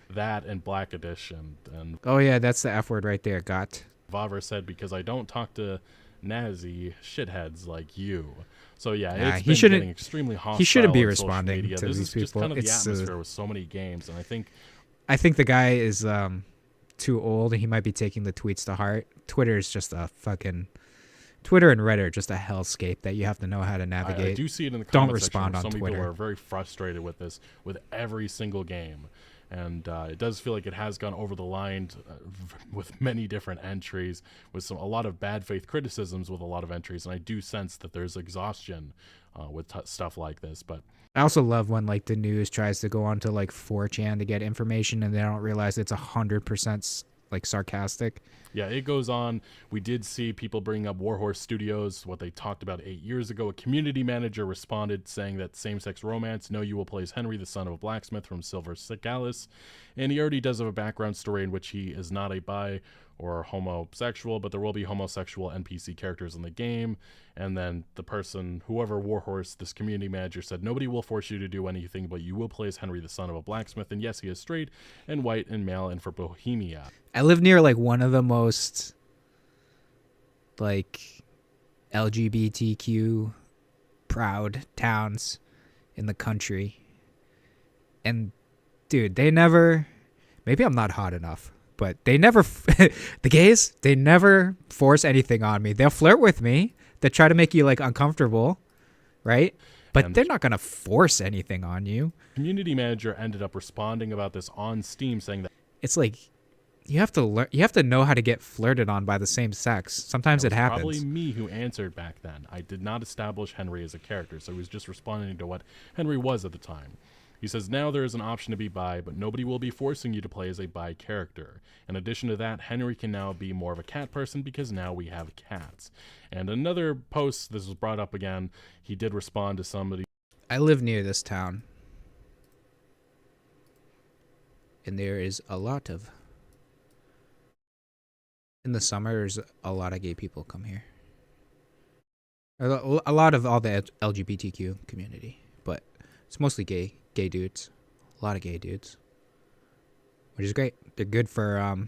That and Black Edition. And
oh yeah, that's the F word right there. Got.
Vavra said, because I don't talk to Nazi shitheads like you. So yeah,
nah,
it's been getting extremely hostile.
He shouldn't be
on
responding
social media.
to
This
these
is
people.
just kind of the atmosphere with so many games, and I think
the guy is too old, and he might be taking the tweets to heart. Twitter is just a fucking. Twitter and Reddit are just a hellscape that you have to know how to navigate.
I do see it in the
Don't
comment
respond
section.
on
Some
Twitter.
people are very frustrated with this, with every single game. And it does feel like it has gone over the line with many different entries, with a lot of bad faith criticisms with a lot of entries. And I do sense that there's exhaustion with stuff like this. But
I also love when like the news tries to go onto like 4chan to get information and they don't realize it's 100% like sarcastic.
Yeah, it goes on. We did see people bring up Warhorse Studios, what they talked about 8 years ago. A community manager responded saying that same-sex romance, no, you will play as Henry, the son of a blacksmith from Silver Sicalis. And he already does have a background story in which he is not a bi or homosexual, but there will be homosexual NPC characters in the game. And then the person, whoever Warhorse, this community manager, said, nobody will force you to do anything, but you will play as Henry, the son of a blacksmith. And yes, he is straight and white and male and for Bohemia.
I live near like one of the most like LGBTQ proud towns in the country. And dude, they never, maybe I'm not hot enough, but they never, the gays, they never force anything on me. They'll flirt with me. They try to make you like uncomfortable, right? But they're not going to force anything on you.
Community manager ended up responding about this on Steam, saying that
it's like, you have to learn. You have to know how to get flirted on by the same sex. Sometimes it happens.
Probably me who answered back then. I did not establish Henry as a character, so he was just responding to what Henry was at the time. He says, now there is an option to be bi, but nobody will be forcing you to play as a bi character. In addition to that, Henry can now be more of a cat person because now we have cats. And another post, this was brought up again, he did respond to somebody.
I live near this town. And there is a lot of... In the summer, there's a lot of gay people come here. A lot of all the LGBTQ community, but it's mostly gay dudes. A lot of gay dudes, which is great. They're good for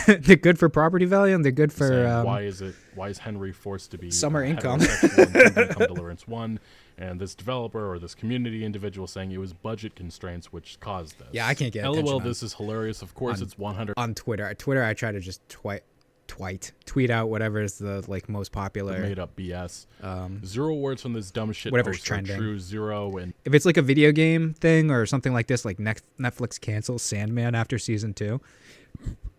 they're good for property value, and they're good for
why is Henry forced to be
summer income?
Kingdom Come Deliverance 1, and this developer or this community individual saying it was budget constraints which caused this.
Yeah, I can't get
LOL, this is hilarious. Of course, it's 100
on Twitter. I try to just tweet out whatever is the like most popular
made up BS. 0 words from this dumb shit.
Whatever's
post
trending.
True 0, and
if it's like a video game thing or something like this, like Netflix cancels Sandman after season 2,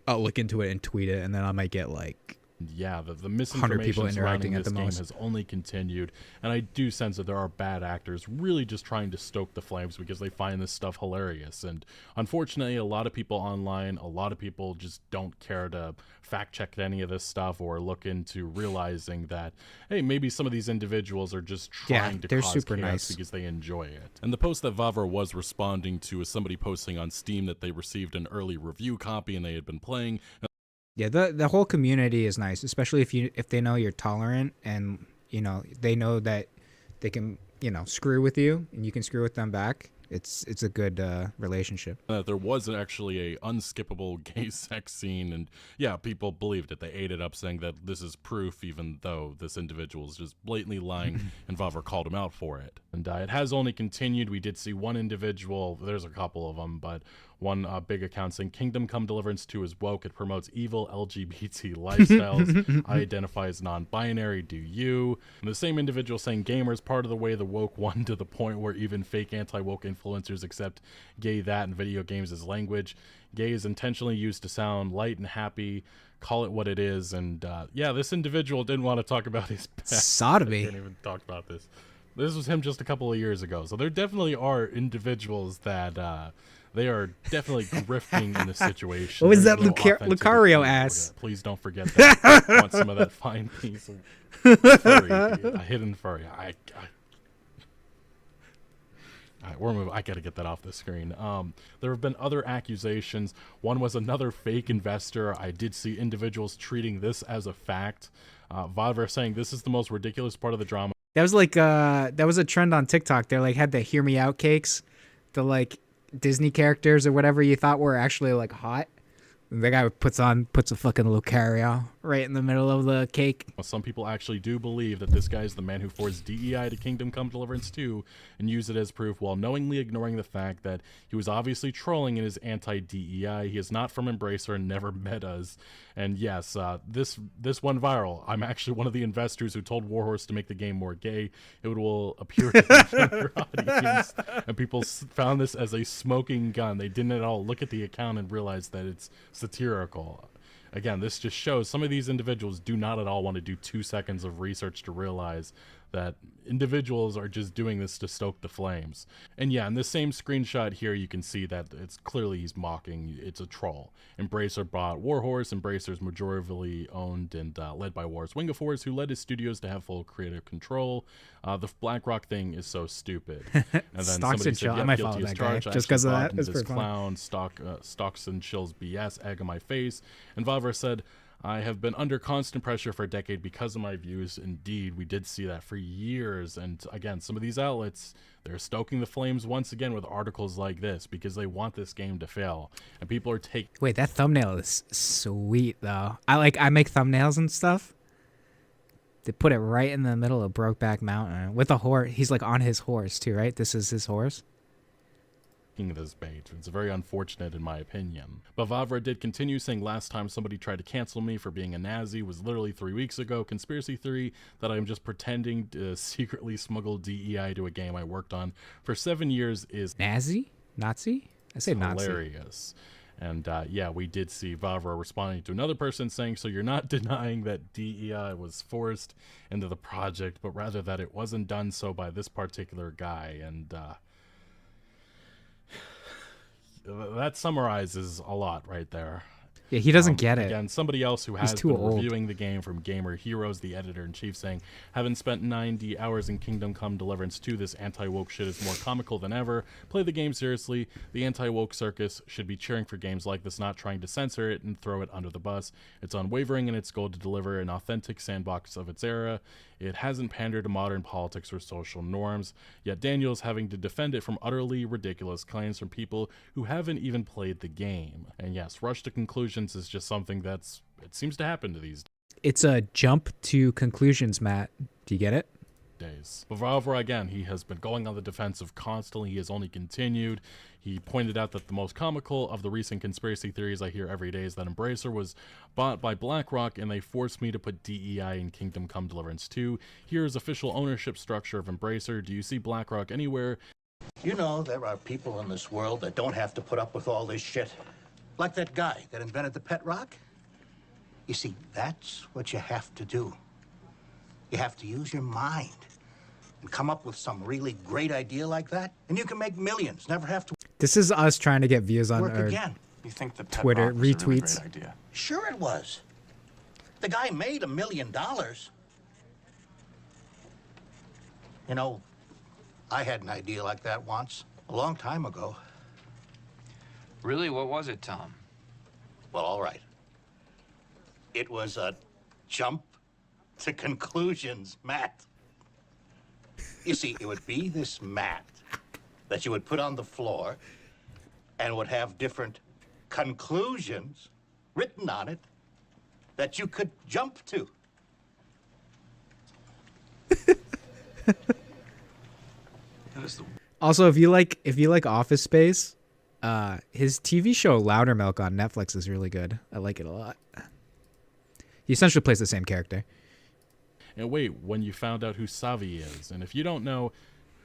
I'll look into it and tweet it, and then I might get like
the misinformation
people
surrounding
interacting at
this
the
game
most.
has only continued, and I do sense that there are bad actors really just trying to stoke the flames because they find this stuff hilarious. And unfortunately, a lot of people online, a lot of people just don't care to fact check any of this stuff or look into realizing that, hey, maybe some of these individuals are just trying to
they're
cause
super
chaos
nice
because they enjoy it. And the post that Vavra was responding to is somebody posting on Steam that they received an early review copy and they had been playing.
Yeah, the whole community is nice, especially if they know you're tolerant and they know that they can screw with you and you can screw with them back. It's a good relationship.
There was actually a unskippable gay sex scene, and yeah, people believed it. They ate it up, saying that this is proof, even though this individual is just blatantly lying, and Vavra called him out for it. And it has only continued. We did see one individual, there's a couple of them, but one big account saying Kingdom Come Deliverance 2 is woke. It promotes evil LGBT lifestyles. I identify as non-binary. Do you? And the same individual saying gamers part of the way the woke one to the point where even fake anti-woke influencers accept gay that in video games as language. Gay is intentionally used to sound light and happy. Call it what it is. And yeah, this individual didn't want to talk about his past.
Sodomy.
I can't even talk about this. This was him just a couple of years ago. So there definitely are individuals that they are definitely grifting in this situation.
What was
There's
that
no
Lucario
authenticity.
ass?
Please don't forget that. I want some of that fine piece of furry, a hidden furry. We're moving. I gotta get that off the screen. There have been other accusations. One was another fake investor. I did see individuals treating this as a fact. Vavra saying this is the most ridiculous part of the drama.
That was like that was a trend on TikTok. They like had the hear me out cakes, the like Disney characters or whatever you thought were actually like hot. And the guy puts a fucking Lucario right in the middle of the cake.
Some people actually do believe that this guy is the man who forced DEI to Kingdom Come Deliverance 2 and used it as proof while knowingly ignoring the fact that he was obviously trolling in his anti-DEI. He is not from Embracer and never met us. And yes, this went viral. I'm actually one of the investors who told Warhorse to make the game more gay. It will appear to the younger audience. And people found this as a smoking gun. They didn't at all look at the account and realize that it's satirical. Again, this just shows some of these individuals do not at all want to do 2 seconds of research to realize that individuals are just doing this to stoke the flames. And yeah, in this same screenshot here, you can see that it's clearly he's mocking. It's a troll. Embracer bought Warhorse. Embracer's majority owned and led by Warhorse Wing of Force, who led his studios to have full creative control. The BlackRock thing is so stupid. And then
Stocks and Chill. I might follow that guy just because of that. It's
this
pretty
clown Stocks and Chills BS, egg on my face. And Vavra said, I have been under constant pressure for a decade because of my views. Indeed, we did see that for years. And again, some of these outlets, they're stoking the flames once again with articles like this because they want this game to fail. And people are taking...
Wait, that thumbnail is sweet, though. I make thumbnails and stuff. They put it right in the middle of Brokeback Mountain with a horse. He's like on his horse too, right? This is his horse.
Of this bait. It's very unfortunate in my opinion. But Vavra did continue saying, last time somebody tried to cancel me for being a Nazi was literally 3 weeks ago. Conspiracy theory that I'm just pretending to secretly smuggle DEI to a game I worked on for 7 years is
Nazi? Nazi? I say Nazi.
Hilarious. And yeah, we did see Vavra responding to another person saying, so you're not denying that DEI was forced into the project, but rather that it wasn't done so by this particular guy. And that summarizes a lot right there.
Yeah, he doesn't get it.
Again, somebody else who
He's
has
too
been
old.
reviewing the game from Gamer Heroes, the editor-in-chief, saying, having spent 90 hours in Kingdom Come Deliverance 2, this anti-woke shit is more comical than ever. Play the game seriously. The anti-woke circus should be cheering for games like this, not trying to censor it and throw it under the bus. It's unwavering in its goal to deliver an authentic sandbox of its era. It hasn't pandered to modern politics or social norms, yet Daniel's having to defend it from utterly ridiculous claims from people who haven't even played the game. And yes, rush to conclusions is just something it seems to happen to these
It's a jump to conclusions, Matt. Do you get it?
days. But Vavra, again, he has been going on the defensive constantly. He has only continued. He pointed out that the most comical of the recent conspiracy theories I hear every day is that Embracer was bought by BlackRock and they forced me to put DEI in Kingdom Come Deliverance 2. Here's official ownership structure of Embracer. Do you see BlackRock anywhere?
You know, there are people in this world that don't have to put up with all this shit. Like that guy that invented the pet rock. You see, that's what you have to do. You have to use your mind and come up with some really great idea like that, and you can make millions, never have to
This is us trying to get views on
work
our
again. You think the pet
Twitter
rock was a really
retweets.
great idea? Sure it was. The guy made $1 million. You know, I had an idea like that once, a long time ago.
Really? What was it, Tom?
Well, all right. It was a jump to conclusions, Matt. You see, it would be this mat that you would put on the floor and would have different conclusions written on it that you could jump to.
Also, if you like Office Space, his TV show Loudermilk on Netflix is really good. I like it a lot. He essentially plays the same character.
And wait, when you found out who Savi is, and if you don't know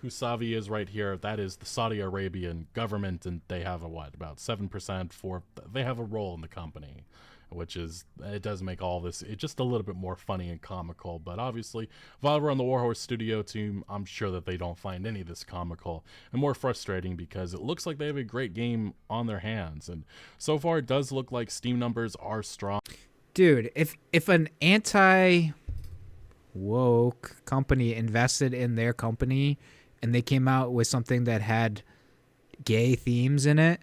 who Savi is right here, that is the Saudi Arabian government, and they have about 7% they have a role in the company, which is, it does make all this just a little bit more funny and comical. But obviously, Vavra on the Warhorse Studio team, I'm sure that they don't find any of this comical and more frustrating, because it looks like they have a great game on their hands, and so far it does look like Steam numbers are strong.
Dude, if an anti-woke company invested in their company and they came out with something that had gay themes in it,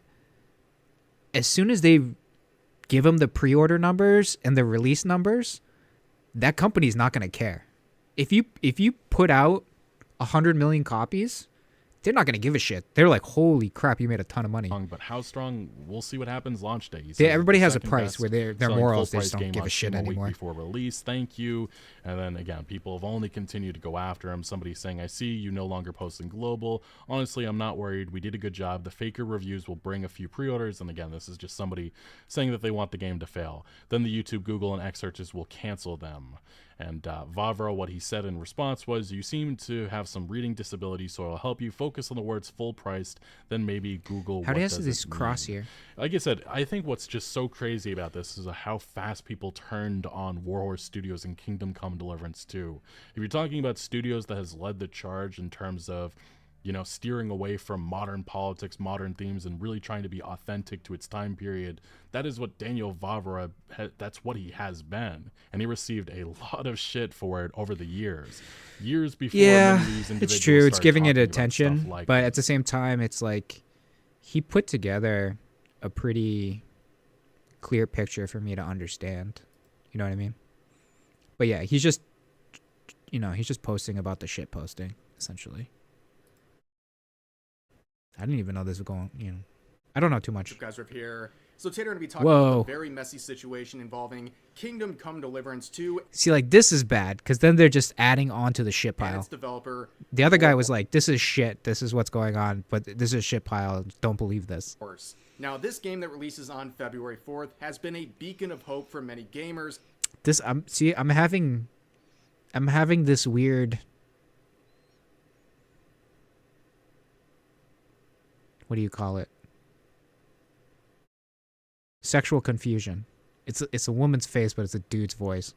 as soon as they give them the pre-order numbers and the release numbers, that company's not going to care. If you put out 100 million copies, they're not going to give a shit. They're like, holy crap, you made a ton of money.
But how strong? We'll see what happens launch day.
Yeah, everybody has a price where their morals, they just don't give a shit
a week
anymore.
Before release, thank you. And then again, people have only continued to go after him. Somebody saying, I see you no longer posting global. Honestly, I'm not worried. We did a good job. The faker reviews will bring a few pre-orders. And again, this is just somebody saying that they want the game to fail. Then the YouTube, Google, and X searches will cancel them. And Vavra, what he said in response was, you seem to have some reading disability, so I'll help you focus on the words full priced, then maybe Google
How
what
does
does
this
it
cross
mean?
here?
Like I said, I think what's just so crazy about this is how fast people turned on Warhorse Studios and Kingdom Come Deliverance 2. If you're talking about studios that has led the charge in terms of, you know, steering away from modern politics, modern themes, and really trying to be authentic to its time period, that is what Daniel Vavra, that's what he has been. And he received a lot of shit for it over the years before
Yeah,
these individuals
it's true. It's
started
giving it
talking about
attention,
stuff like
but at the same time, it's like he put together a pretty clear picture for me to understand. You know what I mean? But yeah, he's just posting about the shit posting, essentially. I didn't even know this was going, I don't know too much.
You guys are here,
So today we're going to be talking about
Whoa.
the very messy situation involving Kingdom Come Deliverance 2
See, like, this is bad, because then they're just adding on to the shit
and
pile.
its developer.
The other guy was like, this is shit. This is what's going on, but this is shit pile. Don't believe this.
Now, this game that releases on February 4th has been a beacon of hope for many gamers.
I'm having this weird, what do you call it? Sexual confusion. It's a woman's face, but it's a dude's voice.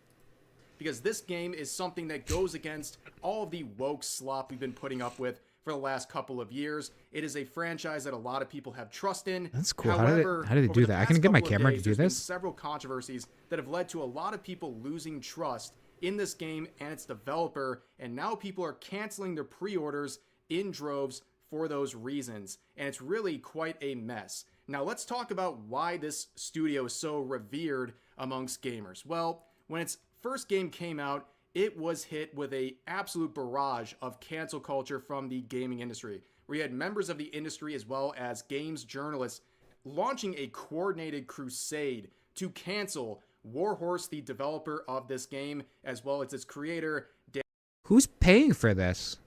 Because this game is something that goes against all of the woke slop we've been putting up with for the last couple of years. It is a franchise that a lot of people have trust in.
That's cool.
However,
How did they do that? I can get my camera to do
there's been
this.
several controversies that have led to a lot of people losing trust in this game and its developer, and now people are canceling their pre-orders in droves for those reasons, and it's really quite a mess. Now let's talk about why this studio is so revered amongst gamers. Well, when its first game came out, it was hit with a absolute barrage of cancel culture from the gaming industry, where you had members of the industry as well as games journalists launching a coordinated crusade to cancel Warhorse, the developer of this game, as well as its creator.
Who's paying for this?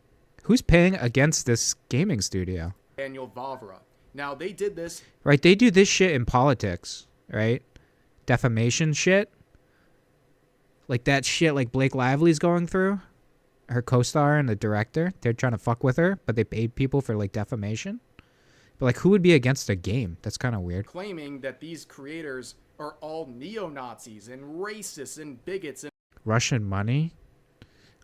Who's paying against this gaming studio?
Daniel Vavra. Now, they did this.
Right, they do this shit in politics, right? Defamation shit. Like that shit like Blake Lively's going through. Her co-star and the director. They're trying to fuck with her, but they paid people for like defamation. But like, who would be against a game? That's kind of weird.
Claiming that these creators are all neo-Nazis and racists and bigots and
Russian money?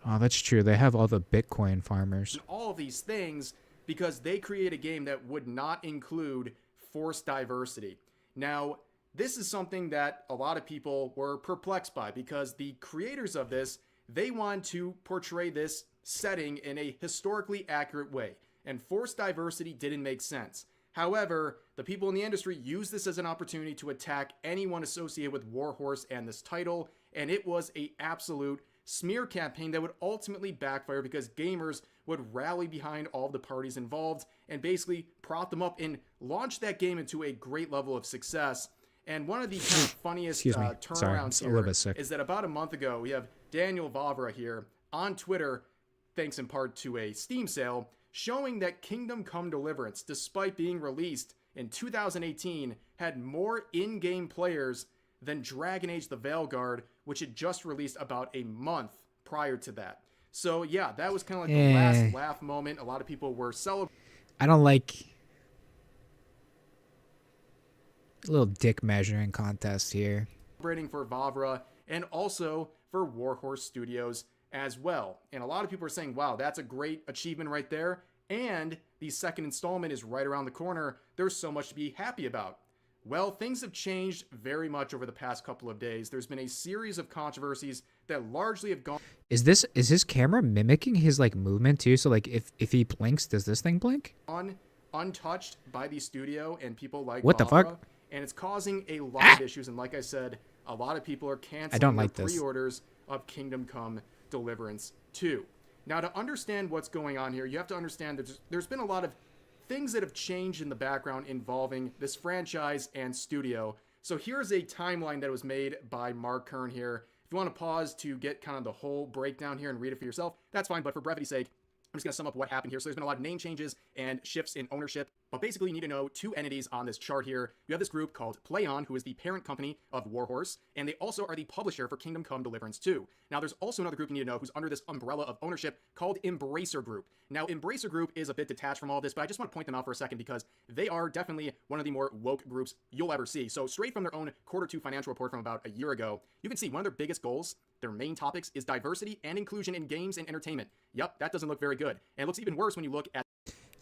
Oh, that's true. They have all the Bitcoin farmers.
all of these things because they create a game that would not include forced diversity. Now, this is something that a lot of people were perplexed by because the creators of this, they want to portray this setting in a historically accurate way, and forced diversity didn't make sense. However, the people in the industry used this as an opportunity to attack anyone associated with Warhorse and this title, and it was an absolute smear campaign that would ultimately backfire because gamers would rally behind all of the parties involved and basically prop them up and launch that game into a great level of success. And one of the kind of funniest turnarounds here is that about a month ago, we have Daniel Vavra here on Twitter, thanks in part to a Steam sale, showing that Kingdom Come Deliverance, despite being released in 2018, had more in-game players than Dragon Age the Veilguard, which had just released about a month prior to that. So yeah, that was kind of like the last laugh moment. A lot of people were celebrating.
I don't like a little dick measuring contest here.
Celebrating for Vavra and also for Warhorse Studios as well. And a lot of people are saying, wow, that's a great achievement right there. And the second installment is right around the corner. There's so much to be happy about. Well, things have changed very much over the past couple of days. There's been a series of controversies that largely have gone.
Is his camera mimicking his like movement too? So like if he blinks, does this thing blink?
Untouched by the studio and people like
What the
Vavra,
fuck?
And it's causing a lot of issues. And like I said, a lot of people are canceling their pre-orders of Kingdom Come Deliverance 2. Now, to understand what's going on here, you have to understand that there's been a lot of things that have changed in the background involving this franchise and studio. So here's a timeline that was made by Mark Kern here. If you want to pause to get kind of the whole breakdown here and read it for yourself, that's fine. But for brevity's sake, I'm just going to sum up what happened here. So there's been a lot of name changes and shifts in ownership. But basically, you need to know two entities on this chart here. You have this group called PlayOn, who is the parent company of Warhorse, and they also are the publisher for Kingdom Come Deliverance 2. Now, there's also another group you need to know who's under this umbrella of ownership called Embracer Group. Now, Embracer Group is a bit detached from all this, but I just want to point them out for a second because they are definitely one of the more woke groups you'll ever see. So straight from their own Q2 financial report from about a year ago, you can see one of their biggest goals, their main topics, is diversity and inclusion in games and entertainment. Yep, that doesn't look very good. And it looks even worse when you look at...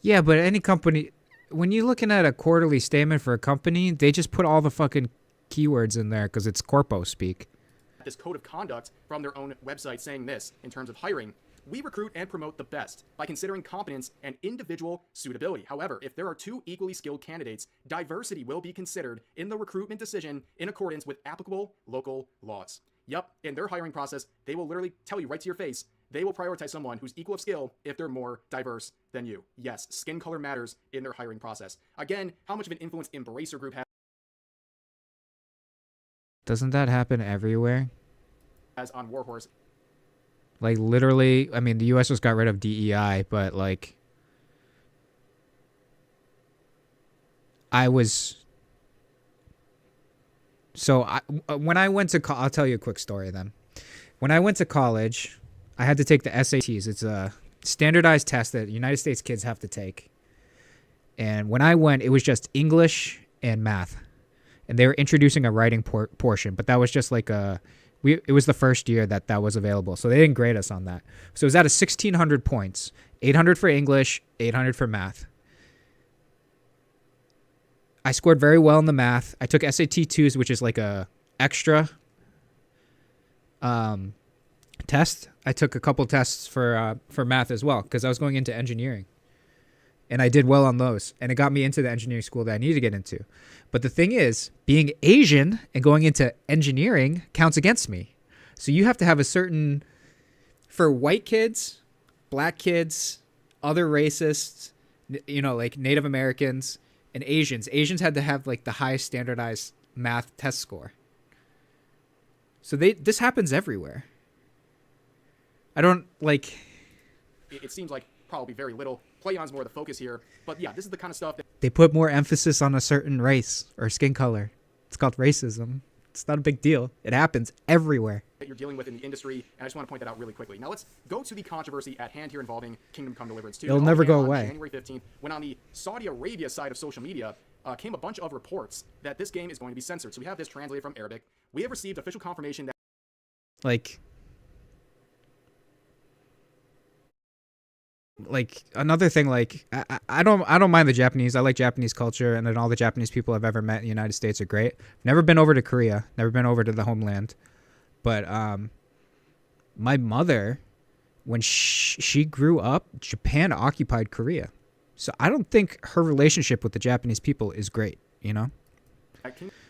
Yeah, but any company, when you're looking at a quarterly statement for a company, they just put all the fucking keywords in there because it's corpo speak.
This code of conduct from their own website saying this in terms of hiring. We recruit and promote the best by considering competence and individual suitability. However, if there are two equally skilled candidates, diversity will be considered in the recruitment decision in accordance with applicable local laws. Yep, in their hiring process, they will literally tell you right to your face, they will prioritize someone who's equal of skill if they're more diverse than you. Yes, skin color matters in their hiring process. Again, how much of an influence Embracer Group has
Doesn't that happen everywhere?
As on Warhorse.
Like, literally, I mean, the U.S. just got rid of DEI, but, like, when I went to I'll tell you a quick story then. When I went to college, I had to take the SATs. It's a standardized test that United States kids have to take. And when I went, it was just English and math. And they were introducing a writing portion, but that was just like it was the first year that was available. So they didn't grade us on that. So it was out of 1,600 points, 800 for English, 800 for math. I scored very well in the math. I took SAT 2s, which is like a extra test. I took a couple tests for math as well because I was going into engineering. And I did well on those. And it got me into the engineering school that I needed to get into. But the thing is, being Asian and going into engineering counts against me. So you have to have a certain... For white kids, black kids, other racists, you know, like Native Americans, and Asians. Asians had to have, like, the highest standardized math test score. So this happens everywhere. I don't, like...
It seems like probably very little. PlayOn's more the focus here. But yeah, this is the kind of stuff that...
They put more emphasis on a certain race or skin color. It's called racism. It's not a big deal. It happens everywhere.
That you're dealing with in the industry, and I just want to point that out really quickly. Now let's go to the controversy at hand here involving Kingdom Come Deliverance 2.
It'll never go away.
On January 15th, when on the Saudi Arabia side of social media came a bunch of reports that this game is going to be censored. So we have this translated from Arabic. We have received official confirmation that...
Like another thing, like I don't mind the Japanese. I like Japanese culture, and then all the Japanese people I've ever met in the United States are great. Never been over to Korea, never been over to the homeland, but my mother, when she grew up, Japan occupied Korea, so I don't think her relationship with the Japanese people is great, you know.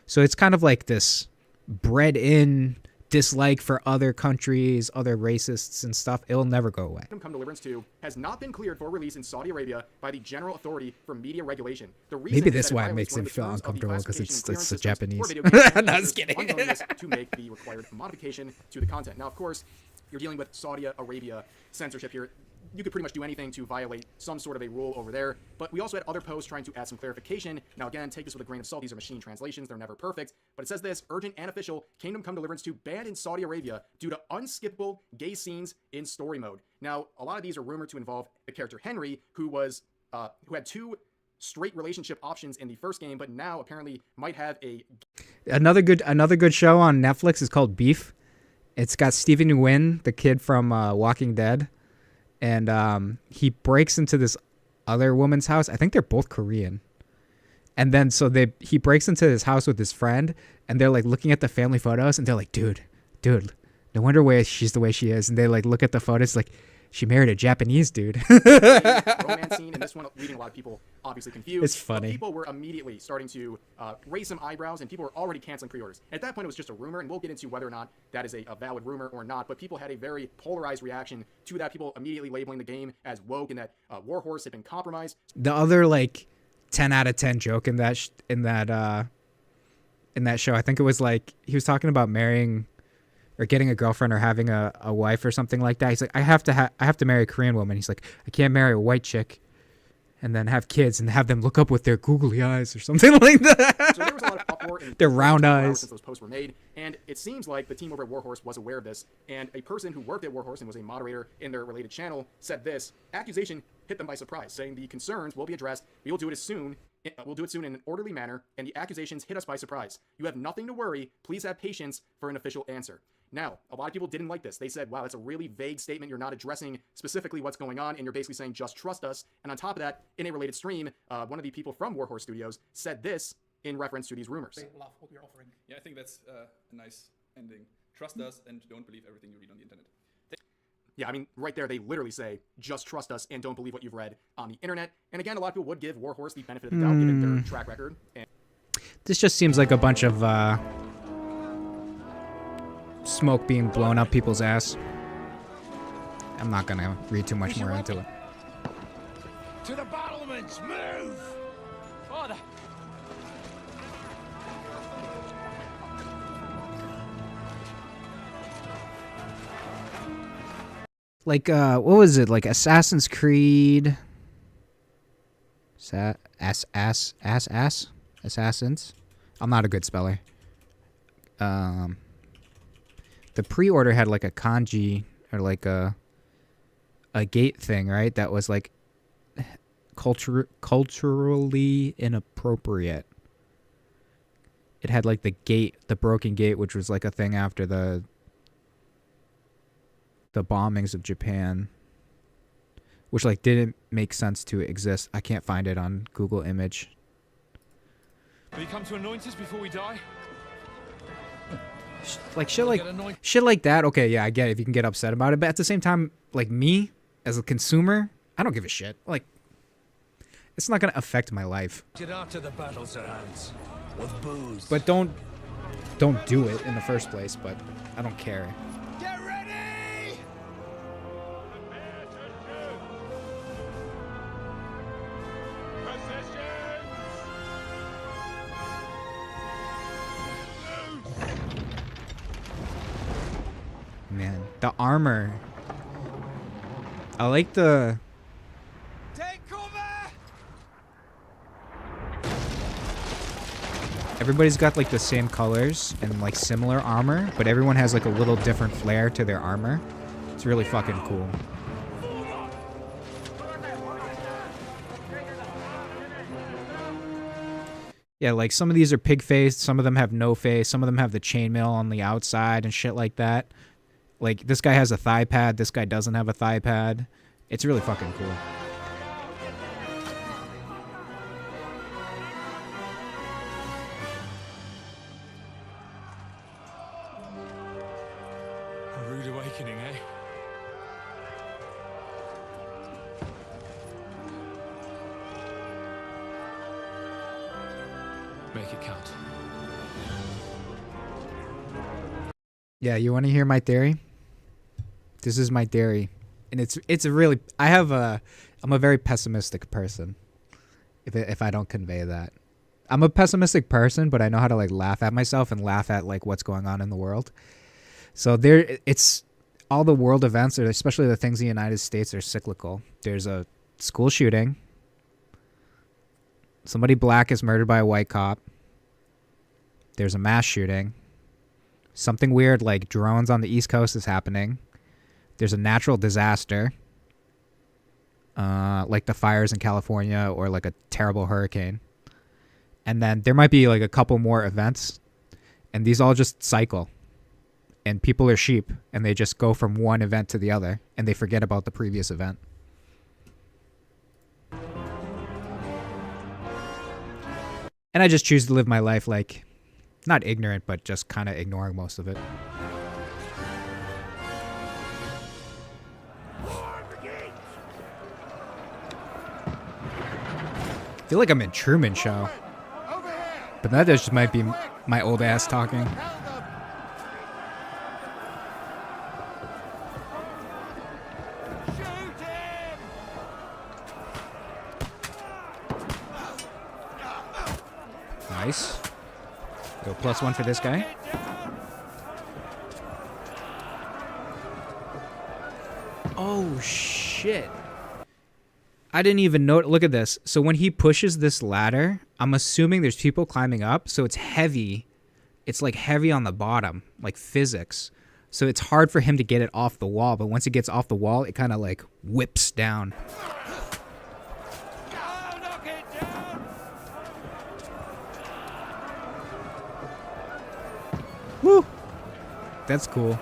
So it's kind of like this bred in dislike for other countries, other racists and stuff. It'll never go away.
Kingdom Come Deliverance 2 has not been cleared for release in Saudi Arabia by the General Authority for Media Regulation. The reason
Maybe that's why it makes him feel uncomfortable, because it's the Japanese.
No,
I was kidding.
To make the required modification to the content. Now, of course, you're dealing with Saudi Arabia censorship here. You could pretty much do anything to violate some sort of a rule over there. But we also had other posts trying to add some clarification. Now, again, take this with a grain of salt. These are machine translations. They're never perfect. But it says this: urgent and official, Kingdom Come Deliverance 2 banned in Saudi Arabia due to unskippable gay scenes in story mode. Now, a lot of these are rumored to involve the character Henry, who had 2 straight relationship options in the first game, but now apparently might have a...
Another good show on Netflix is called Beef. It's got Stephen Nguyen, the kid from Walking Dead. And he breaks into this other woman's house. I think they're both Korean. And then he breaks into his house with his friend, and they're like looking at the family photos, and they're like, dude, no wonder why she's the way she is. And they like look at the photos, like, she married a Japanese dude.
Romance scene, and this one leaving a lot of people obviously confused.
It's funny.
People were immediately starting to raise some eyebrows, and people were already canceling pre-orders. At that point, it was just a rumor, and we'll get into whether or not that is a valid rumor or not. But people had a very polarized reaction to that. People immediately labeling the game as woke, and that Warhorse had been compromised.
The other like 10 out of 10 joke in that show, I think it was like he was talking about marrying or getting a girlfriend or having a wife or something like that. He's like, I have to marry a Korean woman. He's like, I can't marry a white chick and then have kids and have them look up with their googly eyes or something like that.
So there was a lot of uproar in
their round eyes
since those posts were made, and it seems like the team over at Warhorse was aware of this, and a person who worked at Warhorse and was a moderator in their related channel said this: accusation hit them by surprise, saying the concerns will be addressed. We'll do it soon in an orderly manner, and the accusations hit us by surprise. You have nothing to worry. Please have patience for an official answer. Now, a lot of people didn't like this. They said, wow, that's a really vague statement. You're not addressing specifically what's going on, and you're basically saying, just trust us. And on top of that, in a related stream, one of the people from Warhorse Studios said this in reference to these rumors.
They love what we're offering. Yeah, I think that's a nice ending. Trust us and don't believe everything you read on the internet.
Yeah, I mean, right there, they literally say, just trust us and don't believe what you've read on the internet. And again, a lot of people would give Warhorse the benefit of the doubt, given their track record.
This just seems like a bunch of smoke being blown up people's ass. I'm not gonna read too much more into it.
To the battlements, move!
Father!
Like what was it? Like Assassin's Creed. Assassins. I'm not a good speller. The pre-order had like a kanji or like a gate thing, right? That was like culturally inappropriate. It had like the gate, the broken gate, which was like a thing after the bombings of Japan, which like didn't make sense to exist. I can't find it on Google Image.
Will you come to anoint us before we die?
Like shit like that. Okay, yeah, I get it if you can get upset about it, but at the same time, like me as a consumer, I don't give a shit. Like, it's not gonna affect my life.
Get out to the battles at hand with booze.
But don't do it in the first place. But I don't care.
Get ready!
Man, the armor. I like the. Everybody's got like the same colors and like similar armor, but everyone has like a little different flair to their armor. It's really fucking cool. Yeah, like some of these are pig-faced, some of them have no face, some of them have the chainmail on the outside and shit like that. Like this guy has a thigh pad, this guy doesn't have a thigh pad. It's really fucking cool.
A rude awakening, eh? Make it count.
Yeah, you want to hear my theory? This is my theory. And it's a really I'm a very pessimistic person. If I don't convey that. I'm a pessimistic person, but I know how to like laugh at myself and laugh at like what's going on in the world. So it's all the world events, or especially the things in the United States, are cyclical. There's a school shooting. Somebody black is murdered by a white cop. There's a mass shooting. Something weird like drones on the East Coast is happening. There's a natural disaster. Like the fires in California or like a terrible hurricane. And then there might be like a couple more events. And these all just cycle. And people are sheep. And they just go from one event to the other. And they forget about the previous event. And I just choose to live my life like, not ignorant, but just kind of ignoring most of it. I feel like I'm in Truman Show. But that just might be my old ass talking. Nice. Go +1 for this guy. Oh, shit. I didn't even know. Look at this. So when he pushes this ladder, I'm assuming there's people climbing up. So it's heavy. It's like heavy on the bottom, like physics. So it's hard for him to get it off the wall. But once it gets off the wall, it kind of like whips down. Woo! That's cool.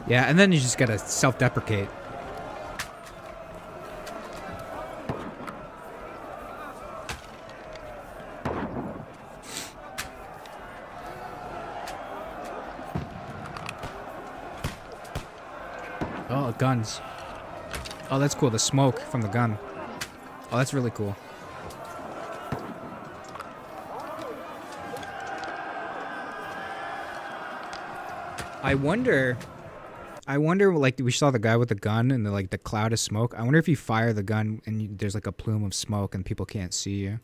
Yeah, and then you just gotta self-deprecate. Oh, guns. Oh, that's cool. The smoke from the gun. Oh, that's really cool. I wonder, like, we saw the guy with the gun and the cloud of smoke. I wonder if you fire the gun and there's like a plume of smoke and people can't see you.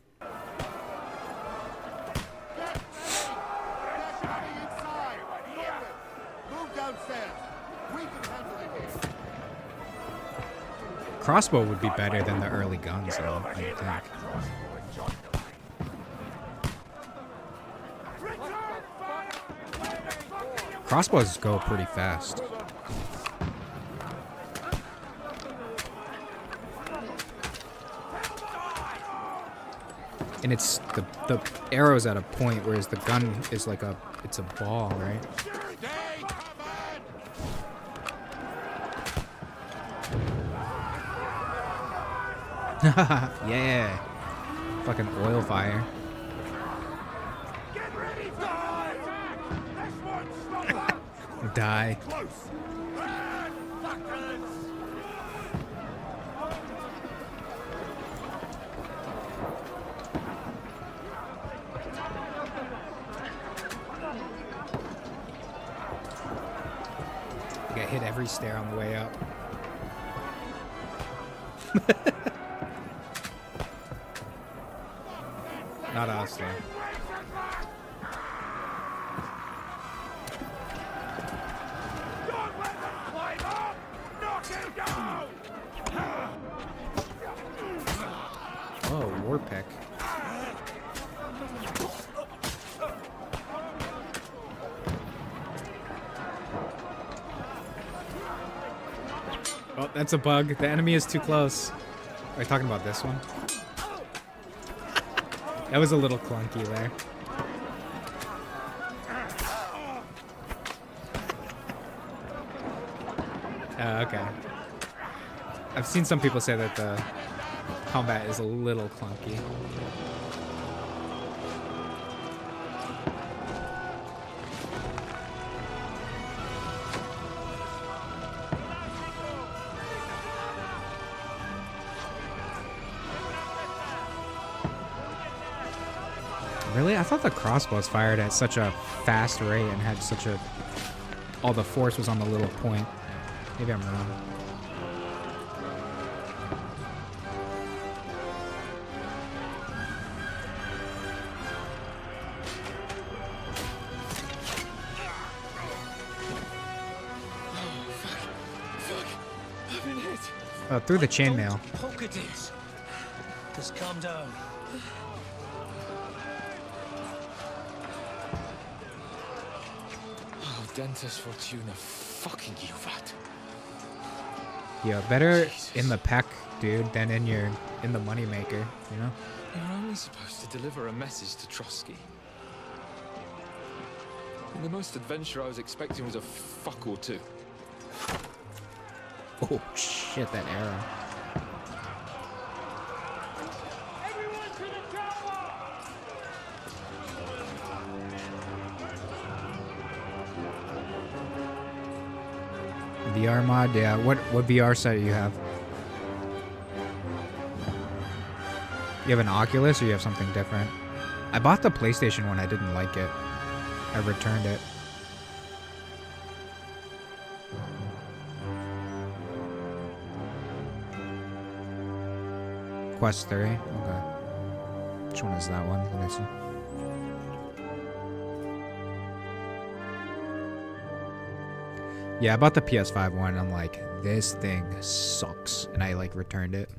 crossbow would be better than the early guns, though, I think. Crossbows go pretty fast. And it's the arrow's at a point, whereas the gun is like it's a ball, right? Yeah. Fucking oil fire. Die. I got hit every stair on the way up. Not us, though. Oh, war pick. Oh, that's a bug. The enemy is too close. Are you talking about this one? That was a little clunky there. Okay. I've seen some people say that the combat is a little clunky. Really? I thought the crossbows fired at such a fast rate and had such a... all the force was on the little point. Maybe I'm wrong. Oh, through the chainmail.
Poke at it. Just calm down.
Oh, Dentist Fortuna, fucking you, that.
Yeah, better in the pack, dude, than in the moneymaker, you know?
You're only supposed to deliver a message to Trotsky. And the most adventure I was expecting was a fuck or two.
Oh shit, that arrow. VR mod, yeah. What VR set do you have? You have an Oculus or you have something different? I bought the PlayStation one, I didn't like it. I returned it. Quest 3, okay. Which one is that one? Let me see. Yeah, I bought the PS5 one. I'm like, this thing sucks. And I like returned it.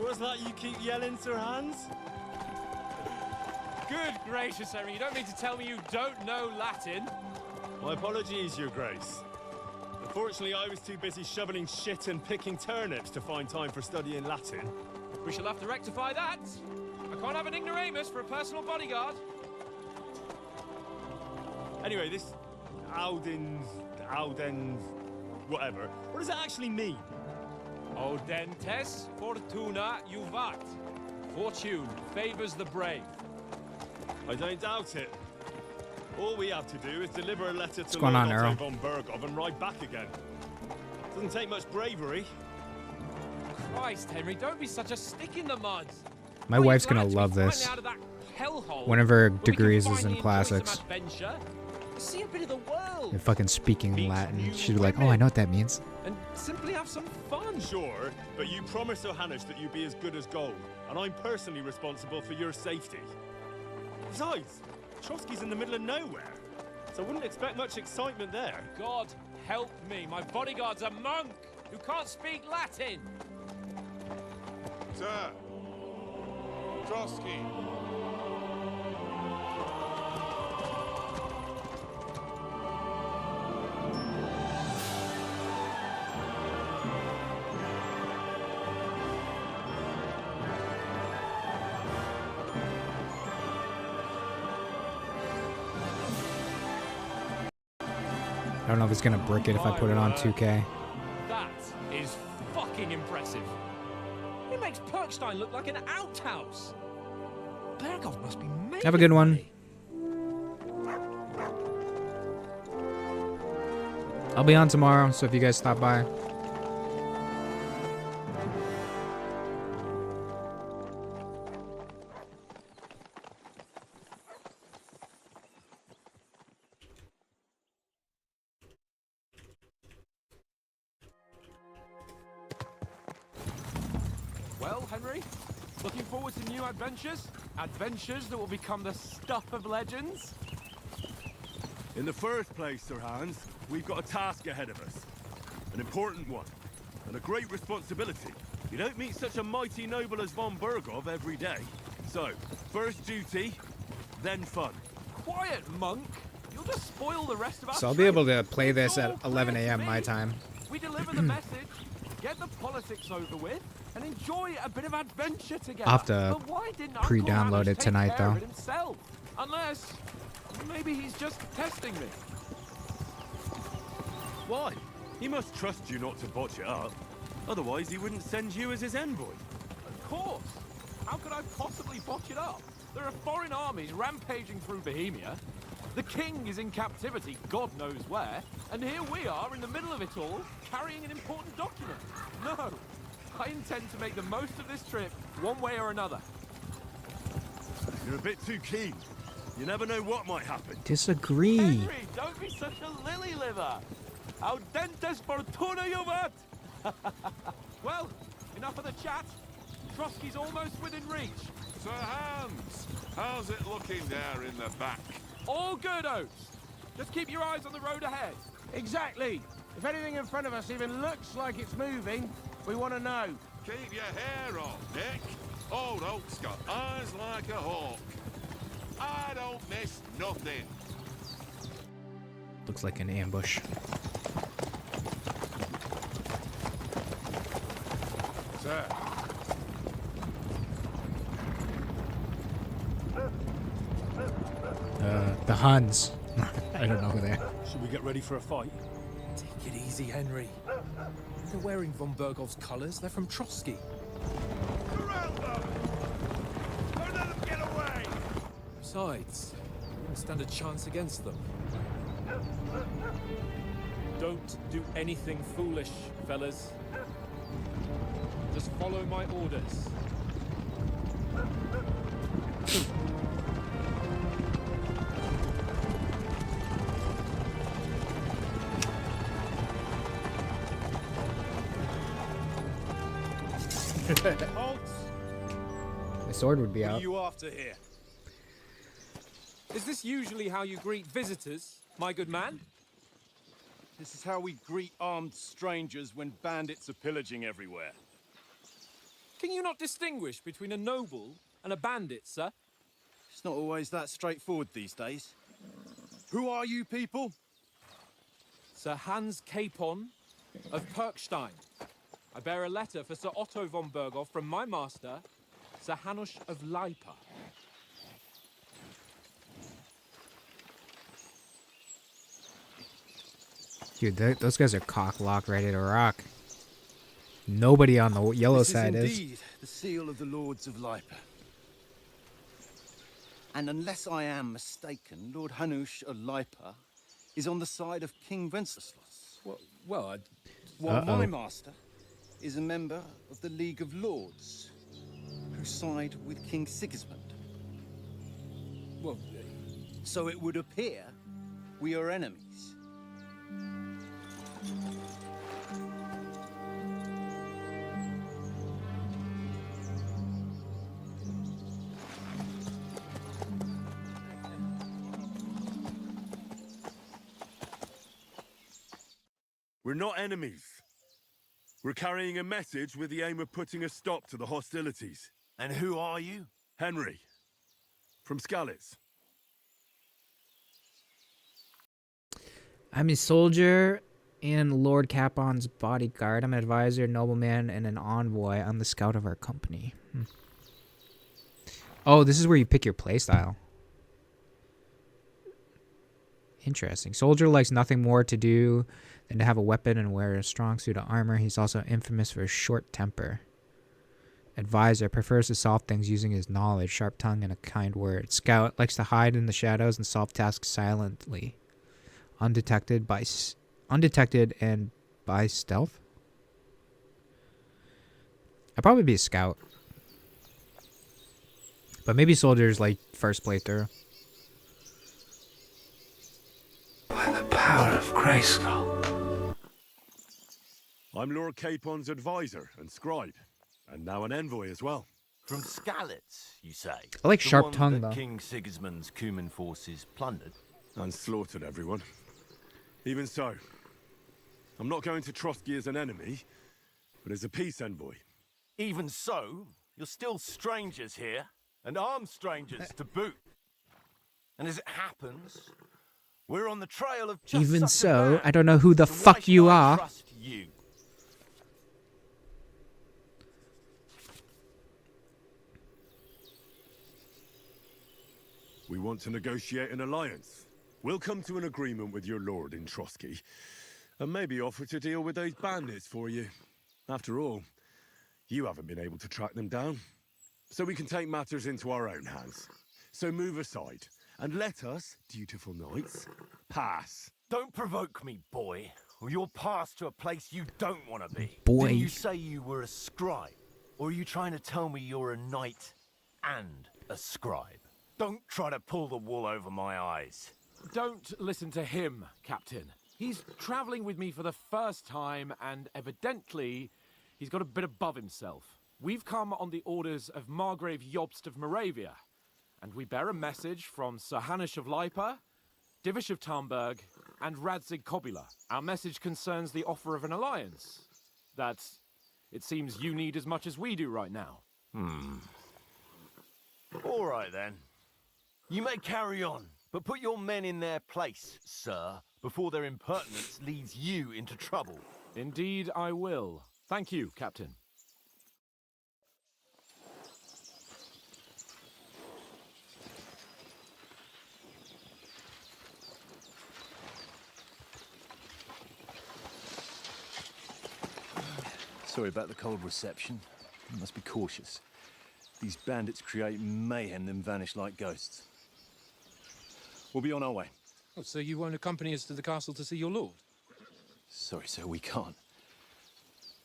What's that you keep yelling, Sir Hans?
Good gracious, Henry, you don't mean to tell me you don't know Latin?
My apologies, Your Grace. Unfortunately, I was too busy shoveling shit and picking turnips to find time for studying Latin.
We shall have to rectify that. I can't have an ignoramus for a personal bodyguard.
Anyway, this Audens, whatever. What does it actually mean?
Audentes fortuna juvat. Fortune favors the brave.
I don't doubt it. All we have to do is deliver a letter to
going
Lord
on,
Otto
Earl?
von Bergov and ride back again. Doesn't take much bravery.
Christ, Henry, don't be such a stick in the mud.
My wife's gonna love this.
Out of that hellhole
One of her
where we can
degrees is
finally
in
enjoy
classics.
some adventure, see a bit of the world,
And fucking speaking Latin. She'd be like, oh, I know what that means.
and simply have some fun.
Sure, but you promised Johannes that you'd be as good as gold, and I'm personally responsible for your safety. Besides, Trotsky's in the middle of nowhere, so I wouldn't expect much excitement there.
God help me, my bodyguard's a monk who can't speak Latin.
Sir! Trotsky!
I don't know if it's gonna brick it if I put it on 2K.
That is fucking impressive. It makes Perkstein look like an outhouse. Bergov must be made.
Have a good one. I'll be on tomorrow, so if you guys stop by.
Well, Henry, looking forward to new adventures? Adventures that will become the stuff of legends?
In the first place, Sir Hans, we've got a task ahead of us. An important one. And a great responsibility. You don't meet such a mighty noble as von Bergov every day. So, first duty, then fun.
Quiet, monk. You'll just spoil the rest of us.
So I'll be able to play this at 11 a.m. my time.
We deliver the message, get the politics over with, and enjoy a bit of adventure together.
I'll have to
But why didn't
pre-download
Uncle
it
Hannes
tonight,
take care of
though.
it himself? Unless maybe he's just testing me.
Why? He must trust you not to botch it up. Otherwise, he wouldn't send you as his envoy.
Of course. How could I possibly botch it up? There are foreign armies rampaging through Bohemia. The king is in captivity, God knows where. And here we are in the middle of it all, carrying an important document. No, I intend to make the most of this trip, one way or another.
You're a bit too keen. You never know what might happen.
Disagree.
Henry, don't be such a lily liver. Audentes fortuna juvat. Well, enough of the chat. Trotsky's almost within reach.
Sir Hans, how's it looking there in the back?
All good, Oates. Just keep your eyes on the road ahead.
Exactly. If anything in front of us even looks like it's moving, we want to know.
Keep your hair on, Nick. Old Oak's got eyes like a hawk. I don't miss nothing.
Looks like an ambush.
Sir.
The Huns. I don't know who they are.
Should we get ready for a fight?
Take it easy, Henry. They're wearing von Bergov's colors. They're from Trotsky.
Surround them! Don't let them get away!
Besides, we wouldn't stand a chance against them. Don't do anything foolish, fellas. Just follow my orders.
Halt!
My sword would be
What
out.
are you after here?
Is this usually how you greet visitors, my good man?
This is how we greet armed strangers when bandits are pillaging everywhere.
Can you not distinguish between a noble and a bandit, sir?
It's not always that straightforward these days. Who are you people?
Sir Hans Capon of Perkstein. I bear a letter for Sir Otto von Bergov from my master, Sir Hanush of Lipa.
Dude, those guys are cock-locked, ready to rock. Nobody on the yellow side is.
Indeed the seal of the Lords of Lipa.
And unless I am mistaken, Lord Hanush of Lipa is on the side of King Wenceslas. While my master is a member of the League of Lords, who side with King Sigismund. So it would appear we are enemies.
We're not enemies. We're carrying a message with the aim of putting a stop to the hostilities.
And who are you?
Henry. From Skalitz.
I'm a soldier and Lord Capon's bodyguard. I'm an advisor, nobleman, and an envoy. I'm the scout of our company. Oh, this is where you pick your playstyle. Interesting. Soldier likes nothing more to do than to have a weapon and wear a strong suit of armor. He's also infamous for his short temper. Advisor prefers to solve things using his knowledge, sharp tongue, and a kind word. Scout likes to hide in the shadows and solve tasks silently, undetected and by stealth. I'd probably be a scout, but maybe soldier's like first playthrough.
By the power of Grayskull.
I'm Lord Capon's advisor and scribe, and now an envoy as well.
From Skalitz, you say?
I like
The
sharp
one
tongue,
that
though.
King Sigismund's Cuman forces plundered.
And slaughtered everyone. Even so, I'm not going to Trotsky as an enemy, but as a peace envoy.
Even so, you're still strangers here, and armed strangers to boot. And as it happens, we're on the trail of just
Even
such a
so,
man.
I don't know who the
So why
fuck
should
you
I
are.
trust you?
We want to negotiate an alliance. We'll come to an agreement with your lord in Trotsky, and maybe offer to deal with those bandits for you. After all, you haven't been able to track them down. So we can take matters into our own hands. So move aside, and let us, dutiful knights, pass.
Don't provoke me, boy, or you'll pass to a place you don't want to be.
Boy.
Didn't you say you were a scribe? Or are you trying to tell me you're a knight and a scribe? Don't try to pull the wool over my eyes.
Don't listen to him, Captain. He's traveling with me for the first time, and evidently, he's got a bit above himself. We've come on the orders of Margrave Jobst of Moravia, and we bear a message from Sir Hanush of Lipa, Divish of Tarnberg, and Radzig Kobula. Our message concerns the offer of an alliance that it seems you need as much as we do right now.
All right, then. You may carry on, but put your men in their place, sir, before their impertinence leads you into trouble.
Indeed, I will. Thank you, Captain.
Sorry about the cold reception. You must be cautious. These bandits create mayhem, then vanish like ghosts. We'll be on our way.
Oh, so you won't accompany us to the castle to see your lord?
Sorry, sir, we can't.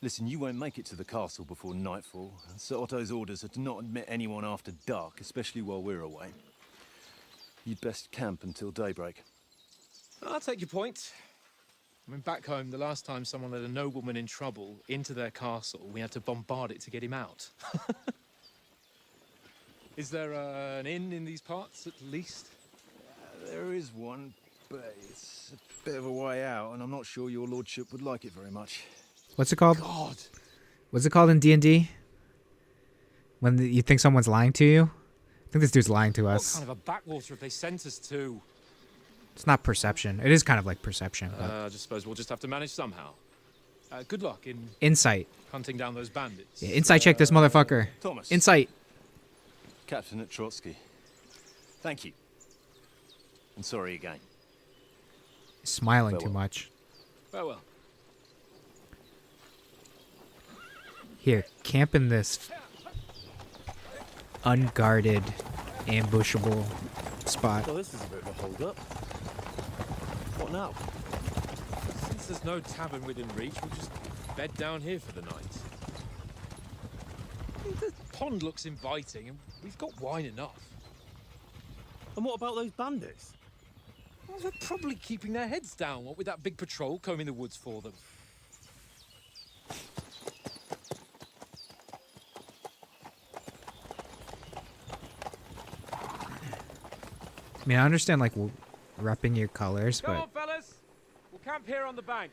Listen, you won't make it to the castle before nightfall. And Sir Otto's orders are to not admit anyone after dark, especially while we're away. You'd best camp until daybreak.
I'll take your point. I mean, back home, the last time someone let a nobleman in trouble into their castle, we had to bombard it to get him out. Is there an inn in these parts, at least?
There is one, but it's a bit of a way out, and I'm not sure your lordship would like it very much.
What's it called?
God.
What's it called in D&D? When you think someone's lying to you? I think this dude's lying to us.
What kind of a backwater have they sent us to?
It's not perception. It is kind of like perception. But
I just suppose we'll just have to manage somehow. Good luck in
insight.
hunting down those bandits.
Yeah, insight check this motherfucker.
Thomas.
Insight.
Captain at Trotsky. Thank you. And sorry again.
Smiling too
Farewell.
much.
Farewell.
Here, camp in this unguarded ambushable spot.
Well, this is a bit of a hold-up. What now?
Since there's no tavern within reach, we'll just bed down here for the night. The pond looks inviting, and we've got wine enough.
And what about those bandits?
Well, they're probably keeping their heads down, what with that big patrol combing the woods for them.
I mean, I understand, like, repping your colors,
Come
but
on, fellas! We'll camp here on the bank.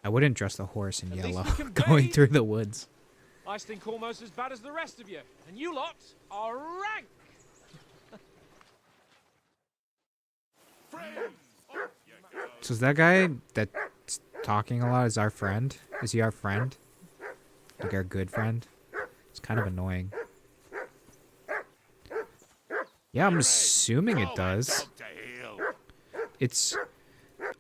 I wouldn't dress the horse in
At least
yellow
we can
going
bathe.
through the woods.
I stink almost as bad as the rest of you, and you lot are rank!
So is that guy that's talking a lot is our friend? Is he our friend? Like our good friend? It's kind of annoying. Yeah, I'm assuming it does. It's...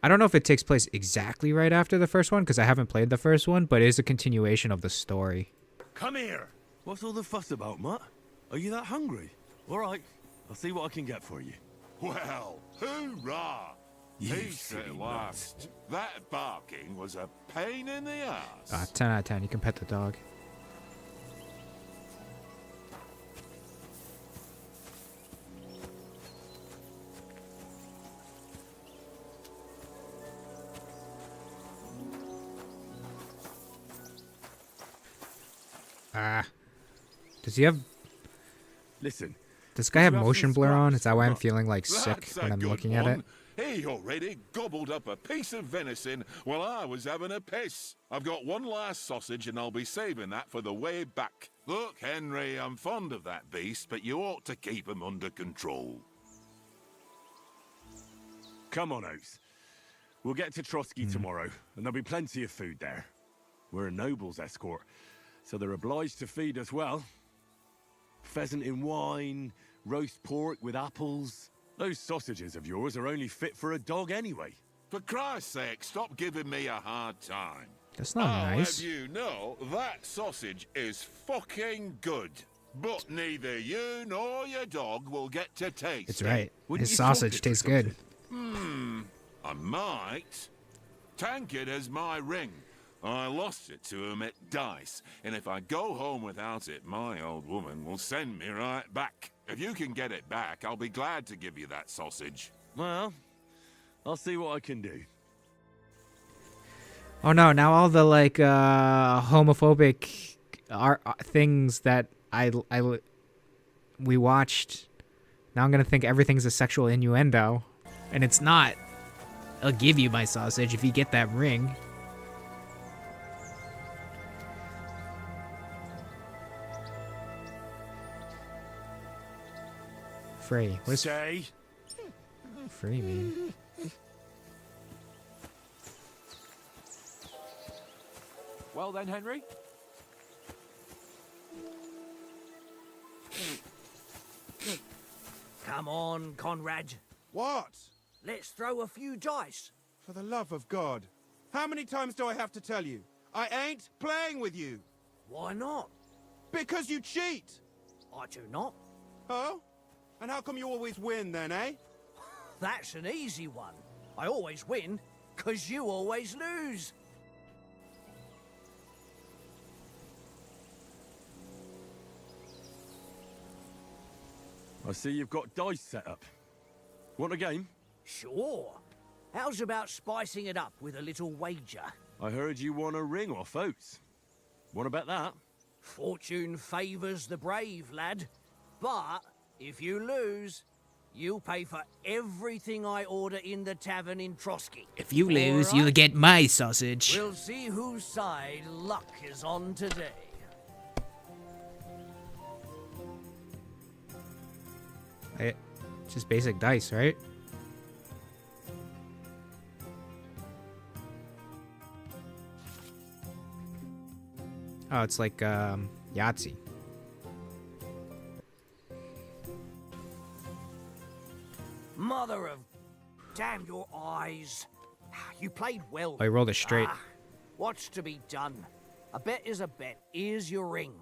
I don't know if it takes place exactly right after the first one, because I haven't played the first one, but it is a continuation of the story.
Come here! What's all the fuss about, Mutt? Are you that hungry? All right, I'll see what I can get for you.
Well, hoorah! Peace at last. That barking was a pain in the ass.
10 out of 10. You can pet the dog. Does he have...
Listen.
Does this guy have motion blur on? Is that why I'm feeling like sick
That's
when
a
I'm
good
looking at it?
one. He already gobbled up a piece of venison while I was having a piss. I've got one last sausage and I'll be saving that for the way back. Look, Henry, I'm fond of that beast, but you ought to keep him under control.
Come on, Oates. We'll get to Trotsky tomorrow, and there'll be plenty of food there. We're a noble's escort, so they're obliged to feed us well. Pheasant in wine, roast pork with apples. Those sausages of yours are only fit for a dog anyway.
For Christ's sake, stop giving me a hard time.
That's not
I'll
nice.
have you know, that sausage is fucking good. But neither you nor your dog will get to taste
It's
it.
right. His sausage tastes good.
I might. Tankard has my ring. I lost it to him at dice, and if I go home without it, my old woman will send me right back. If you can get it back, I'll be glad to give you that sausage.
Well, I'll see what I can do.
Oh no, now all the like homophobic things that we watched, now I'm gonna think everything's a sexual innuendo. And it's not. I'll give you my sausage if you get that ring. Free. What does free mean?
Well then, Henry?
Come on, Conrad.
What?
Let's throw a few dice.
For the love of God. How many times do I have to tell you? I ain't playing with you.
Why not?
Because you cheat.
I do not.
Oh? And how come you always win then, eh?
That's an easy one. I always win, 'cause you always lose.
I see you've got dice set up. Want a game?
Sure. How's about spicing it up with a little wager?
I heard you won a ring off Oates. Wanna bet that?
Fortune favours the brave, lad. But if you lose, you'll pay for everything I order in the tavern in Trotsky.
If you lose,
All
you'll
right?
get my sausage.
We'll see whose side luck is on today.
It's just basic dice, right? Oh, it's like Yahtzee.
Mother of... Damn your eyes. You played well.
Oh, he rolled it straight.
What's to be done? A bet is a bet. Here's your ring.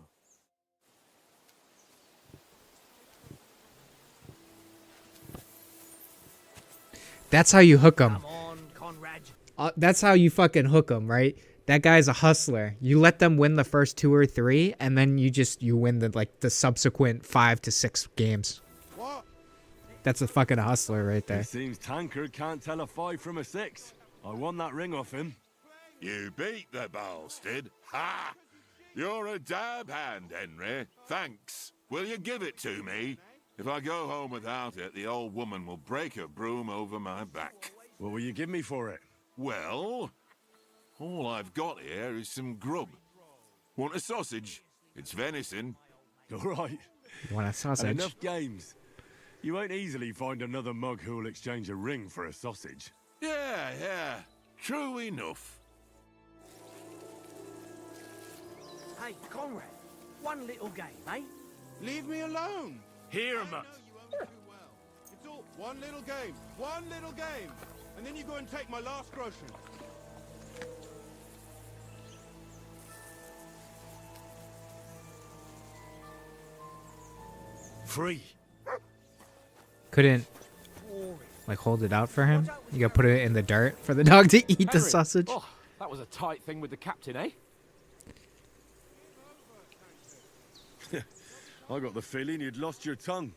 That's how you hook him.
Come on, Conrad.
That's how you fucking hook him, right? That guy's a hustler. You let them win the first 2 or 3, and then you win the subsequent 5 to 6 games.
What?
That's a fucking hustler right there.
It seems Tankard can't tell a 5 from a 6. I won that ring off him.
You beat the bastard. Ha! You're a dab hand, Henry. Thanks. Will you give it to me? If I go home without it, the old woman will break her broom over my back.
What will you give me for it?
Well, all I've got here is some grub. Want a sausage? It's venison.
All right.
You want a sausage?
And enough games. You won't easily find another mug who will exchange a ring for a sausage.
Yeah. True enough.
Hey, Conrad, one little game, eh?
Leave me alone.
Here, Mutt.
It's all one little game. And then you go and take my last groceries.
Free.
Couldn't like hold it out for him? You gotta put it in the dirt for the dog to eat the
Henry,
sausage?
Oh, that was a tight thing with the captain, eh?
I got the feeling you'd lost your tongue.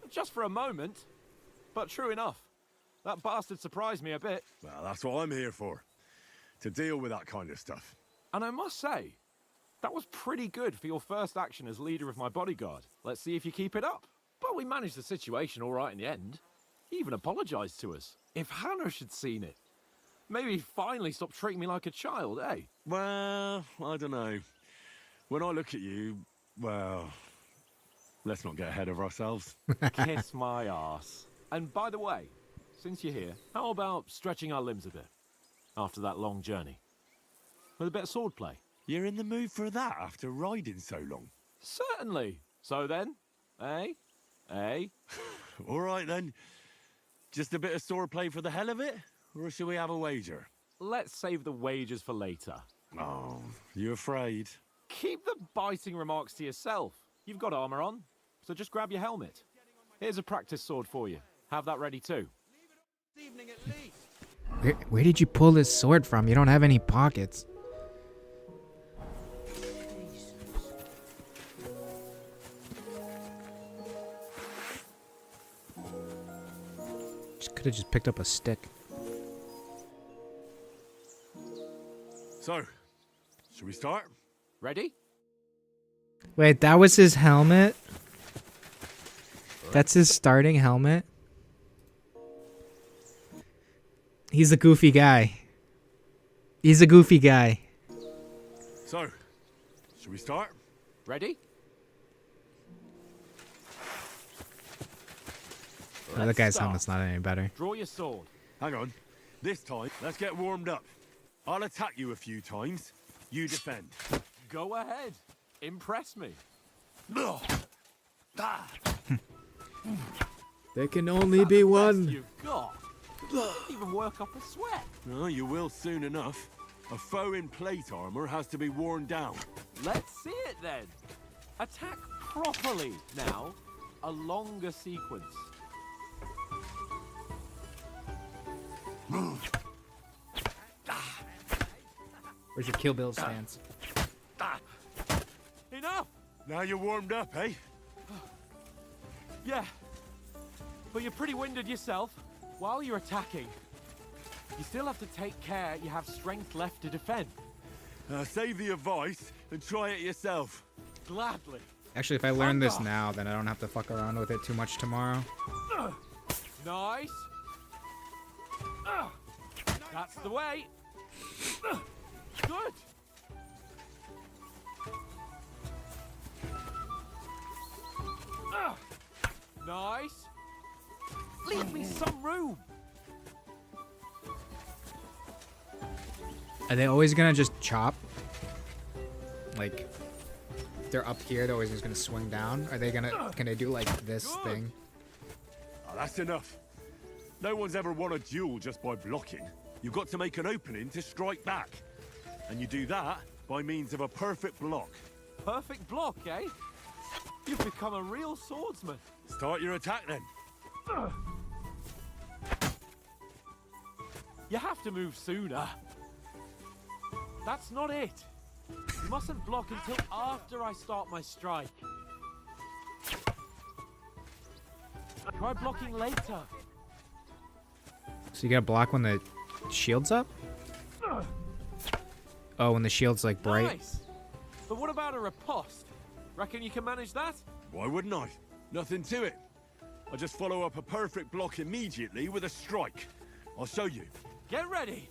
Just for a moment. But true enough. That bastard surprised me a bit.
Well, that's what I'm here for. To deal with that kind of stuff.
And I must say, that was pretty good for your first action as leader of my bodyguard. Let's see if you keep it up. But we managed the situation all right in the end. He even apologized to us. If Hanush had seen it, maybe he'd finally stop treating me like a child, eh?
Well, I don't know. When I look at you, well, let's not get ahead of ourselves.
Kiss my arse. And by the way, since you're here, how about stretching our limbs a bit after that long journey? With a bit of swordplay.
You're in the mood for that after riding so long?
Certainly. So then, eh?
All right then. Just a bit of swordplay for the hell of it? Or should we have a wager?
Let's save the wagers for later.
Oh, you afraid?
Keep the biting remarks to yourself. You've got armor on, so just grab your helmet. Here's a practice sword for you. Have that ready too.
Where did you pull this sword from? You don't have any pockets. Could have just picked up a stick.
So, should we start?
Ready?
Wait, that was his helmet? That's his starting helmet? He's a goofy guy. He's a goofy guy.
So, should we start?
Ready?
Oh, that guy's helmet's not any better.
Draw your sword.
Hang on. This time, let's get warmed up. I'll attack you a few times. You defend.
Go ahead. Impress me.
There can only be one.
You've got. Even work up a sweat.
Oh, you will soon enough. A foe in plate armor has to be worn down.
Let's see it then. Attack properly. Now, a longer sequence.
Where's your Kill Bill stance?
Enough!
Now you're warmed up, eh?
Yeah. But you're pretty winded yourself. While you're attacking, you still have to take care you have strength left to defend.
Save the advice and try it yourself.
Gladly.
Actually, if I learn this now, then I don't have to fuck around with it too much tomorrow.
Nice. That's the way. Good. Nice. Leave me some room.
Are they always gonna just chop? Like, if they're up here, they're always just gonna swing down? Are they gonna, can they do like this thing?
Oh, that's enough. No one's ever won a duel just by blocking. You've got to make an opening to strike back. And you do that by means of a perfect block.
Perfect block, eh? You've become a real swordsman.
Start your attack then.
You have to move sooner. That's not it. You mustn't block until after I start my strike. Try blocking later.
So you gotta block when the shield's up? Oh, when the shield's like bright.
Nice. But what about a riposte? Reckon you can manage that?
Why wouldn't I? Nothing to it. I just follow up a perfect block immediately with a strike. I'll show you.
Get ready.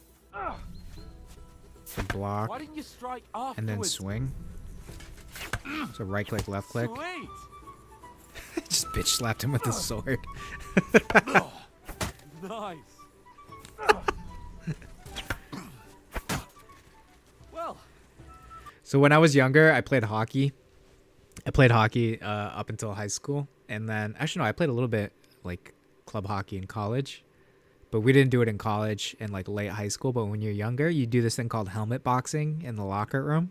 So block.
Why didn't you strike afterwards?
And then swing. So right click, left click.
Sweet.
Just bitch slapped him with the sword.
Nice. Well.
So when I was younger, I played hockey. I played hockey up until high school. And then, actually, no, I played a little bit like club hockey in college. But we didn't do it in college and like late high school. But when you're younger, you do this thing called helmet boxing in the locker room.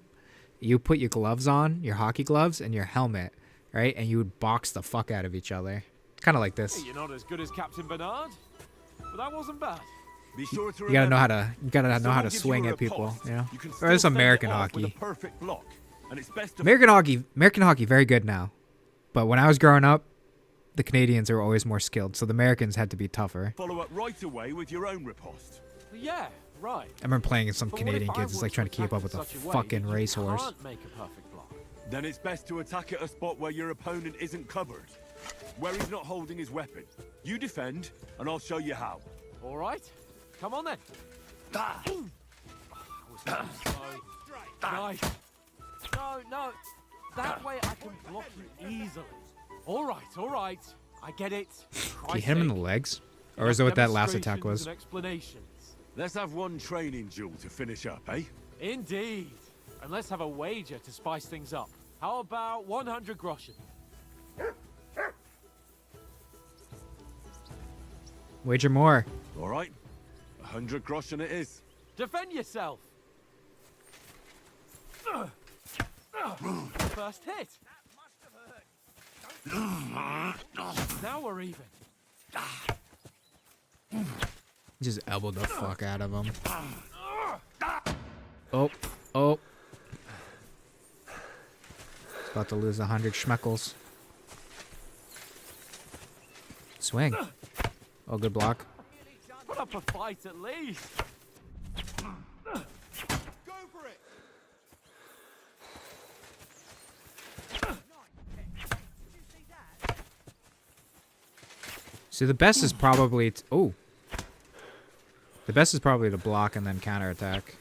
You put your gloves on, your hockey gloves, and your helmet, right? And you would box the fuck out of each other. Kind of like this.
Hey, you're not as good as Captain Bernard, but that wasn't bad.
Be sure to
You gotta know how to swing at people, you know. Or it's American hockey.
Perfect block, and it's best to
American hockey, very good now. But when I was growing up, the Canadians are always more skilled, so the Americans had to be tougher.
follow up right away with your own riposte.
Yeah, right.
I remember playing with some
But what
Canadian
if I
kids. It's
was
like
to
trying to keep
attack
up with
in
a
such a way
fucking
that you
racehorse.
can't make a perfect block?
Then it's best to attack at a spot where your opponent isn't covered, where he's not holding his weapon. You defend, and I'll show you how.
All right, come on then. Nice. No, that way I can block you easily. All right, I get it.
Can you hit him in the legs? Or is that what that last attack was?
And explanations.
Let's have one training duel to finish up, eh?
Indeed. And let's have a wager to spice things up. How about 100 groschen?
Wager more.
All right, 100 groschen it is.
Defend yourself. First hit. Now we're even.
Just elbowed the fuck out of him. Oh. He's about to lose 100 schmeckles. Swing. Oh, good block.
Put up a fight at least.
Go for it.
So the best is probably the best is probably to block and then counterattack.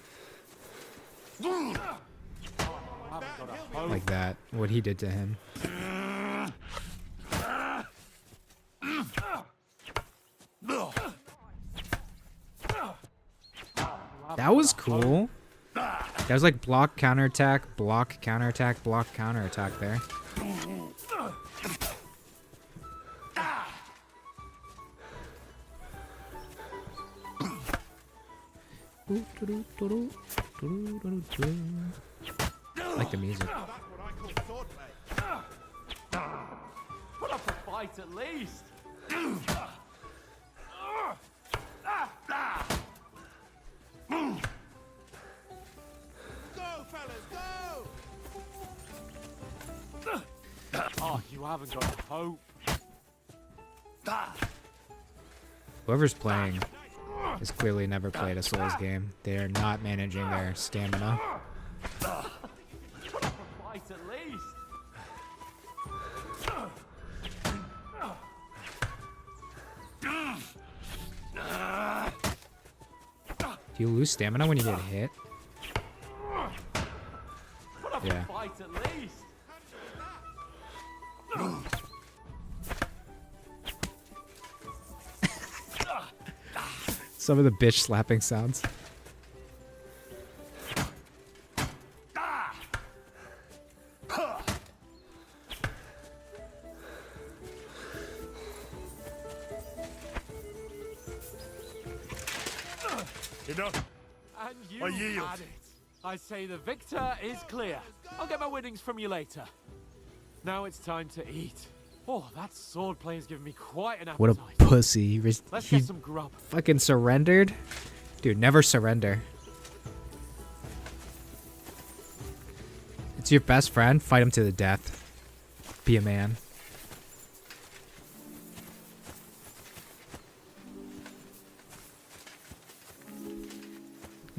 Like that. What he did to him. That was cool. That was like block, counterattack, block, counterattack, block, counterattack there. I like the music.
Put up a fight at least.
Go, fellas, go!
Oh, you haven't got a hope.
Whoever's playing has clearly never played a Souls game. They are not managing their stamina.
Put up a fight at least.
Do you lose stamina when you get hit?
Put up
Yeah.
a fight at least.
Some of the bitch slapping sounds.
Enough. And you
I yield.
had it. I say the victor is clear. I'll get my winnings from you later. Now it's time to eat. Oh, that sword play has given me quite an
What
appetite.
a pussy.
Let's
He
get some grub.
fucking surrendered. Dude, never surrender. It's your best friend. Fight him to the death. Be a man.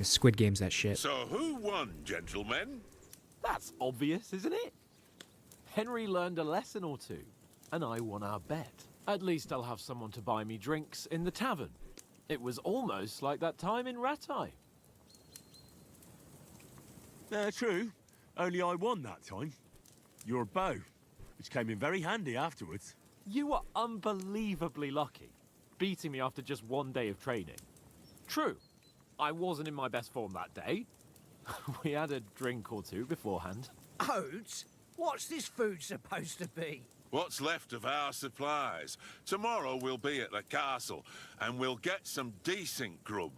Squid Game's that shit.
So who won, gentlemen?
That's obvious, isn't it? Henry learned a lesson or two, and I won our bet. At least I'll have someone to buy me drinks in the tavern. It was almost like that time in Rattay.
True. Only I won that time. Your bow, which came in very handy afterwards.
You were unbelievably lucky, beating me after just one day of training. True, I wasn't in my best form that day. We had a drink or two beforehand.
Oats? What's this food supposed to be?
What's left of our supplies. Tomorrow we'll be at the castle, and we'll get some decent grub.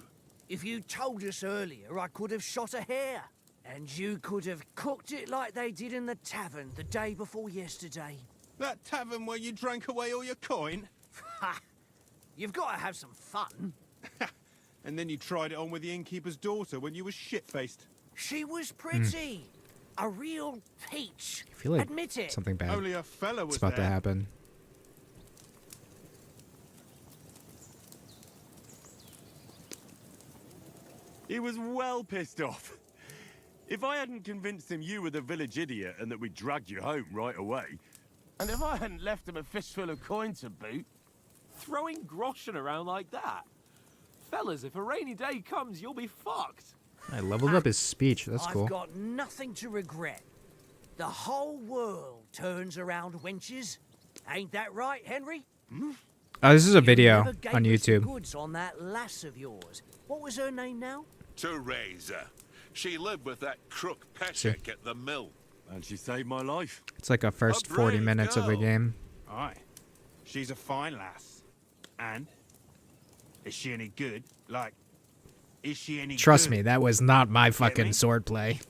If you told us earlier, I could have shot a hare. And you could have cooked it like they did in the tavern the day before yesterday.
That tavern where you drank away all your coin?
Ha! You've got to have some fun.
And then you tried it on with the innkeeper's daughter when you were shit-faced.
She was pretty. A real peach.
I feel like
Admit it.
something bad.
Only a fella was
It's about to
there.
happen.
He was well pissed off. If I hadn't convinced him you were the village idiot and that we dragged you home right away...
And if I hadn't left him a fistful of coin to boot...
Throwing groschen around like that? Fellas, if a rainy day comes, you'll be fucked.
I leveled up his speech. That's cool.
I've got nothing to regret. The whole world turns around wenches. Ain't that right, Henry?
Oh, this is a video
Never gave
on
us the
YouTube.
goods on that lass of yours. What was her name now?
Teresa. She lived with that crook Peshek at the mill.
And she saved my life.
It's like a first 40 minutes of the game.
Aye. She's a fine lass. And? Is she any good? Like, is she any
Trust
good?
me, that was not my fucking swordplay.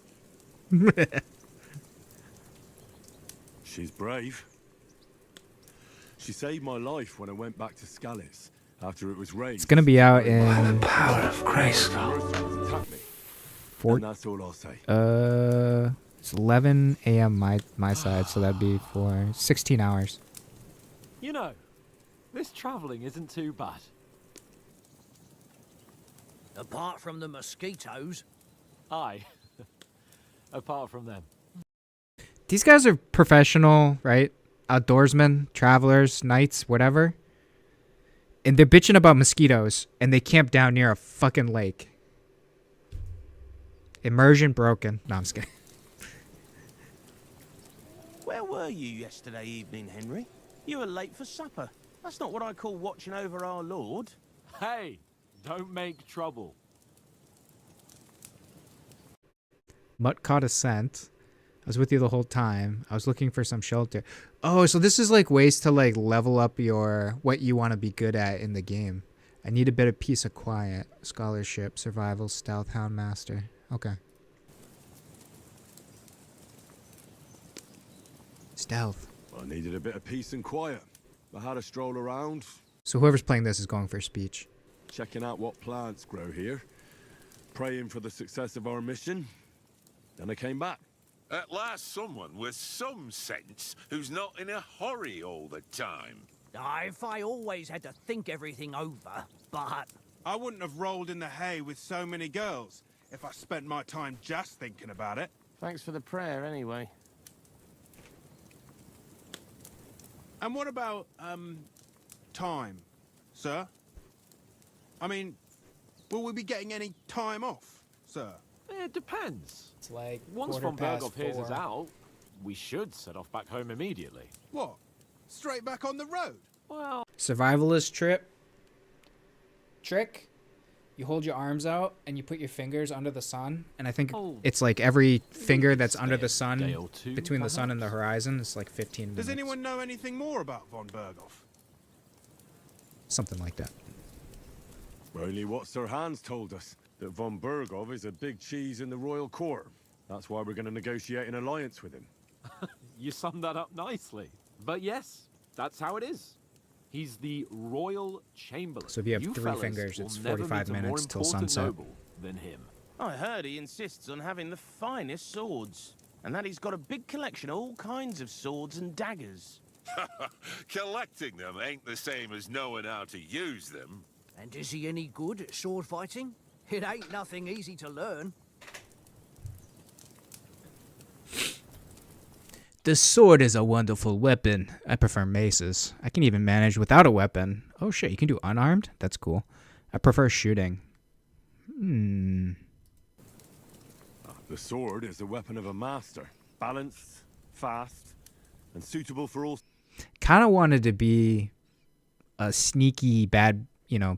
She's brave. She saved my life when I went back to Scallis after it was raised.
It's gonna be out in
power of Grayskull. And that's all I'll say.
It's 11 a.m. my side, so that'd be for 16 hours.
You know, this travelling isn't too bad.
Apart from the mosquitoes.
Aye. Apart from them.
These guys are professional, right? Outdoorsmen, travelers, knights, whatever. And they're bitching about mosquitoes, and they camp down near a fucking lake. Immersion broken. No, I'm just kidding.
Where were you yesterday evening, Henry? You were late for supper. That's not what I call watching over our Lord.
Hey, don't make trouble.
Mutt caught a scent. I was with you the whole time. I was looking for some shelter. Oh, so this is like ways to like level up your what you want to be good at in the game. I need a bit of peace of quiet. Scholarship, survival, stealth, hound master. Okay. Stealth.
I needed a bit of peace and quiet. I had a stroll around.
So whoever's playing this is going for speech.
Checking out what plants grow here. Praying for the success of our mission. Then I came back.
At last someone with some sense who's not in a hurry all the time.
If I always had to think everything over, but...
I wouldn't have rolled in the hay with so many girls if I spent my time just thinking about it.
Thanks for the prayer, anyway.
And what about, time, sir? I mean, will we be getting any time off, sir?
It depends.
It's like
Once von Berghoff hears us out, we should set off back home immediately.
What? Straight back on the road?
Well...
Survivalist trick. You hold your arms out and you put your fingers under the sun. And I think it's like every finger that's under the sun, between the sun and the horizon, is like 15 minutes.
Does anyone know anything more about von Berghoff?
Something like that.
Only what Sir Hans told us. That von Berghoff is a big cheese in the royal court. That's why we're going to negotiate an alliance with him.
You summed that up nicely. But yes, that's how it is. He's the Royal Chamberlain.
So if you have 3
fellas
fingers,
will
it's
never
45
meet a more
minutes till
important
sunset.
noble than him.
I heard he insists on having the finest swords, and that he's got a big collection of all kinds of swords and daggers.
Collecting them ain't the same as knowing how to use them.
And is he any good at sword fighting? It ain't nothing easy to learn.
The sword is a wonderful weapon. I prefer maces. I can even manage without a weapon. Oh shit, you can do unarmed? That's cool. I prefer shooting.
The sword is the weapon of a master. Balanced, fast, and suitable for all...
Kind of wanted to be a sneaky bad,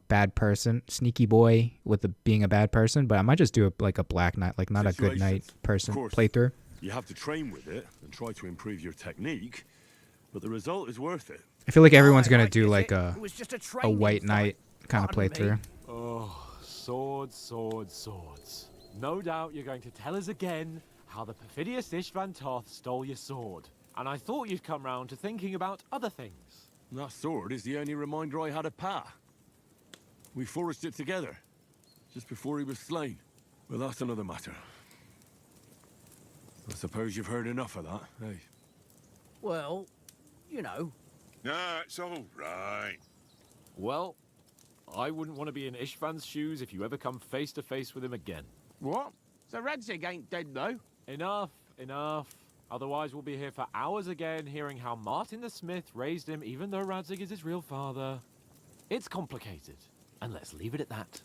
bad person, sneaky boy with being a bad person, but I might just do it like a Black Knight, like not a good knight person playthrough.
You have to train with it and try to improve your technique, but the result is worth it.
I feel like everyone's gonna do like a
training
white knight kind of playthrough.
Oh, swords, swords, swords. No doubt you're going to tell us again how the perfidious Ishvan Toth stole your sword. And I thought you'd come round to thinking about other things.
That sword is the only reminder I had of Pa. We forged it together, just before he was slain. Well, that's another matter. I suppose you've heard enough of that, eh?
Well, you know.
Nah, it's all right.
Well, I wouldn't want to be in Ishvan's shoes if you ever come face to face with him again.
What? So Radzig ain't dead, though?
Enough, enough. Otherwise, we'll be here for hours again, hearing how Martin the Smith raised him, even though Radzig is his real father. It's complicated, and let's leave it at that.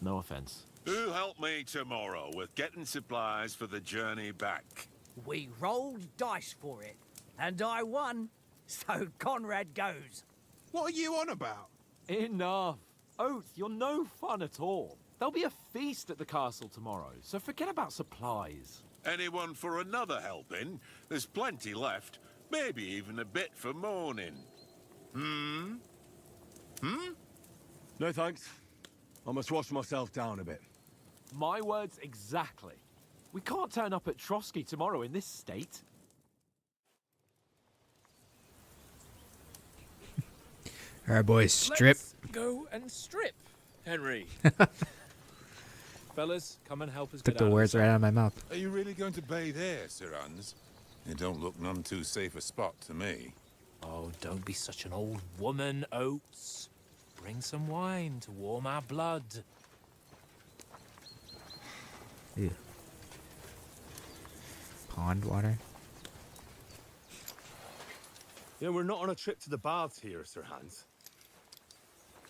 No offense.
Who'll help me tomorrow with getting supplies for the journey back?
We rolled dice for it, and I won, so Conrad goes.
What are you on about?
Enough. Oath, you're no fun at all. There'll be a feast at the castle tomorrow, so forget about supplies.
Anyone for another helping? There's plenty left. Maybe even a bit for morning. Hmm?
No thanks. I must wash myself down a bit.
My words exactly. We can't turn up at Trotsky tomorrow in this state.
All right, boys, strip.
Let's go and strip, Henry. Fellas, come and help us
Took
get
the
out
words
of
right out of my mouth.
Are you really going to bathe there, Sir Hans? It don't look none too safe a spot to me.
Oh, don't be such an old woman, Oates. Bring some wine to warm our blood.
Ew. Pond water.
Yeah, we're not on a trip to the baths here, Sir Hans.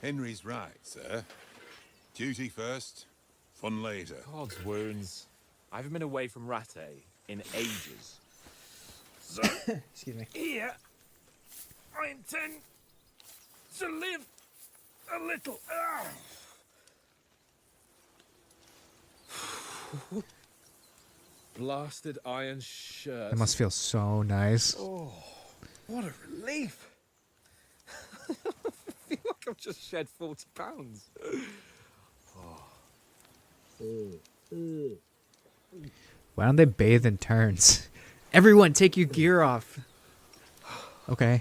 Henry's right, sir. Duty first, fun later.
God's wounds. I haven't been away from Rattay in ages. So,
excuse me.
Here, I intend to live a little. Blasted iron shirt.
It must feel so nice.
Oh, what a relief. I feel like I've just shed 40 pounds.
Why don't they bathe in turns? Everyone, take your gear off. Okay.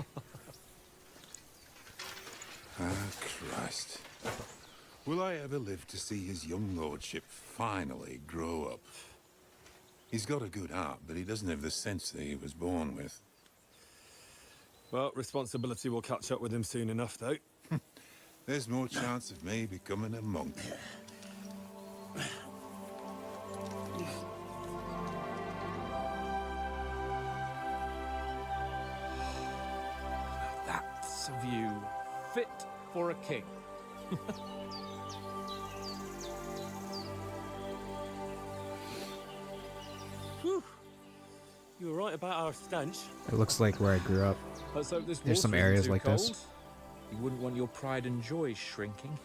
Ah, Christ. Will I ever live to see his young lordship finally grow up? He's got a good heart, but he doesn't have the sense that he was born with.
Well, responsibility will catch up with him soon enough, though.
There's more chance of me becoming a monk.
That's a view fit for a king.
Whew. You were right about our stench.
It looks like where I grew up.
Let's hope this
There's some
water isn't
areas
too
like
cold.
this.
You wouldn't want your pride and joy shrinking.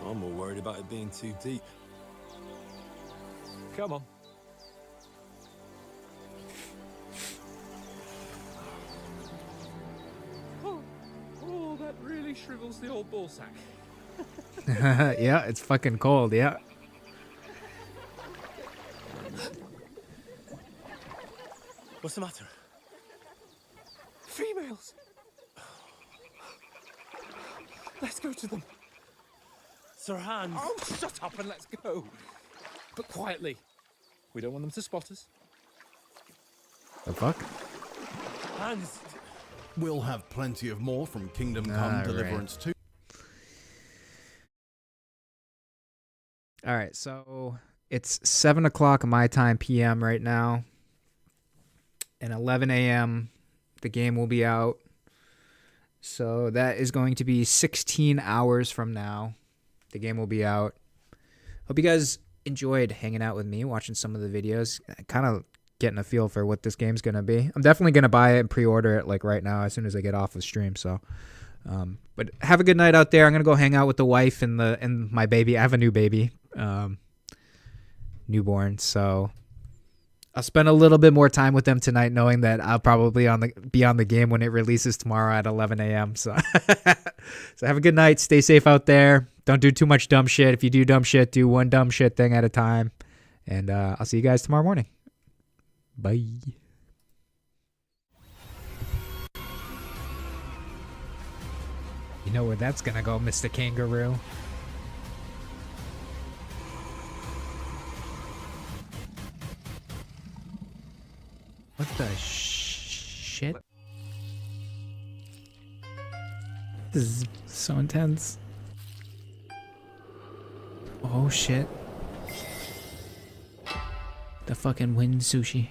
I'm more worried about it being too deep.
Come on. Oh, that really shrivels the old ball sack.
Yeah, it's fucking cold, yeah.
What's the matter?
Females! Let's go to them.
Sir Hans.
Oh, shut up and let's go. But quietly. We don't want them to spot us.
The fuck?
Hans.
We'll have plenty of more from Kingdom Come Deliverance 2.
All right, so it's 7 o'clock my time PM right now. And 11 a.m. the game will be out. So that is going to be 16 hours from now. The game will be out. Hope you guys enjoyed hanging out with me, watching some of the videos, kind of getting a feel for what this game's going to be. I'm definitely going to buy it and pre-order it like right now as soon as I get off the stream. So, but have a good night out there. I'm going to go hang out with the wife and my baby. I have a new baby, newborn. So I'll spend a little bit more time with them tonight, knowing that I'll probably be on the game when it releases tomorrow at 11 a.m. So, so have a good night. Stay safe out there. Don't do too much dumb shit. If you do dumb shit, do one dumb shit thing at a time. And I'll see you guys tomorrow morning. Bye. You know where that's gonna go, Mr. Kangaroo. What the shit? This is so intense. Oh shit. The fucking wind sushi.